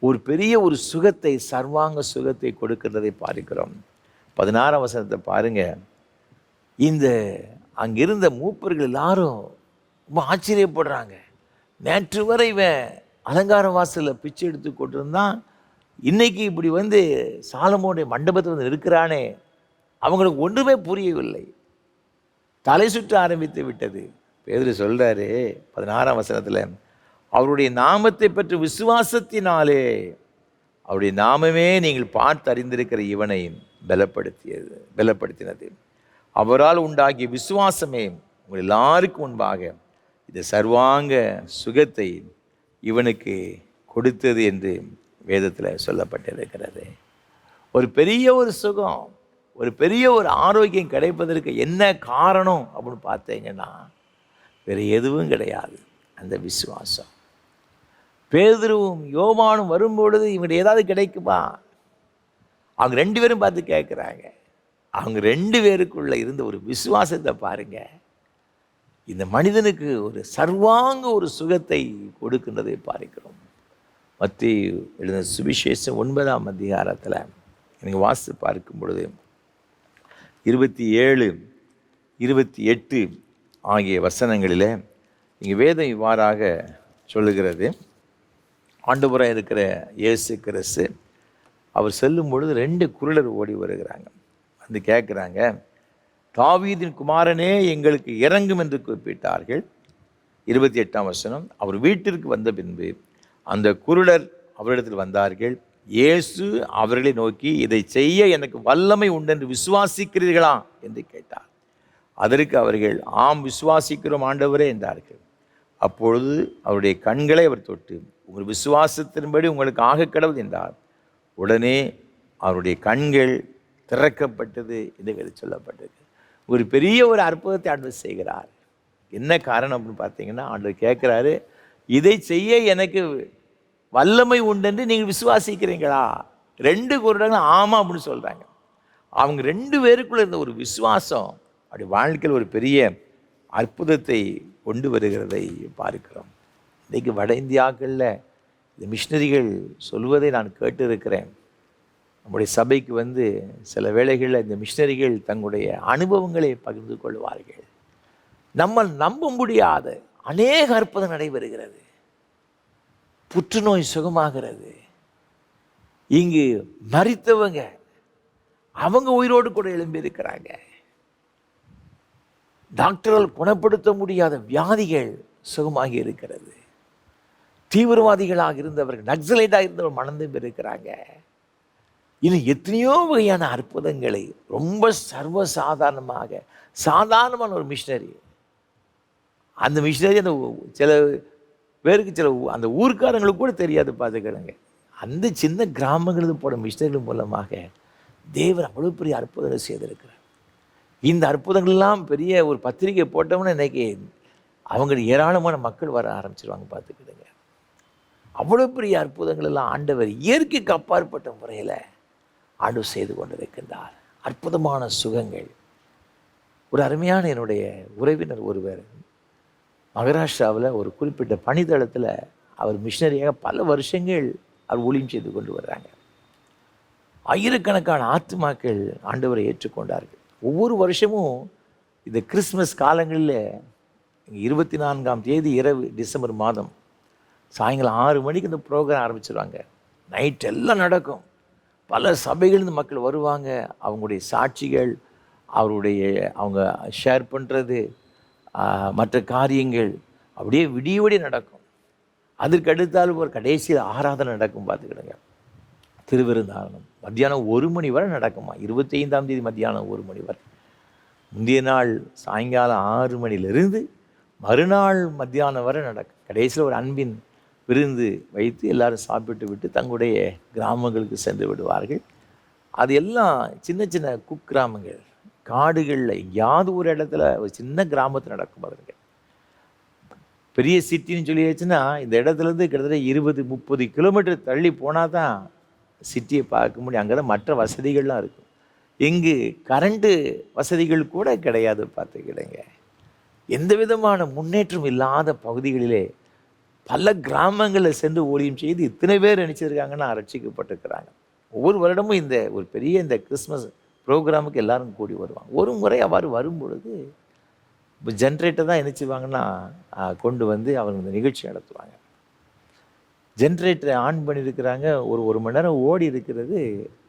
ஒரு பெரிய ஒரு சுகத்தை, சர்வாங்க சுகத்தை கொடுக்கிறதை பார்க்கிறோம். 16ஆம் வசனத்தை பாருங்க. இந்த அங்கிருந்த மூப்பர்கள் எல்லாரும் ரொம்ப ஆச்சரியப்படுறாங்க. நேற்று வரை இவன் அலங்கார வாசலில் பிச்சை எடுத்து கொண்டிருந்தான், இன்னைக்கு இப்படி வந்து சாலமோனுடைய மண்டபத்தில் வந்து இருக்கிறானே. அவங்களுக்கு ஒன்றுமே புரியவில்லை, தலை சுற்ற ஆரம்பித்து விட்டது. பேதுரு சொல்றாரு 16ஆம் வசனத்தில், அவருடைய நாமத்தை பற்றி விசுவாசத்தினாலே, அவருடைய நாமமே நீங்கள் பார்த்து அறிந்திருக்கிற இவனை பலப்படுத்தினது. அவரால் உண்டாகிய விசுவாசமே உங்கள் எல்லாருக்கும் முன்பாக இந்த சர்வாங்க சுகத்தை இவனுக்கு கொடுத்தது என்று வேதத்தில் சொல்லப்பட்டிருக்கிறது. ஒரு பெரிய ஒரு சுகம், ஒரு பெரிய ஒரு ஆரோக்கியம் கிடைப்பதற்கு என்ன காரணம் அப்படின்னு பார்த்தீங்கன்னா வேறு எதுவும் கிடையாது, அந்த விசுவாசம். பேதுருவும் யோவானும் வரும்பொழுது இவங்க ஏதாவது கிடைக்குமா? அவங்க 2 பேரும் பார்த்து கேட்குறாங்க. அவங்க 2 பேருக்குள்ள இருந்த ஒரு விசுவாசத்தை பாருங்க, இந்த மனிதனுக்கு ஒரு சர்வாங்க ஒரு சுகத்தை கொடுக்கின்றதை பார்க்கிறோம். மத்தேயு எழுதின சுவிசேஷம் 9ஆம் அதிகாரத்தில் எனக்கு வாசித்து பார்க்கும் பொழுது 27, 28 ஆகிய வசனங்களில் இங்கே வேதம் இவ்வாறாக சொல்லுகிறது. ஆண்டவராக இருக்கிற இயேசு கிறிஸ்து அவர் செல்லும் பொழுது 2 குருடர் ஓடி வருகிறாங்க. வந்து கேட்குறாங்க, தாவீதின் குமாரனே எங்களுக்கு இறங்கும் என்று கூப்பிட்டார்கள். 28ஆம் வசனம், அவர் வீட்டிற்கு வந்த பின்பு அந்த குருடர் அவரிடத்தில் வந்தார்கள். இயேசு அவர்களை நோக்கி, இதை செய்ய எனக்கு வல்லமை உண்டென்று விசுவாசிக்கிறீர்களா என்று கேட்டார். அதற்கு அவர்கள், ஆம் விசுவாசிக்கிறோம் ஆண்டவரே என்றார்கள். அப்பொழுது அவருடைய கண்களை அவர் தொட்டு, உங்கள் விசுவாசத்தின்படி உங்களுக்கு ஆக கடவுள் என்றார். உடனே அவருடைய கண்கள் திறக்கப்பட்டது என்று சொல்லப்பட்டது. ஒரு பெரிய ஒரு அற்புதத்தை ஆண்டவர் செய்கிறார். என்ன காரணம் அப்படின்னு பார்த்தீங்கன்னா, ஆண்டவர் கேட்குறாரு, இதை செய்ய எனக்கு வல்லமை உண்டென்று நீங்கள் விசுவாசிக்கிறீங்களா? 2 குருடர்கள் ஆமாம் அப்படின்னு சொல்கிறாங்க. அவங்க 2 பேருக்குள்ள இருந்த ஒரு விசுவாசம் அப்படி வாழ்க்கையில் ஒரு பெரிய அற்புதத்தை கொண்டு வருகிறதை பார்க்கிறோம். இன்றைக்கு வட இந்தியாக்களில் இந்த மிஷினரிகள் சொல்வதை நான் கேட்டிருக்கிறேன். நம்முடைய சபைக்கு வந்து சில வேளைகளில் இந்த மிஷினரிகள் தங்களுடைய அனுபவங்களை பகிர்ந்து கொள்வார்கள். நம்ம நம்ப முடியாத அநேக அற்புதம் நடைபெறுகிறது. புற்றுநோய் சுகமாகிறது. இங்கு மரித்தவங்க அவங்க உயிரோடு கூட எழும்பியிருக்கிறாங்க. டாக்டரால் குணப்படுத்த முடியாத வியாதிகள் சுகமாகி இருக்கிறது. தீவிரவாதிகளாக இருந்தவர்கள், நக்சலைட்டாக இருந்தவர்கள் மணந்து இருக்கிறாங்க. இன்னும் எத்தனையோ வகையான அற்புதங்களை ரொம்ப சர்வசாதாரணமாக, சாதாரணமான ஒரு மிஷினரி, அந்த மிஷினரி அந்த சில பேருக்கு, சில அந்த ஊர்க்காரங்களுக்கு கூட தெரியாது பார்த்துக்கிறேங்க. அந்த சின்ன கிராமங்களுக்கு போட மிஷினரிகள் மூலமாக தேவன் அவ்வளோ பெரிய அற்புதங்களை செய்திருக்கிறார். இந்த அற்புதங்கள்லாம் பெரிய ஒரு பத்திரிகை போட்டோம்னா இன்றைக்கி அவங்க ஏராளமான மக்கள் வர ஆரம்பிச்சிருவாங்க பார்த்துக்கிடுங்க. அவ்வளோ பெரிய அற்புதங்கள் எல்லாம் ஆண்டவர் இயற்கைக்கு அப்பாற்பட்ட முறையில் ஆண்டவர் செய்து கொண்டிருக்கின்றார். அற்புதமான சுகங்கள். ஒரு அருமையான என்னுடைய உறவினர் ஒருவர் மகாராஷ்டிராவில் ஒரு குறிப்பிட்ட பணித்தளத்தில் அவர் மிஷினரியாக பல வருஷங்கள் அவர் ஊழியம் செய்து கொண்டு வர்றாங்க. ஆயிரக்கணக்கான ஆத்துமாக்கள் ஆண்டவரை ஏற்றுக்கொண்டார்கள். ஒவ்வொரு வருஷமும் இந்த கிறிஸ்மஸ் காலங்களில் 24ஆம் தேதி இரவு, டிசம்பர் மாதம் சாயங்காலம் 6 மணிக்கு இந்த ப்ரோக்ராம் ஆரம்பிச்சிருவாங்க. நைட் எல்லாம் நடக்கும். பல சபைகள்ந்து மக்கள் வருவாங்க. அவங்களுடைய சாட்சிகள், அவங்க ஷேர் பண்ணுறது, மற்ற காரியங்கள் அப்படியே விடிய நடக்கும். அதற்கு அடுத்தாலும் ஒரு கடைசியில் ஆராதனை நடக்கும் பார்த்துக்கிடுங்க. திருவிருந்தாரணம் மத்தியானம் 1 மணி வரை நடக்குமா. 25ஆம் தேதி மத்தியானம் 1 மணி வரை. முந்தைய நாள் சாயங்காலம் 6 மணிலிருந்து மறுநாள் மத்தியானம் வரை நடக்கும். கடைசியில் ஒரு அன்பின் விருந்து வைத்து எல்லாரும் சாப்பிட்டு விட்டு தங்களுடைய கிராமங்களுக்கு சென்று விடுவார்கள். அது எல்லாம் சின்ன சின்ன குக்கிராமங்கள், காடுகளில், யாவது ஒரு இடத்துல ஒரு சின்ன கிராமத்தில் நடக்கும். பாருங்க, பெரிய சிட்டின்னு சொல்லியாச்சுன்னா இந்த இடத்துலேருந்து கிட்டத்தட்ட 20-30 கிலோமீட்டர் தள்ளி போனால் தான் சிட்டியை பார்க்க முடியும். அங்கே தான் மற்ற வசதிகள்லாம் இருக்கும். இங்கு கரண்ட்டு வசதிகள் கூட கிடையாது பார்த்துக்கிடுங்க. எந்த விதமான முன்னேற்றம் இல்லாத பகுதிகளிலே பல கிராமங்களில் சென்று ஊழியம் செய்து இத்தனை பேர் நினச்சிருக்காங்கன்னா ரட்சிக்கப்பட்டிருக்கிறாங்க. ஒவ்வொரு வருடமும் இந்த ஒரு பெரிய இந்த கிறிஸ்மஸ் ப்ரோக்ராமுக்கு எல்லாரும் கூடி வருவாங்க. ஒரு முறை அவ்வாறு வரும் பொழுது இப்போ ஜென்ரேட்டர் தான் நினச்சிவாங்கன்னா கொண்டு வந்து அவங்க இந்த நிகழ்ச்சி நடத்துவாங்க. ஜென்ரேட்டரை ஆன் பண்ணியிருக்கிறாங்க. ஒரு மணி நேரம் ஓடி இருக்கிறது.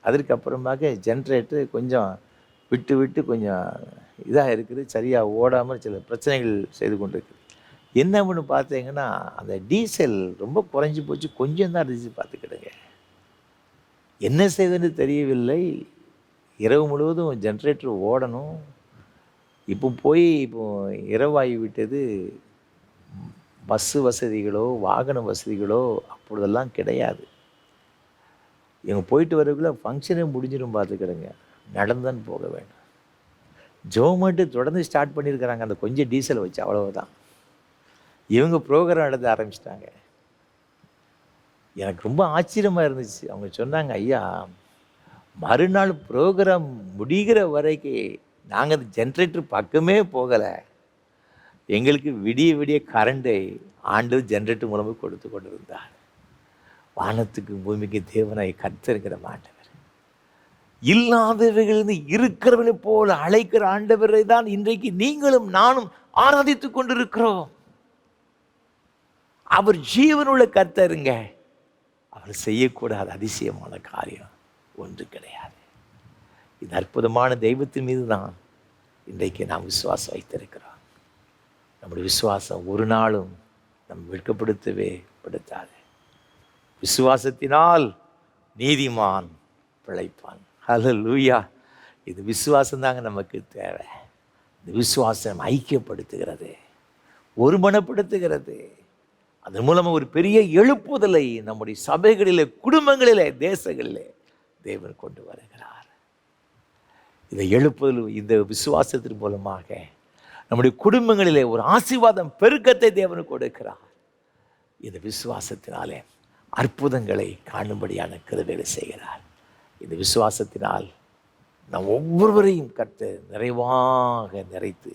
அதற்கு அப்புறமாக ஜென்ரேட்டர் கொஞ்சம் விட்டு விட்டு கொஞ்சம் இதாக இருக்குது, சரியாக ஓடாமல் சில பிரச்சனைகள் செய்து கொண்டு இருக்குது. என்ன பண்ணு பார்த்தீங்கன்னா அந்த டீசல் ரொம்ப குறைஞ்சி போச்சு, கொஞ்சம் தான் இருந்துச்சு பார்த்துக்கிடுங்க. என்ன செய்வதுன்னு தெரியவில்லை. இரவு முழுவதும் ஜென்ரேட்டர் ஓடணும். இப்போ இரவாகி விட்டது. பஸ்ஸு வசதிகளோ வாகன வசதிகளோ அப்பொழுதெல்லாம் கிடையாது. இவங்க போயிட்டு வரக்குள்ள ஃபங்க்ஷனே முடிஞ்சிடும் பார்த்துக்கிடுங்க. நடந்தான் போக வேண்டும். ஜோமேட்டு தொடர்ந்து ஸ்டார்ட் பண்ணியிருக்கிறாங்க அந்த கொஞ்சம் டீசல் வச்சு, அவ்வளவுதான். இவங்க ப்ரோக்ராம் நடத்த ஆரம்பிச்சிட்டாங்க. எனக்கு ரொம்ப ஆச்சரியமாக இருந்துச்சு. அவங்க சொன்னாங்க, ஐயா மறுநாள் ப்ரோக்ராம் முடிகிற வரைக்கும் நாங்கள் அந்த ஜென்ரேட்டர் பக்கமே போகலை. எங்களுக்கு விடிய விடிய கரண்டை ஆண்டவர் ஜென்ரேட்டர் மூலமாக கொடுத்து கொண்டு இருந்தார். வானத்துக்கு பூமிக்கு தேவனாய் கர்த்தருங்கிற ஆண்டவர் இல்லாதவர்கள் இருக்கிறவனை போல அழைக்கிற ஆண்டவரை தான் இன்றைக்கு நீங்களும் நானும் ஆராதித்து கொண்டிருக்கிறோம். அவர் ஜீவனுள்ள கர்த்தருங்க. அவர் செய்யக்கூடாத அதிசயமான காரியம் ஒன்று கிடையாது. இந்த அற்புதமான தெய்வத்தின் மீது தான் இன்றைக்கு நாம் விசுவாசம் வைத்திருக்கிறோம். நம்முடைய விசுவாசம் ஒரு நாளும் நம்ம வெட்கப்படுத்தவே படுத்தாது. விசுவாசத்தினால் நீதிமான் பிழைப்பான். ஹல்லேலூயா. இது விசுவாசம் தாங்க நமக்கு தேவை. இந்த விசுவாசம் ஐக்கியப்படுத்துகிறது, ஒருமனப்படுத்துகிறது. அதன் மூலமாக ஒரு பெரிய எழுப்புதலை நம்முடைய சபைகளிலே, குடும்பங்களிலே, தேசங்களிலே தேவன் கொண்டு வருகிறார். இந்த எழுப்புதல், இந்த விசுவாசத்தின் மூலமாக நம்முடைய குடும்பங்களிலே ஒரு ஆசீர்வாதம், பெருக்கத்தை தேவன் கொடுக்கிறார். இந்த விசுவாசத்தினாலே அற்புதங்களை காணும்படியான கிருபைகளை செய்கிறார். இந்த விசுவாசத்தினால் நாம் ஒவ்வொருவரையும் கர்த்தர் நிறைவாக நிறைத்து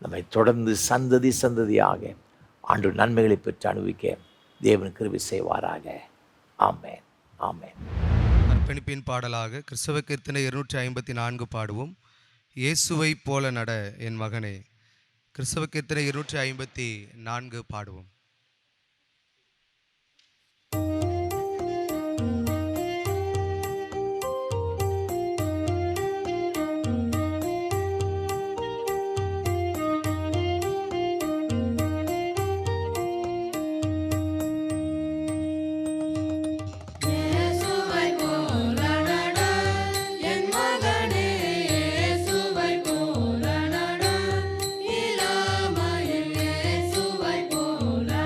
நம்மை தொடர்ந்து சந்ததி சந்ததியாக ஆண்டவர் நன்மைகளை பெற்று அனுபவிக்க தேவன் கிருபை செய்வாராக. ஆமென், ஆமென்.
அர்ப்பணிப்பின் பாடலாக கிறிஸ்தவ கீர்த்தனை 254 பாடுவோம். இயேசுவை போல நட என் மகனே. கிறிஸ்தவ கீர்த்தனை 254 பாடுவோம்.
போல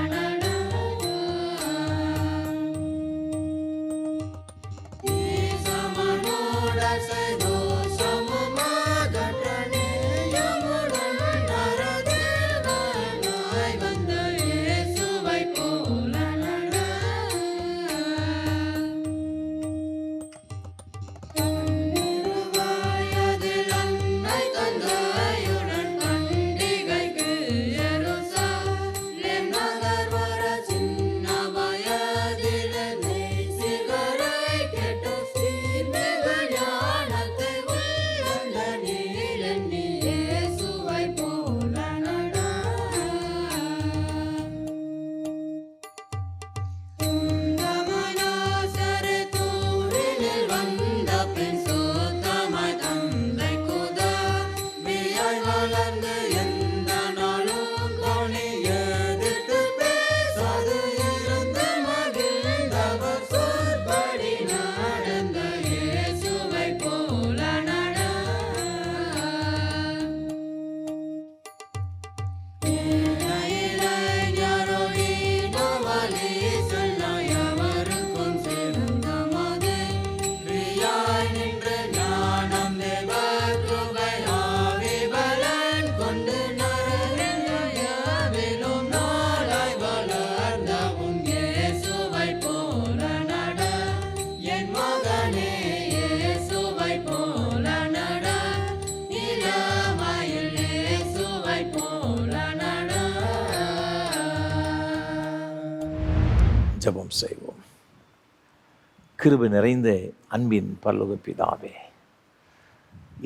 கிருபை நிறைந்த அன்பின் பரலோக பிதாவே,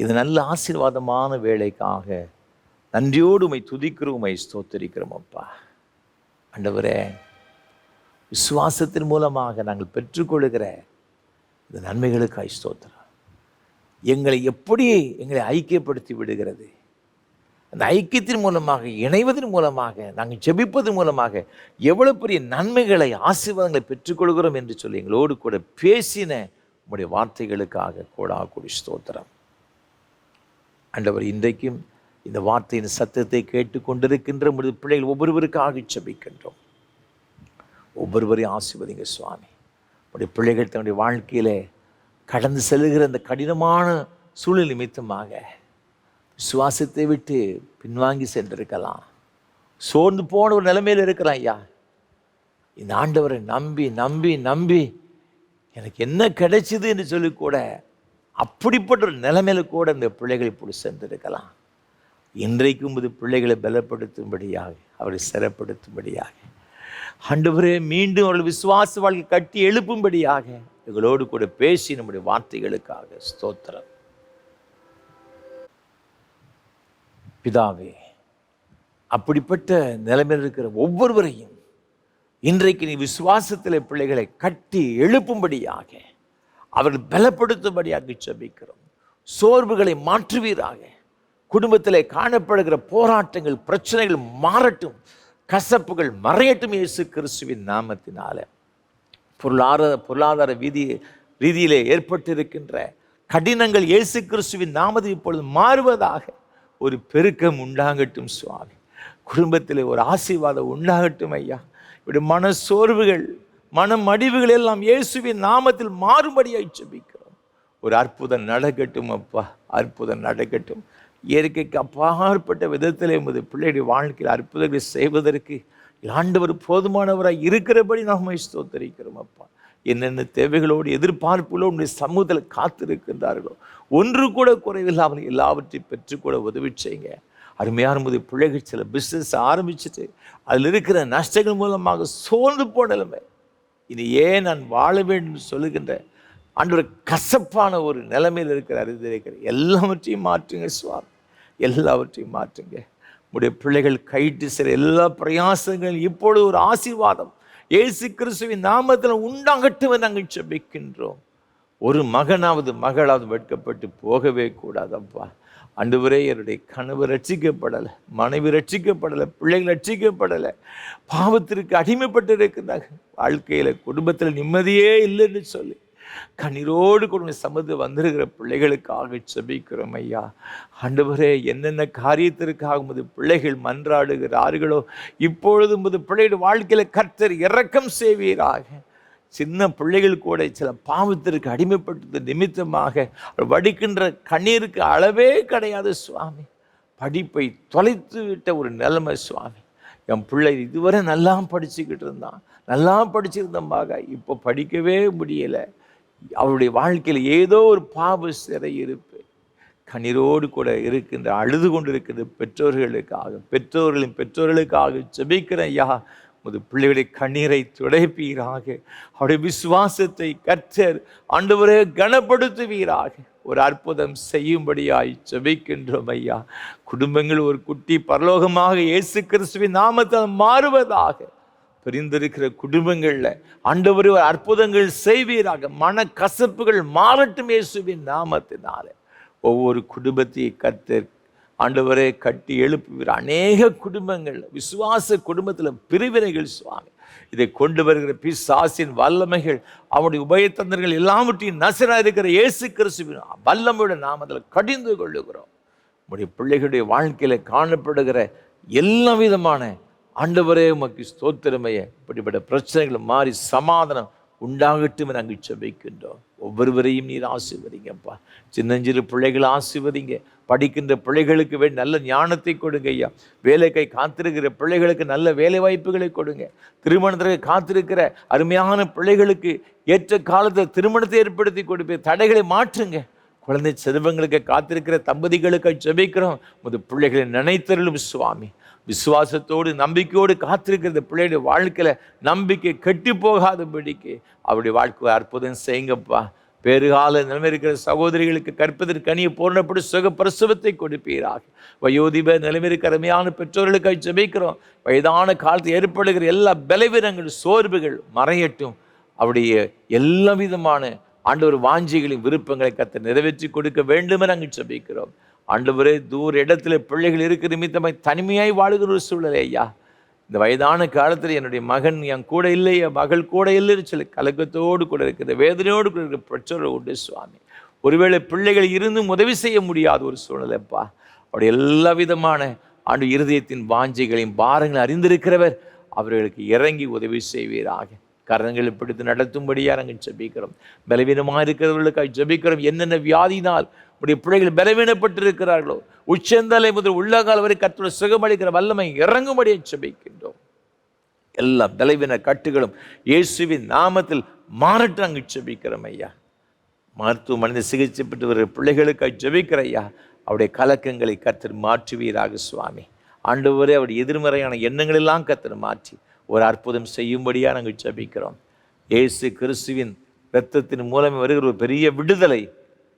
இது நல்ல ஆசீர்வாதமான வேலைக்காக நன்றியோடு உம்மை துதிக்கிறோம், உம்மை ஸ்தோத்திரிக்கிறோம் அப்பா. ஆண்டவரே, விசுவாசத்தின் மூலமாக நாங்கள் பெற்றுக்கொள்கிற இந்த நன்மைகளுக்காய் ஸ்தோத்திரம். எங்களை ஐக்கியப்படுத்தி விடுகிறது. அந்த ஐக்கியத்தின் மூலமாக, இணைவதன் மூலமாக, நாங்கள் ஜெபிப்பதன் மூலமாக எவ்வளவு பெரிய நன்மைகளை, ஆசீர்வாதங்களை பெற்றுக்கொள்கிறோம் என்று சொல்லி எங்களோடு கூட பேசின உம்முடைய வார்த்தைகளுக்காக கோடாகோடி ஸ்தோத்திரம். ஆண்டவர், இன்றைக்கும் இந்த வார்த்தையின் சத்தத்தை கேட்டுக்கொண்டிருக்கின்ற உம்முடைய பிள்ளைகள் ஒவ்வொருவருக்காக ஜெபிக்கின்றோம். ஒவ்வொருவரையும் ஆசீர்வதிங்க சுவாமி. உம்முடைய பிள்ளைகள் தன்னுடைய வாழ்க்கையிலே கடந்து செல்லுகிற அந்த கடினமான சூழ்நிலை நிமித்தமாக விசுவாசத்தை விட்டு பின்வாங்கி சென்றிருக்கலாம், சோர்ந்து போன ஒரு நிலைமையில் இருக்கலாம். ஐயா, இந்த ஆண்டவரை நம்பி நம்பி நம்பி எனக்கு என்ன கிடைச்சிது என்று சொல்லி கூட அப்படிப்பட்ட ஒரு நிலைமையில கூட இந்த பிள்ளைகள் இப்படி சென்றிருக்கலாம். இன்றைக்கும் இது பிள்ளைகளை பலப்படுத்தும்படியாக, அவரை சிறப்படுத்தும்படியாக, ஆண்டவரே மீண்டும் அவர்கள் விசுவாச வாழ்க்கை கட்டி எழுப்பும்படியாக எங்களோடு கூட பேசி நம்முடைய வார்த்தைகளுக்காக ஸ்தோத்திரம். பிதாவே, அப்படிப்பட்ட நிலைமையில் இருக்கிற ஒவ்வொருவரையும் இன்றைக்கு நீ விசுவாசத்தில் பிள்ளைகளை கட்டி எழுப்பும்படியாக, அவர்கள் பலப்படுத்தும்படியாக ஜெபிக்கிறோம். சோர்வுகளை மாற்றுவீராக. குடும்பத்தில் காணப்படுகிற போராட்டங்கள், பிரச்சனைகள் மாறட்டும், கசப்புகள் மறையட்டும் இயேசு கிறிஸ்துவின் நாமத்தினால. பொருளாதார ரீதியிலே ஏற்பட்டிருக்கின்ற கடினங்கள் இயேசு கிறிஸ்துவின் நாமத்தில் இப்பொழுது மாறுவதாக. ஒரு பெருக்கம் உண்டாகட்டும் சுவாமி. குடும்பத்தில் ஒரு ஆசீர்வாதம் உண்டாகட்டும் ஐயா. இப்படி மன சோர்வுகள், மன மடிவுகள் எல்லாம் இயேசுவின் நாமத்தில் மாறும்படியாய் ஜெபிக்கிறோம். ஒரு அற்புதம் நடக்கட்டும் அப்பா, அற்புதம் நடக்கட்டும். இயற்கைக்கு அப்பாற்பட்ட விதத்தில் எமது பிள்ளையுடைய வாழ்க்கையில் அற்புதங்களை செய்வதற்கு ஆண்டவர் போதுமானவராக இருக்கிறபடி நாம் ஸ்தோத்திரிக்கிறோம் அப்பா. என்னென்ன தேவைகளோடு எதிர்பார்ப்புகளோடு உடைய சமூகத்தில் காத்திருக்கின்றார்களோ, ஒன்று கூட குறைவில்லாமல் எல்லாவற்றையும் பெற்றுக்கூட உதவி செய்யுங்க. அருமையான முது பிள்ளைகள் சில பிஸ்னஸ் ஆரம்பிச்சுட்டு அதில் இருக்கிற நஷ்டங்கள் மூலமாக சோர்ந்து போன நிலைமை, இனி ஏன் நான் வாழ வேண்டும் சொல்லுகின்ற ஆண்டவர் கசப்பான ஒரு நிலைமையில் இருக்கிற அறிந்திருக்கிற எல்லாவற்றையும் மாற்றுங்க சுவாமி, எல்லாவற்றையும் மாற்றுங்க. உடைய பிள்ளைகள் கைட்டு சில எல்லா பிரயாசங்களும் இப்பொழுது ஒரு ஆசீர்வாதம் இயேசு கிறிஸ்துவின் நாமத்தில் உண்டாகட்டும் நாங்கள் ஜெபிக்கின்றோம். ஒரு மகனாவது மகளாவது வெட்கப்பட்டு போகவே கூடாதப்பா. ஆண்டவரே, என்னுடைய கணவர் ரட்சிக்கப்படலை, மனைவி ரட்சிக்கப்படலை, பிள்ளைகள் ரட்சிக்கப்படலை, பாவத்திற்கு அடிமைப்பட்டு இருக்கிறாங்க, வாழ்க்கையில் குடும்பத்தில் நிம்மதியே இல்லைன்னு சொல்லி கண்ணீரோடு கூட சமந்து வந்திருக்கிற பிள்ளைகளுக்காக ஜெபிக்கிறோம் ஐயா. ஆண்டவரே, என்னென்ன காரியத்திற்காக உமது பிள்ளைகள் மன்றாடுகிறார்களோ இப்பொழுது உமது பிள்ளைகள் வாழ்க்கையில் கர்த்தர் இரக்கம் செய்வீராக. சின்ன பிள்ளைகள் கூட சில பாவத்திற்கு அடிமைப்பட்டது நிமித்தமாக வடிக்கின்ற கண்ணீருக்கு அளவே கிடையாது சுவாமி. படிப்பை தொலைத்து விட்ட ஒரு நிலைமை சுவாமி. என் பிள்ளை இதுவரை நல்லா படிச்சுக்கிட்டு இருந்தான், நல்லா படிச்சிருந்தம்பாக இப்போ படிக்கவே முடியலை. அவருடைய வாழ்க்கையில் ஏதோ ஒரு பாவ சிறை இருப்பு. கண்ணீரோடு கூட இருக்கின்ற அழுது கொண்டு இருக்கின்ற பெற்றோர்களுக்காக ஜெபிக்கிற ஐயா, உமது பிள்ளைகளுடைய கண்ணீரை துடைப்பீராக. அவருடைய விசுவாசத்தை கர்த்தர் ஆண்டவரே கனப்படுத்துவீராக. ஒரு அற்புதம் செய்யும்படியாய் ஜெபிக்கின்றோம் ஐயா. குடும்பங்கள் ஒரு குட்டி பரலோகமாக இயேசு கிறிஸ்துவின் நாமத்தால் மாறுவதாக. பிரிந்திருக்கிற குடும்பங்களில் ஆண்டவரே ஒரு அற்புதங்கள் செய்வீராக. மன கசப்புகள் மாறட்டும் இயேசுவின் நாமத்தினால. ஒவ்வொரு குடும்பத்தையும் கர்த்தர் ஆண்டவரே கட்டி எழுப்புவீர். அநேக குடும்பங்கள், விசுவாச குடும்பத்தில் பிரிவினைகள் சுவாமி, இதை கொண்டு வருகிற பிசாசின் வல்லமைகள், அவனுடைய உபயத்தந்தர்கள் எல்லாவற்றையும் நசராக இருக்கிற இயேசு கிறிஸ்துவின் வல்லமையோட நாம் அதில் கடிந்து கொள்ளுகிறோம். உங்களுடைய பிள்ளைகளுடைய வாழ்க்கையில் காணப்படுகிற எல்லா விதமான ஆண்டவரே உமக்கு ஸ்தோத்திரமைய இப்படிப்பட்ட பிரச்சனைகளை மாறி சமாதானம் உண்டாகட்டும் நாங்கள் ஜெபிக்கின்றோம். ஒவ்வொருவரையும் நீர் ஆசீர்வதிங்கப்பா. சின்னஞ்சிறு பிள்ளைகளை ஆசீர்வதிங்க. படிக்கின்ற பிள்ளைகளுக்கு நல்ல ஞானத்தை கொடுங்க ஐயா. வேலைக்கை காத்திருக்கிற பிள்ளைகளுக்கு நல்ல வேலை வாய்ப்புகளை கொடுங்க. திருமணத்திற்கு காத்திருக்கிற அருமையான பிள்ளைகளுக்கு ஏற்ற காலத்தில் திருமணத்தை ஏற்படுத்தி கொடுப்பேன். தடைகளை மாற்றுங்க. குழந்தை செல்வங்களுக்கு காத்திருக்கிற தம்பதிகளுக்கு ஜெபிக்கிறோம். முது பிள்ளைகளை நினைத்தருளும் சுவாமி. விசுவாசத்தோடு நம்பிக்கையோடு காத்திருக்கிற பிள்ளையுடைய வாழ்க்கையில நம்பிக்கை கெட்டு போகாதபடிக்கு அவருடைய வாழ்க்கை அற்புதம் செய்யுங்கப்பா. பேறுகால நிலைமை இருக்கிற சகோதரிகளுக்கு கற்பதற்கு கனியை பூர்ணப்படி சுக பிரசவத்தை கொடுப்பீராக. வயோதிப நிலைமை இருக்கிற அருமையான பெற்றோர்களுக்காக ஜெபிக்கிறோம். வயதான காலத்தில் ஏற்படுகிற எல்லா பலவீனங்கள் சோர்வுகள் மறையட்டும். அவருடைய எல்லா விதமான ஆண்டவர் வாஞ்சிகளின் விருப்பங்களை கர்த்தர் நிறைவேற்றி கொடுக்க வேண்டும் என நாங்கள் ஜெபிக்கிறோம். ஆண்டவரே, தூர இடத்துல பிள்ளைகள் இருக்கிற நிமித்தமாய் தனிமையாய் வாழுகிற ஒரு சூழ்நிலை ஐயா. இந்த வயதான காலத்தில் என்னுடைய மகன் என் கூட இல்லை, என் மகள் கூட இல்லைன்னு சொல்லி கலக்கத்தோடு கூட இருக்கிற வேதனையோடு கூட இருக்கிற பெற்றோர்கள் உண்டு சுவாமி. ஒருவேளை பிள்ளைகள் இருந்தும் உதவி செய்ய முடியாத ஒரு சூழ்நிலைப்பா. அவருடைய எல்லா விதமான ஆண்டு இருதயத்தின் வாஞ்சைகளையும் பாரங்களை அறிந்திருக்கிறவர், அவர்களுக்கு இறங்கி உதவி செய்வீராக. கரங்களை பிடித்து நடத்தும்படியாக நாங்கள் ஜெபிக்கிறோம். பலவீனமாக இருக்கிறவர்களுக்காக ஜெபிக்கிறோம். என்னென்ன வியாதினால் உடைய பிள்ளைகள் பலவீனப்பட்டு இருக்கிறார்களோ உச்சந்தலை முதல் உள்ளகால் வரை கர்த்தருடைய சுகமளிக்கிற வல்லமை இறங்கும்படியை ஜெபிக்கின்றோம். எல்லா பலவீன கட்டுகளும் இயேசுவின் நாமத்தில் மாறட்டும் நாங்கள் ஜெபிக்கிறோம் ஐயா. மருத்துவமனை சிகிச்சை பெற்று வருகிற பிள்ளைகளுக்காக ஜெபிக்கிற ஐயா. அவருடைய கலக்கங்களை கர்த்தர் மாற்றுவீராக சுவாமி. ஆண்டவரே, அவருடைய எதிர்மறையான எண்ணங்களெல்லாம் கர்த்தர் மாற்றி ஒரு அற்புதம் செய்யும்படியாக நாங்கள் ஜெபிக்கிறோம். இயேசு கிறிஸ்துவின் இரத்தத்தின் மூலமே வருகிற ஒரு பெரிய விடுதலை,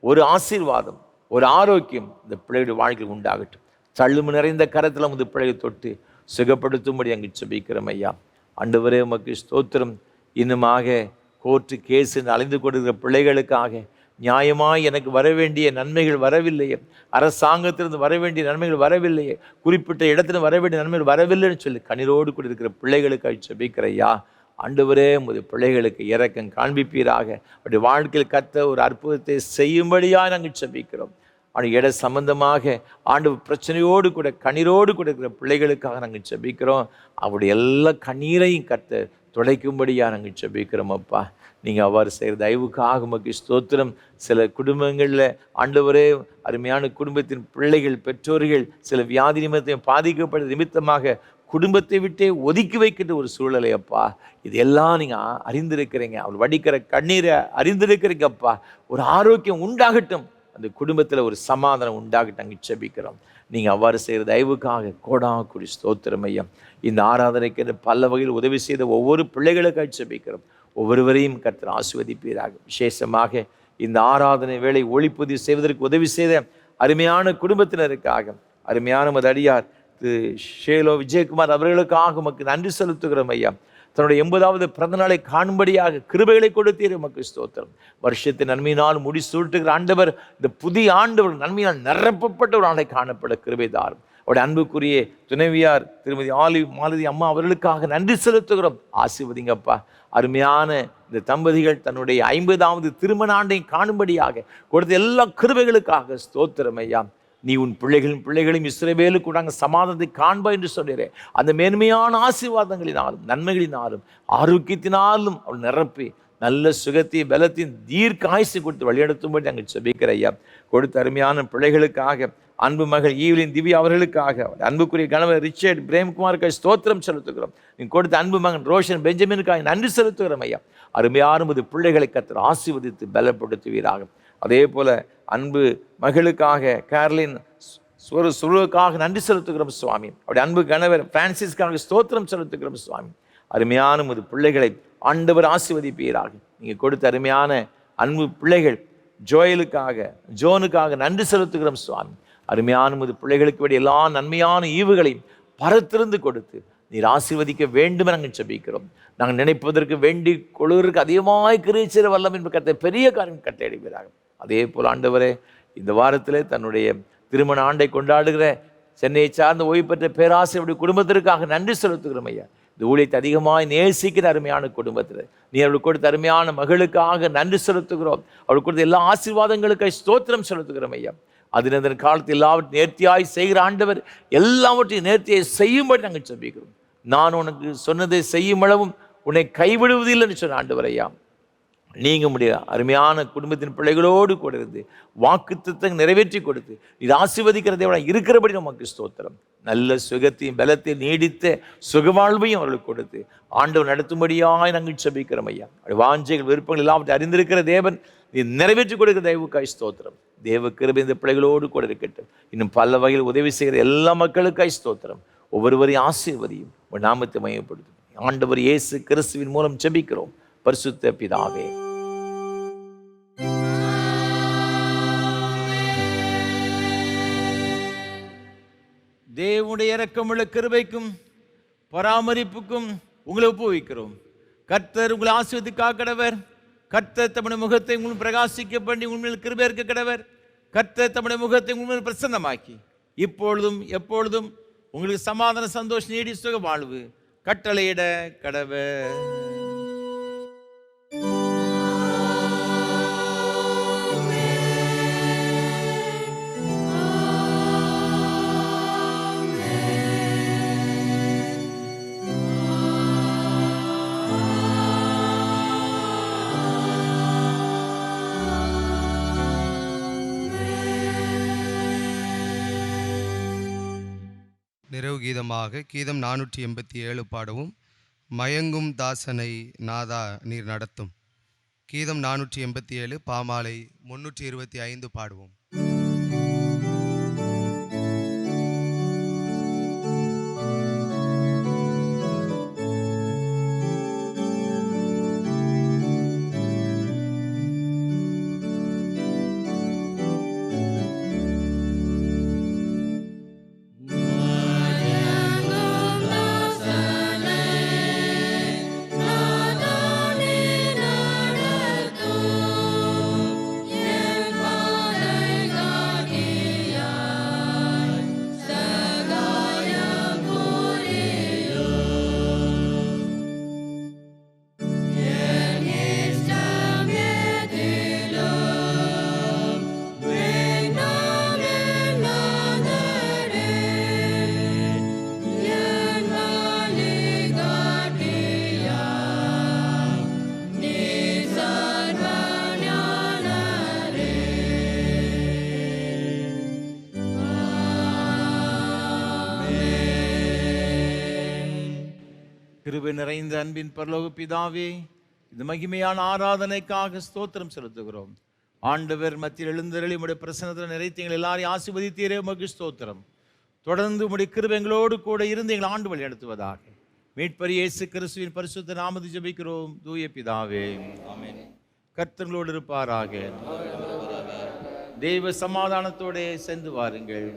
ஒரு ஆசீர்வாதம், ஒரு ஆரோக்கியம் இந்த பிள்ளைகளுடைய வாழ்க்கையில் உண்டாகட்டும். தள்ளும் நிறைந்த கரத்தில் வந்து பிள்ளையை தொட்டு சுகப்படுத்தும்படி அங்கு ஜெபிக்கிறோம் ஐயா. ஆண்டவரே, உமக்கு ஸ்தோத்திரம். இன்னுமாக கோர்ட்டு கேஸ் அலைந்து கொடுக்கிற பிள்ளைகளுக்காக நியாயமாய் எனக்கு வர வேண்டிய நன்மைகள் வரவில்லையே, அரசாங்கத்திலிருந்து வர வேண்டிய நன்மைகள் வரவில்லையே, குறிப்பிட்ட இடத்துல வர வேண்டிய நன்மைகள் வரவில்லைன்னு சொல்லி கண்ணீரோடு கூட இருக்கிற பிள்ளைகளுக்காக ஜெபிக்கிற ஐயா. ஆண்டவரே, உமது பிள்ளைகளுக்கு இரக்கம் காண்பிப்பீராக. அவருடைய வாழ்க்கையில் கர்த்தர் ஒரு அற்புதத்தை செய்யும்படியாக நாங்கள் ஜெபிக்கிறோம். ஆனால் இட சம்பந்தமாக ஆண்டவர் பிரச்சனையோடு கூட கண்ணீரோடு கூட இருக்கிற பிள்ளைகளுக்காக நாங்கள் ஜெபிக்கிறோம். அவருடைய எல்லா கண்ணீரையும் கர்த்தர் துடைக்கும்படியாக நாங்கள் ஜெபிக்கிறோம் அப்பா. நீங்கள் அவ்வாறு செய்கிற தயவுக்காக உமக்கு ஸ்தோத்திரம். சில குடும்பங்களில் ஆண்டவரே, அருமையான குடும்பத்தின் பிள்ளைகள் பெற்றோர்கள் சில வியாதி நிமித்தம் பாதிக்கப்பட்ட நிமித்தமாக குடும்பத்தை விட்டே ஒதுக்கி வைக்கின்ற ஒரு சூழலை அப்பா. இதெல்லாம் நீங்கள் அறிந்திருக்கிறீங்க. அவர் வடிக்கிற கண்ணீரை அறிந்திருக்கிறீங்கப்பா. ஒரு ஆரோக்கியம் உண்டாகட்டும், அந்த குடும்பத்தில் ஒரு சமாதானம் உண்டாகட்டும் அங்கே ஜெபிக்கிறோம். நீங்கள் அவ்வாறு செய்கிற தயவுக்காக கோடாக்குடி ஸ்தோத்திரம் ஐயா. இந்த ஆராதனைக்கு பல வகையில் உதவி செய்த ஒவ்வொரு பிள்ளைகளுக்காக ஜெபிக்கிறோம். ஒவ்வொருவரையும் கர்த்தர் ஆசீர்வதிப்பீராக. விசேஷமாக இந்த ஆராதனை வேளை ஒளிப்பதிவு செய்வதற்கு உதவி செய்த அருமையான குடும்பத்தினருக்காக, அருமையான மது அடியார் திரு ஷேலோ விஜயகுமார் அவர்களுக்காக உமக்கு நன்றி செலுத்துகிறோம் ஐயா. தன்னுடைய 80வது பிறந்த நாளை காணும்படியாக கிருபைகளை கொடுத்தீர், உமக்கு ஸ்தோத்திரம். வருஷத்தின் நன்மையினால் முடிசூட்டுகிற ஆண்டவர், இந்த புதிய ஆண்டவர் நன்மையால் நிரப்பப்பட்ட ஒரு ஆண்டை காணப்பட கிருபை தாரும். அவருடைய அன்புக்குரிய துணைவியார் திருமதி மாலதி அம்மா அவர்களுக்காக நன்றி செலுத்துகிறோம். ஆசீர்வதிங்கப்பா. அருமையான இந்த தம்பதிகள் தன்னுடைய 50வது திருமண ஆண்டை காணும்படியாக கொடுத்த எல்லா கிருபைகளுக்காக ஸ்தோத்திரம் ஐயா. நீ உன் பிள்ளைகளையும் இஸ்ரவேலுக்கு கூட சமாதானத்தை காண்பா என்று சொல்கிறேன். அந்த மேன்மையான ஆசீர்வாதங்களினாலும் நன்மைகளினாலும் ஆரோக்கியத்தினாலும் அவள் நிரப்பி நல்ல சுகத்தையும் பலத்தையும் தீர்க்க ஆயுசை கொடுத்து வழிநடத்தும்படி நாங்கள் ஜெபிக்கிற ஐயா. கொடுத்த அருமையான பிள்ளைகளுக்காக, அன்பு மகள் ஈவலின் திவ்யா அவர்களுக்காக, அன்புக்குரிய கணவர் ரிச்சர்ட் பிரேம்குமாருக்காக ஸ்தோத்திரம் செலுத்துகிறோம். நீங்கள் கொடுத்த அன்பு மகன் ரோஷன் பெஞ்சமினுக்காக நன்றி செலுத்துகிறோம் ஐயா. அருமையான முது பிள்ளைகளை கர்த்தர் ஆசீர்வதித்து பலப்படுத்துவீராக. அதே போல அன்பு மகளுக்காக கேரளின் சுருவுக்காக நன்றி செலுத்துகிறோம் சுவாமி. அவருடைய அன்பு கணவர் பிரான்சிஸ்காக ஸ்தோத்திரம் செலுத்துகிறோம் சுவாமி. அருமையான முது பிள்ளைகளை ஆண்டவர் ஆசீர்வதிப்பீராக. நீங்கள் கொடுத்த அருமையான அன்பு பிள்ளைகள் ஜோனுக்காக நன்றி செலுத்துகிறோம் சுவாமி. அருமையான முது பிள்ளைகளுக்கு வேண்டிய எல்லா நன்மையான ஈவுகளையும் பரத்திருந்து கொடுத்து நீர் ஆசீர்வதிக்க வேண்டும் என நாங்கள் ஜெபிக்கிறோம். நாங்கள் நினைப்பதற்கு வேண்டி கொள்வதற்கு அதிகமாய் கிரிச்செய்கிற வல்லம் என்று கர்த்தர் பெரிய காரியம் கட்டளையிடுவீராக. அதே போல் ஆண்டவரே, இந்த வாரத்தில் தன்னுடைய திருமண ஆண்டை கொண்டாடுகிற சென்னையை சார்ந்த ஓய்வு பெற்ற பேராசிரியருடைய குடும்பத்திற்காக நன்றி செலுத்துகிறோம் ஐயா. இந்த ஊழியத்தை அதிகமாய் நேசிக்கிற அருமையான குடும்பத்தில் நீ அவளுக்கு கொடுத்த அருமையான மகளுக்காக நன்றி செலுத்துகிறோம். அவளுக்கு கொடுத்த எல்லா ஆசீர்வாதங்களுக்காக ஸ்தோத்திரம் செலுத்துகிறோம் ஐயா. அதன் காலத்தில் எல்லாவற்றையும் நேர்த்தியாய் செய்கிற ஆண்டவர் எல்லாவற்றையும் நேர்த்தியை செய்யும்படி நாங்கள் ஜெபிக்கிறோம். நான் உனக்கு சொன்னதை செய்யும் அளவும் உன்னை கைவிடுவதில்லைன்னு சொன்ன ஆண்டவர் ஐயா. நீங்கள் உடைய அருமையான குடும்பத்தின் பிள்ளைகளோடு கூட இருந்து வாக்குத்தத்தம் நிறைவேற்றி கொடுத்து இது ஆசீர்வதிக்கிற தேவனாய் இருக்கிறபடி நமக்கு ஸ்தோத்திரம். நல்ல சுகத்தையும் பலத்தையும் நீடித்த சுகவாழ்வையும் அவர்களுக்கு கொடுத்து ஆண்டவர் நடத்தும்படியாய் நாங்கள் ஜெபிக்கிறோம் ஐயா. வாஞ்சைகள் விருப்பங்கள் எல்லாவற்றை அறிந்திருக்கிற தேவன் நீ நிறைவேற்றி கொடுக்கிற தெய்வுக்காய் ஸ்தோத்திரம். தேவ கிருபை இந்த பிள்ளைகளோடு கூட இருக்கட்டும். இன்னும் பல வகையில் உதவி செய்கிற எல்லா மக்களுக்காய் ஸ்தோத்திரம். ஒவ்வொருவரையும் ஆசீர்வதியும், உன் நாமத்தை மையப்படுத்தும். ஆண்டவர் இயேசு கிறிஸ்துவின் மூலம் ஜெபிக்கிறோம் பரிசுத்த பிதாவே. தேவனுடைய இரக்கமுள்ள கிருபைக்கும் பராமரிப்புக்கும் உங்களை ஒப்புவிக்கிறோம். கர்த்தர் உங்களை ஆசீர்வதிக்க கடவர். கர்த்தர் தம்முடைய முகத்தை உங்களுக்கு பிரகாசிக்க பண்ணி உண்மையில் கிருபை இருக்க கடவர். கர்த்தர் தம்முடைய முகத்தை உண்மையில் பிரசன்னமாக்கி இப்பொழுதும் எப்பொழுதும் உங்களுக்கு சமாதான சந்தோஷம் நீடி சுக வாழ்வு கட்டளையிட கடவர்.
நிறைவு கீதமாக கீதம் 487 பாடவும். மயங்கும் தாசனை நாதா நீர் நடத்தும். கீதம் 487 பாமாலை 325 பாடுவோம்.
கிருபை நிறைந்த அன்பின் பரலோக பிதாவே, இந்த மகிமையான ஆராதனைக்காக ஸ்தோத்திரம் செலுத்துகிறோம். ஆண்டவர் மத்தியில் எழுந்தருளி உம்முடைய பிரசன்னத்தில் நிறைத்து எங்கள் எல்லாரையும் ஆசீர்வதித்தீரே, உமக்கு ஸ்தோத்திரம். தொடர்ந்து உம்முடைய கிருபை எங்களோடு கூட இருந்து எங்கள் ஆண்டு வழி நடத்துவதாக மீட்பர் இயேசு கிறிஸ்துவின் பரிசுத்த நாமத்தில் ஜெபிக்கிறோம் தூய பிதாவே, ஆமென். கர்த்தர்களோடு இருப்பாராக. தெய்வ சமாதானத்தோടെ சென்று வாருங்கள்.